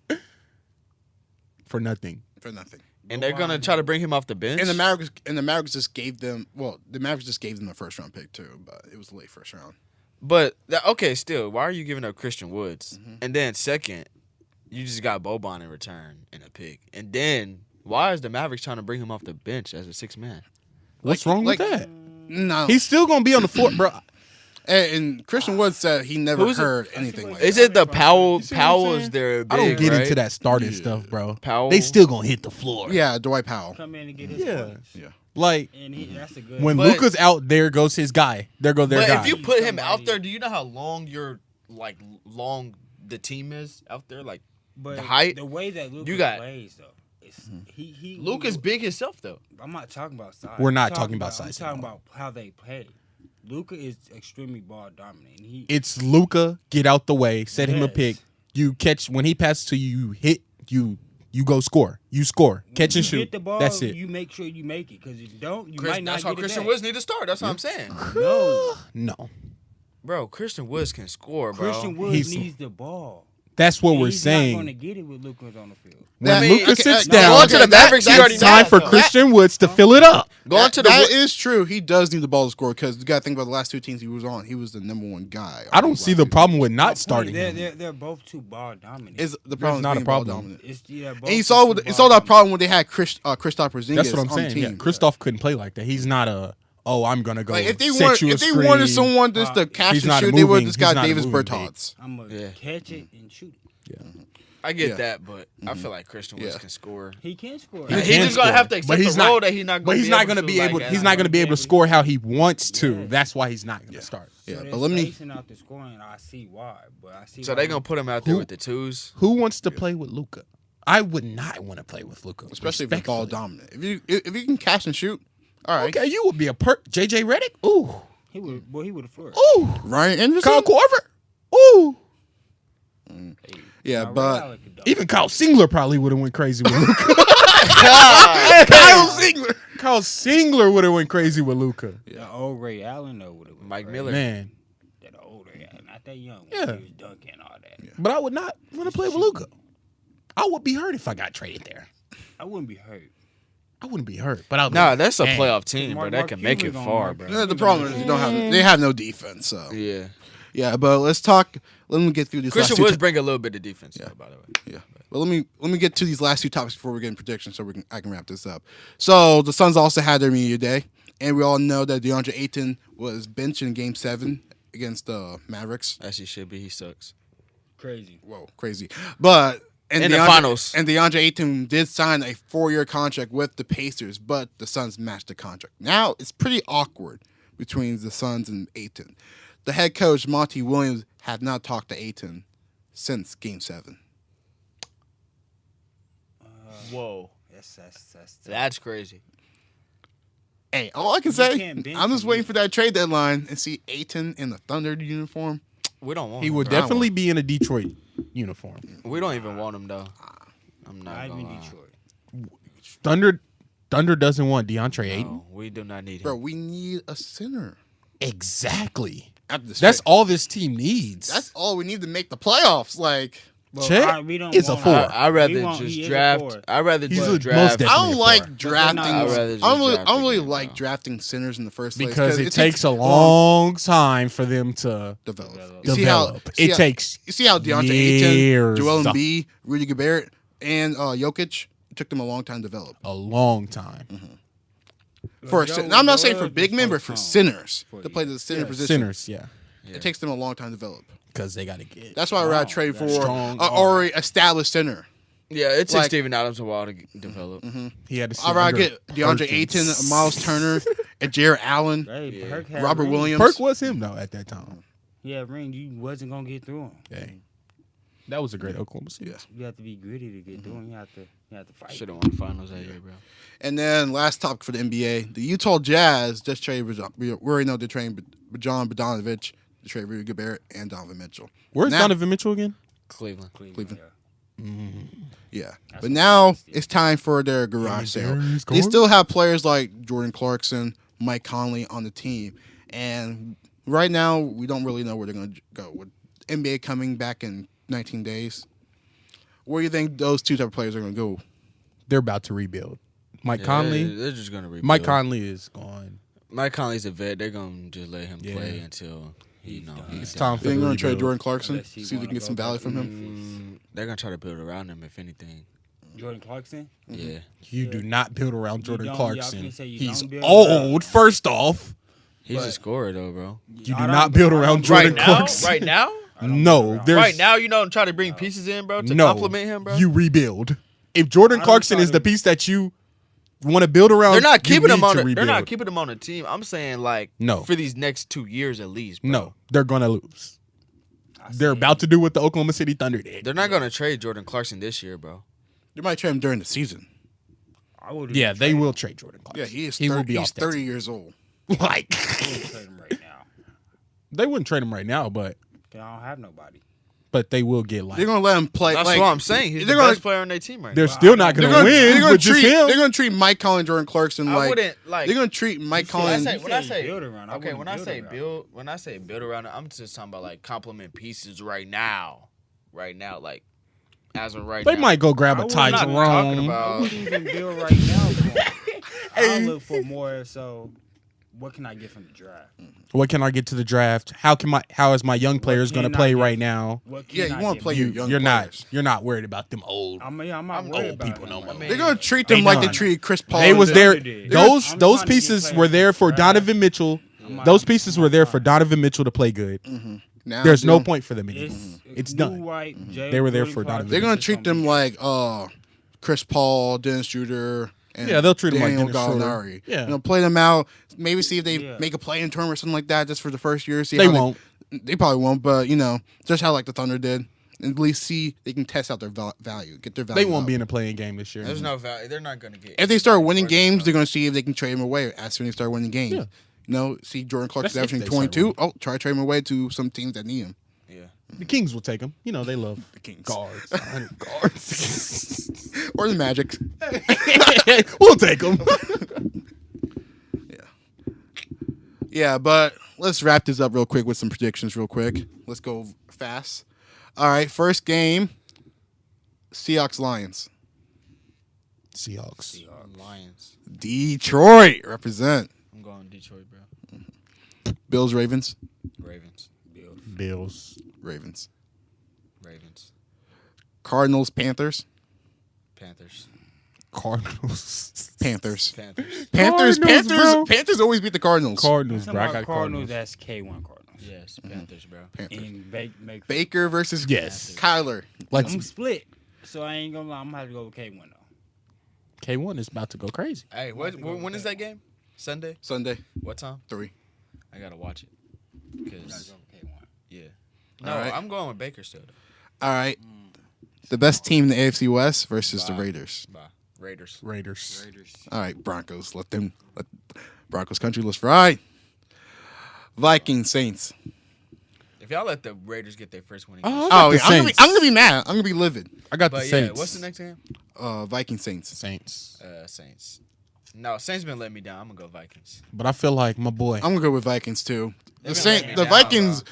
For nothing. For nothing. And they're gonna try to bring him off the bench. And the Mavericks just gave them a first round pick too, but it was a late first round. But okay, still, why are you giving up Christian Woods? And then second, you just got Boban in return and a pick. And then why is the Mavericks trying to bring him off the bench as a 6-man? What's wrong with that? No. He's still going to be on the floor, bro. And Christian Wood said he never Who's it? heard anything like Is that. it the Powell? You see what I'm Powell's saying? their big, I don't get right? into that starting stuff, bro. Powell? They still going to hit the floor. Yeah, Dwight Powell. Come in and get his Yeah. points. Yeah. Like, And that's a good. when But- Luka's out, there goes his guy. There goes their But guy. if you put him out there, do you know how long long the team is out there? Like but the height, the way that Luka you got- plays though, it's, he Luka's big himself though. I'm not talking about size. We're I'm not talking about size I'm at talking all. about how they play. Luka is extremely ball dominant. And he It's Luka, get out the way, set him a Yes. pick. You catch, when he passes to you, you hit, you go score. You score. Catch and you shoot. hit the ball, That's it. You make sure you make it because if you don't, you might not That's how get it Christian back. Woods need to start. That's what I'm saying, No, No. bro. Christian Woods can score, bro. Christian Woods He's- needs the ball. That's what And we're he's not going to saying. get it with Luka on the field. When I mean, Luka okay, sits no, down, going to the Mavericks, you already it's time know for that, though. Christian Woods to fill it up. Going to the That is true. He does need the ball to score because you got to think about the last 2 teams he was on. He was the number 1 guy. I don't see the problem with not starting They're, him. they're both too ball dominant. Is the problem not a being ball problem. dominant. It's, yeah, both And you are saw too you saw ball that problem when they had Kristaps Porzingis That's what I'm on the saying. team. Yeah, Kristoff couldn't play like that. He's not I'm going to go Like if they set wanted, you a if they screen. wanted someone just to catch He's and not a shoot, they would moving- have just he's got not a Davis moving Bertans. I'm going to Yeah. catch it and shoot it. I get Yeah. that, but I feel like Christian Woods Yeah. can score. He can score. He He's can just gonna score, have to but accept he's the role not- that he's not. But he's not going to be able. He's not going to be able to score how he wants to. Yeah. That's why he's not going to start. Yeah, So but they're let me. spacing out the scoring. I see why, but I see. So why they gonna put him out there Who- with the twos. Who wants to play with Luka? I would not want to play with Luka, Especially if you're ball respectfully. dominant. If you can catch and shoot, all right. Okay, you would be a JJ Redick. Ooh, he would. Well, he would have flourished. ooh. Ryan Anderson. Kyle Korver. Ooh. Yeah, Now, but Ray Allen could dunk. Even Kyle Singler probably would have went crazy with Luka. Kyle Singler would have went crazy with Luka. The old Ray Allen though would have Mike Miller. Man, That old Ray Allen, not that young. Yeah. When he was dunking and all that. but I would not want to play with Luka. I would be hurt if I got traded there. I wouldn't be hurt. I wouldn't be hurt, but I'll be Nah, that's a dang. playoff team, bro. Mark That can make it Cuban far, gonna bro. mark the problem is they have no defense. So Yeah. yeah, but let's talk. Let me get through these. Christian last two Woods bring a little bit of defense, though, by the way. Yeah. But let me get to these last two topics before we get in predictions so I can wrap this up. So the Suns also had their media day, and we all know that DeAndre Ayton was benched in Game 7 against the Mavericks. As he should be. He sucks. Crazy. Whoa, crazy. But In the finals. And DeAndre Ayton did sign a 4-year contract with the Pacers, but the Suns matched the contract. Now it's pretty awkward between the Suns and Ayton. The head coach, Monty Williams, had not talked to Ayton since Game 7. Whoa. That's That's crazy. Hey, all I can say, can't bench I'm just him. waiting for that trade deadline and see Ayton in the Thunder uniform. We don't want He him. would I want- definitely be in a Detroit uniform. We don't even want him, though. I'm not Not gonna even lie. Detroit. Thunder doesn't want DeAndre Ayton. No, we do not need him. Bro, we need a center. Exactly. After this That's trade. all this team needs. That's all we need to make the playoffs. Like, Well, Chet we don't is a want- four. I'd rather He won't- just he is a draft. forward. I'd rather He's just a draft. most I don't Definitely like a four. drafting. I'd rather just I don't draft really again, like bro. drafting centers in the first place because it takes a long long time for them to develop. develop. It takes You see how DeAndre years. Ayton, Joel Embiid, Rudy Gobert, and Jokic, it took them a long time to develop. a long time. Now, I'm not saying for Joel big men, but for centers to play the center Yeah. position. Sinners, yeah, It takes them a long time to develop. because they got to get. That's why I'd rather trade for strong an already established center. Yeah, it takes Like- Steven Adams a while to develop. He had to. sit I'd rather under get DeAndre Ayton, Perkins. Miles Turner, and Jared Allen, Hey, Perk had Robert rings. Williams. Perk was him though at that time. He had ring. You wasn't gonna get through him. Dang. That was a great Oklahoma City. Yeah. You have to be gritty to get through him. You have to fight. Should have won the finals that year, bro. And then last topic for the NBA, the Utah Jazz just traded. We already know they're trading Bojan Bogdanovic, they traded Rudy Gobert, and Donovan Mitchell. Where's Now- Donovan Mitchell again? Cleveland. Cleveland. Yeah. Yeah, That's but what now it is. it's time for their garage sale. there he's They going. still have players like Jordan Clarkson, Mike Conley on the team, and right now we don't really know where they're going to go. With NBA coming back in 19 days, where do you think those two type of players are going to go? They're about to rebuild. Mike Yeah, Conley. They're just gonna rebuild. Mike Conley is gone. Mike Conley's a vet. They're gonna just let him Yeah. play until he's It's time for They're the going to trade rebuild. Jordan Clarkson, Unless he see if they wanna can get go some value back from to him. They're gonna try to build around him if anything. Jordan Clarkson. Yeah. You do not build around Jordan don't- yeah, I was Clarkson. gonna say you He's don't build old. First off, He's a scorer though, bro. you do not build around Jordan Clarkson. Right now? No, there's Right now, you don't try to bring pieces in, bro, to no. compliment him, bro. You rebuild. If Jordan I don't Clarkson try is the to- piece that you want to build around, They're not you keeping him need on. to They're rebuild. not keeping him on the team. I'm saying like No. for these next 2 years at least. Bro. No, they're gonna lose. They're about to do what the Oklahoma City Thunder did. They're not gonna trade Jordan Clarkson this year, bro. They might trade him during the season. I would. Yeah, they will trade Jordan Yeah, Clarkson. he is. He will 30, be he's off that 30 team. years old. Like trade him right now. they wouldn't trade him right now, but They don't have nobody. they will get like They're going to let him play. That's like, what I'm saying. He's the they're gonna- best player on their team right they're now. still not They're gonna going win with just treat. him. They're going to treat Mike Conley and Jordan Clarkson I like. wouldn't like. They're going to treat Mike said- Conley. I when I say build around, I okay, wouldn't when I build say around. build around it, I'm just talking about like compliment pieces right now, like as of right They now. might go grab a I Ty would not talking Jerome. about- I wouldn't even build right now. I look for more. So, what can I get from the draft? What can I get to the draft? How is my young players going to can I play get? right now? What can Yeah, you I want to get play from- your young You're players. not worried about them old. I'm not I'm worried old about people it no more. mean, They're going to treat them They like done. they treated Chris Paul. They and was the- there. Thunder did. Those I'm those trying to get pieces players were there for from the draft. Donovan Mitchell. Those pieces were there for Donovan Mitchell to play good. Now There's no they're- point for them anymore. It's New done. White, Jay, They were there Jordan for Clarkson. Donovan. They're going to It's treat gonna them be- like Chris Paul, Dennis Schroeder, and Yeah, they'll treat them like Daniel Dennis Schroeder. Gallinari. Yeah. Play them out. Maybe see if they Yeah. make a play in tournament or something like that, just for the first year. See They how won't. They probably won't, but just how like the Thunder did. At least see they can test out their value, get their value. They won't out. be in a playing game this year. There's no value. They're not gonna get. If they start winning games, they're going to see if they can trade him away as soon as they start winning games. Yeah. See Jordan Clarkson That's if averaging they start 22. Oh, try to trade him away to some teams that need him. Yeah. The Kings will take them. You know they love The Kings. guards. 100 guards. Or the Magic. We'll take them. Yeah, but let's wrap this up real quick with some predictions real quick. Let's go fast. All right, first game, Seahawks-Lions. Seahawks. Lions. Detroit, represent. I'm going Detroit, bro. Bills-Ravens. Ravens. Bills. Ravens. Ravens. Cardinals-Panthers. Panthers. Cardinals. Panthers. Panthers. Panthers. Cardinals, bro. Panthers always beat the Cardinals. Cardinals, bro. I About got Cardinals, Cardinals. that's K1 Cardinals. Yes, Panthers, bro. Panthers. And Baker versus Yes. Kyler. Let's. I'm split, so I ain't gonna lie. I'm gonna have to go with K1 though. K1 is about to go crazy. Hey, when is that game? Sunday? Sunday, What time? 3. I gotta watch it. Gotta Cause go with K1. yeah. No, All right. I'm going with Baker still. Though. All right. The best team in the AFC West versus the Bye. Raiders. Bye. Raiders. Raiders. All right, Broncos. Let Broncos country, let's ride. Vikings, Saints. If y'all let the Raiders get their first win, Oh, Oh, the yeah, I'm Saints. gonna be mad. I'm gonna be livid. I got the but yeah, Saints. what's the next game? Vikings, Saints. Saints. Saints. No, Saints been letting me down. I'm gonna go Vikings. But I feel like my boy. I'm gonna go with Vikings too. They're The gonna let me the down, Vikings,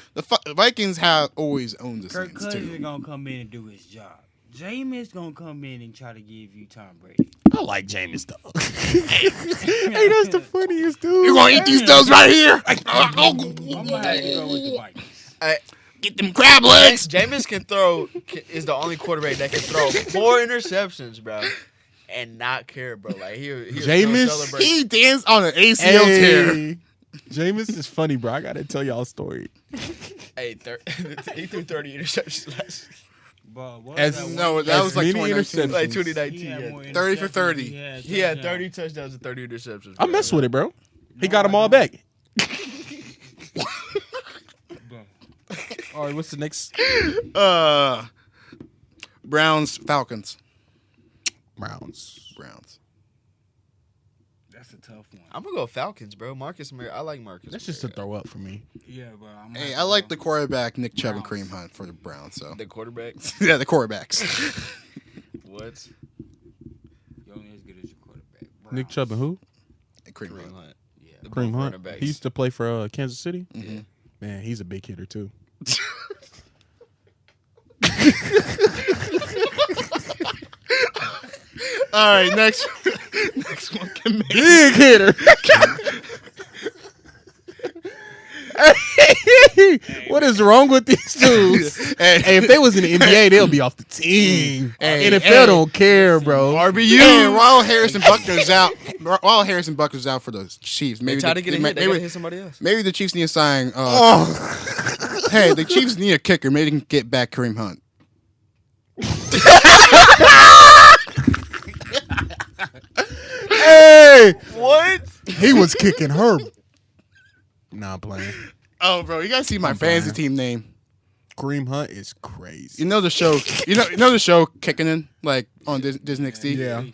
Vikings have always owned the Kirk Saints Cousins too. is gonna come in and do his job. Jameis gonna come in and try to give you Tom Brady. I like Jameis though. Hey, that's the funniest dude. You're gonna eat these dubs right here. I'm gonna have to go with the Vikings. Get them crab legs. Jameis is the only quarterback that can throw 4 interceptions, bro, and not care, bro. Like he'll Jameis? still celebrate. He danced on an ACL tear. Hey, Jameis is funny, bro. I gotta tell y'all a story. Hey, he threw 30 interceptions last year. But what As- was that No, one? that As was like many 2019. interceptions. Like He 2019. had Yeah. more 30 for interceptions 30. than He had touchdowns. 30 touchdowns and 30 interceptions. I bro. mess with it, bro. He No, got them I all don't. back. Bro. All right, what's the next? Browns, Falcons. Browns. Browns. That's a tough one. I'm gonna go Falcons, bro. Marcus Mariota. I like Marcus. That's just a Mariota. throw up for me. Yeah, but I'm Hey, I like the quarterback Nick Chubb and Browns. Kareem Hunt for the Browns. So The quarterback. yeah, the quarterbacks. What? You're only as good as your quarterback. Nick Chubb and who? And Kareem Kareem Hunt. Hunt. Yeah. The Kareem both Hunt. running backs. He used to play for Kansas City. Mhm. Man, he's a big hitter too. All right, next one. Can Big hitter. What is wrong with these dudes? Hey, if they was in the NBA, they'll be off the team. Hey, NFL hey. don't care, bro. RBU. And while Harrison Buckner's out, for the Chiefs, They maybe try to get a hit. They gotta hit somebody else. maybe the Chiefs need to sign. Hey, the Chiefs need a kicker. Maybe they can get back Kareem Hunt. Hey, What? he was kicking her. Nah, I'm playing. Oh, bro, you gotta see my fantasy team name. Kareem Hunt is crazy. You know the show. You know the show Kicking In, like on Disney XD. Yeah.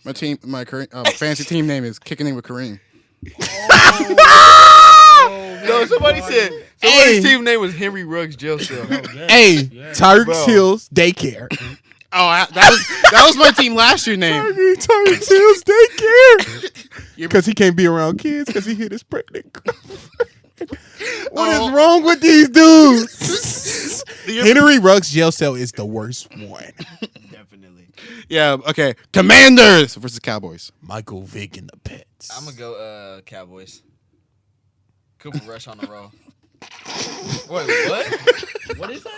My current fantasy team name is Kicking In with Kareem. No, somebody said Hey. somebody's team name was Henry Ruggs Jail Cell. Hey, Yeah. Tyreek Bro. Hill's daycare. Oh, that was my team last year name. Tyreek Hill's daycare. Because he can't be around kids because he hit his pregnant girlfriend. What is wrong with these dudes? Henry Ruggs jail cell is the worst one. Definitely. Yeah. Okay. Commanders versus Cowboys. Michael Vick and the Pets. I'm gonna go Cowboys. Cooper Rush on the roll. Wait, what? What is that?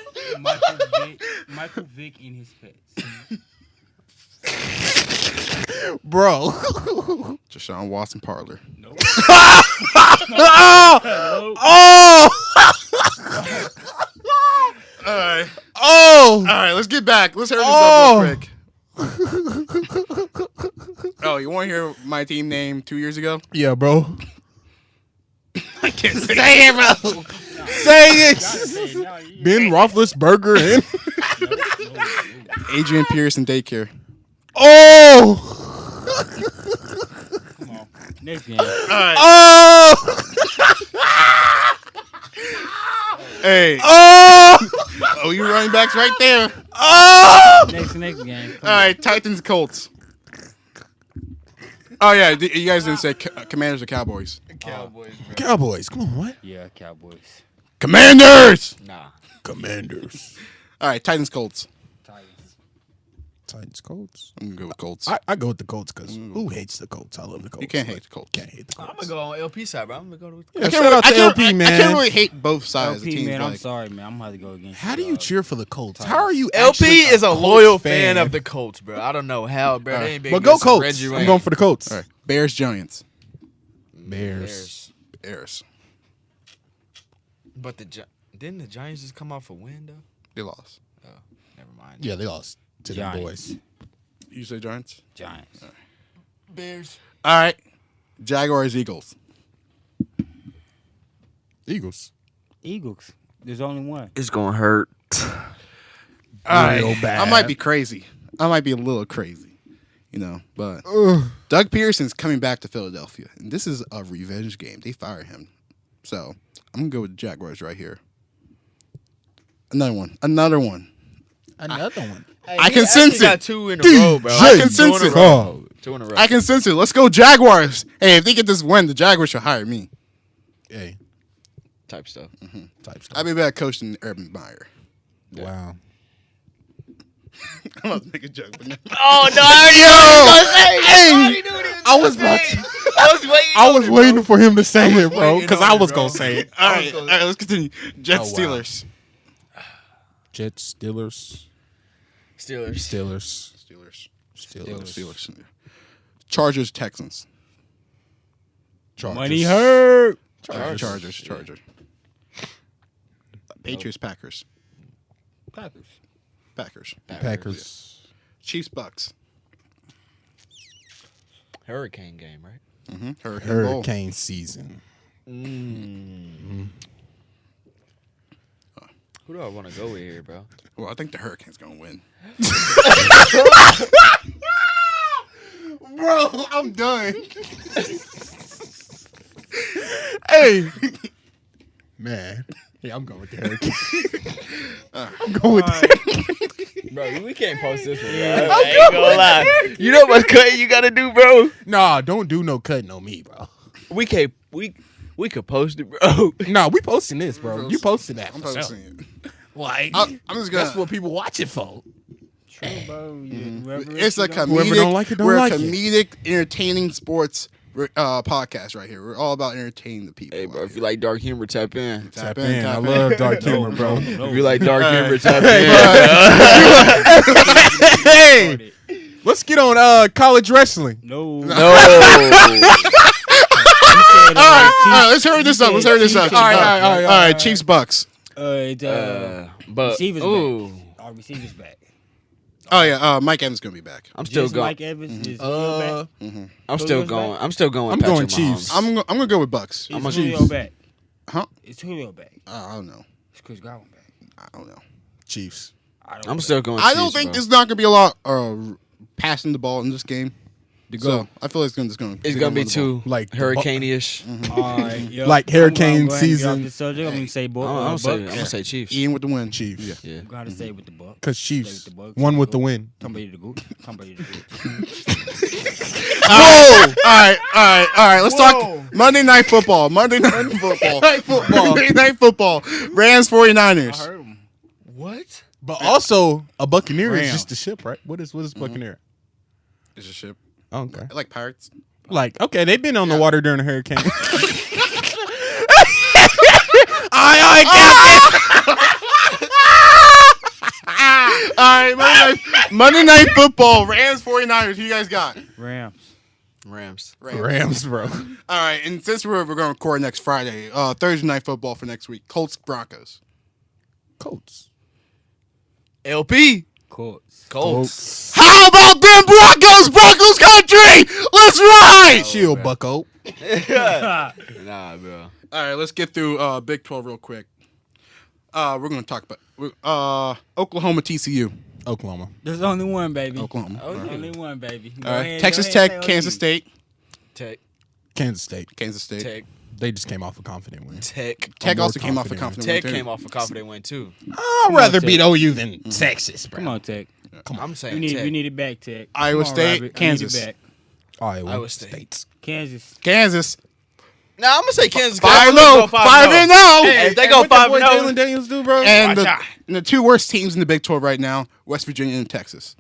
Michael Vick in his pets. Bro. Deshaun Watson Parlor. Nope. Oh! All right. Oh! All right. Let's get back. Let's hear this Oh. up real quick. Oh, you want to hear my team name 2 years ago? Yeah, bro. I can't say Say it, bro. Say it. Ben Roethlisberger and Adrian Pearson Daycare. oh, Come on. Next game. All right. oh, Hey. oh. OU running backs right there. Next game. All right, Titans, Colts. Oh yeah, you guys didn't say Commanders or Cowboys. Cowboys, bro. Cowboys. Come on, what? Yeah, Cowboys. Commanders. Nah. Commanders. All right, Titans, Colts. Titans, Colts. I'm gonna go with Colts. I go with the Colts because who hates the Colts? I love the Colts. You can't hate the Colts. Can't hate the I'm Colts. gonna go on LP side, bro. I'm gonna go with Yeah, shout out to LP, man. I can't really hate both sides of the LP, team. man, I'm like, sorry, man. I'm gonna have to go against How do you you cheer for the Colts? Titans. How are you? LP actually is a Colts loyal fan of the Colts, bro. I don't know how, bro. They ain't been But go against Colts. Reggie I'm Wayne. going for the Colts. all right, Bears, Giants. Bears. Bears. But didn't the Giants just come off a win though? They lost. Oh, never mind. Yeah, they lost to the Giants. boys. You say Giants? Giants. Bears. All right, Jaguars, Eagles. Eagles. Eagles. There's only one. It's gonna hurt. All right, Real bad. I might be crazy. I might be a little crazy, but Doug Pearson's coming back to Philadelphia, and this is a revenge game. They fire him, so I'm gonna go with the Jaguars right here. Another one. Another one. I can sense it. Got two in a row, bro. I can sense it. Two in a row. I can sense it. Let's go Jaguars. Hey, if they get this win, the Jaguars should hire me. Hey, type stuff. type stuff. I'd be better coach than Urban Meyer. Wow. I'm about to make a joke, but no. Oh no! I I was about to. waiting. I was waiting for him to say it, bro, waiting because on I it, was bro. gonna say it. All right, let's continue. Jets, Oh, wow. Steelers. Jets, Steelers, Steelers. Steelers. Chargers, Texans. Money hurt. Chargers. Patriots, Packers. Packers. Chiefs, Bucks. Hurricane game, right? Hurricane Bowl. Hurricane season. Who do I want to go with here, bro? Well, I think the Hurricane's gonna win. Bro, I'm done. Hey, man. Yeah, I'm going with the Hurricane. I'm going with the Bro, we can't post this one. Bro. I ain't gonna lie. You know what cutting you gotta do, bro? Nah, don't do no cutting on me, bro. We can't. We could post it, bro. Nah, we posting this, bro. You posting that. I'm for sure. posting it. Like, I'm just gonna. that's what people watch it for. True, bro. Whoever It's a don't- comedic. Whoever don't like it, don't we're like a it. comedic, entertaining sports podcast right here. We're all about entertaining the people. Hey, bro, out if you here. like dark humor, tap in. Tap in. I love dark humor, bro. If you like dark humor, tap in. Hey, let's get on college wrestling. No. No. All right, let's hurry this up. All right, Chiefs, Bucks. But Receivers ooh, back. Our receivers back. Oh yeah, Mike Evans gonna be back. I'm still Just going. Mike Evans is Julio back. I'm still Who's going. back? I'm still going. I'm Patrick going Mahomes. Chiefs. I'm gonna go with Bucks. Is a Julio Chiefs. back? Huh? Is Julio back? I don't know. Is Chris Godwin back? I don't know. Chiefs. I'm still going. I don't Chiefs, think bro. there's not gonna be a lot passing the ball in this game. So I feel like It's gonna be run the ball. too Like the hurricane-ish. All right, yo, Like hurricane I'm gonna go ahead and get season. off the subject. I'm gonna say I'm gonna Bucks. say Chiefs. Ian with the win. Chiefs. Yeah. I'm gonna say with the Bucks. Because Stay with Chiefs the Bucks. won with the win. Somebody to go. Somebody to go. All right. Let's talk Monday Night Football. Monday Night Football. Rams 49ers. heard him. What? But also, a Buccaneer is Rams. just a ship, right? What is Buccaneer? It's a ship. Oh, okay. I like Pirates. Like, okay, they've been on the water during a hurricane. All right, Monday Night Football. Rams 49ers. Who you guys got? Rams. Rams. Rams, bro. All right, and since we're going to record next Friday, Thursday Night Football for next week. Colts Broncos. Colts. LP. Colts. How about them Broncos? Broncos country. Let's ride. Chill, bucko. Nah, bro. All right, let's get through Big 12 real quick. We're going to talk about Oklahoma TCU. Oklahoma. There's only one, baby. Oklahoma. There's only one, baby. Go All right, ahead, Texas go ahead, Tech, say Kansas OU. State. Tech. Kansas State. Kansas State. Tech. They just came off a confident win. Tech Also came off a confident win. Tech too. came off a confident win too. I'd rather beat OU than Texas, bro. Come on, Tech. I'm saying We Tech. need it back, Tech. Iowa Come on, State, Robert. We need it Kansas. back. Iowa State. Kansas. Nah, I'm gonna say Kansas. 5-0. 5-0. Hey, if they go what that boy 5-0. Jalen Daniels do, bro? And Watch out. the two worst teams in the Big 12 right now, West Virginia and Texas.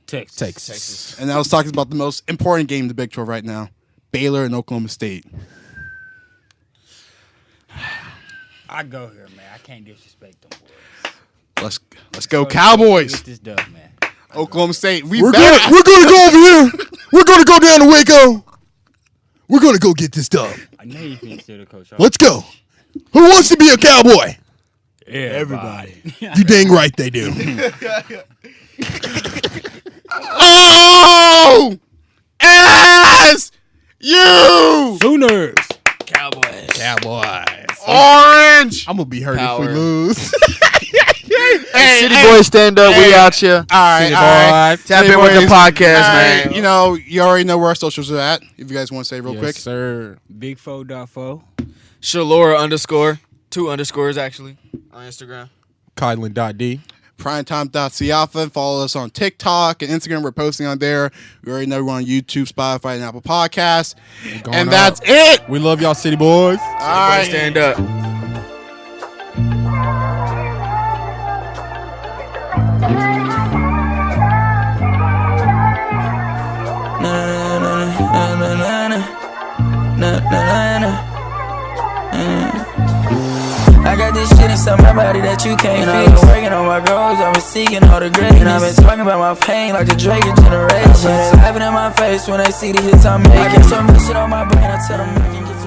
Texas. And I was talking about the most important game in the Big 12 right now, Baylor and Oklahoma State. I go here, man. I can't disrespect them boys. Let's go Cowboys. Get this dub, man. Oklahoma State. We're gonna go over here. We're gonna go down to Waco. We're gonna go get this dub. I know you can consider Coach. Let's go. Who wants to be a cowboy? Everybody. You dang right they do. Oh! S-U! Sooners. Cowboys. Orange! I'm gonna be hurt Power. if we lose. City boys, stand up. We out here. All right. Tap in with the podcast, man. You know, you already know where our socials are at. If you guys want to say real quick. sir. bigfoe.rr. Shalora _ 2 underscores actually on Instagram. Kylon.d. Primetime.Siafa. Follow us on TikTok and Instagram. We're posting on there. We already know we're on YouTube, Spotify, and Apple Podcasts. And that's it. We love y'all, city boys. All right. Stand up. I got this shit inside my body that you can't feel. I've been working on my goals, I've been seeking all the greatness. I've been talking about my pain like the Drake generation. They laughing in my face when they see the hits I make. I get so much shit on my brain, I tell them I can get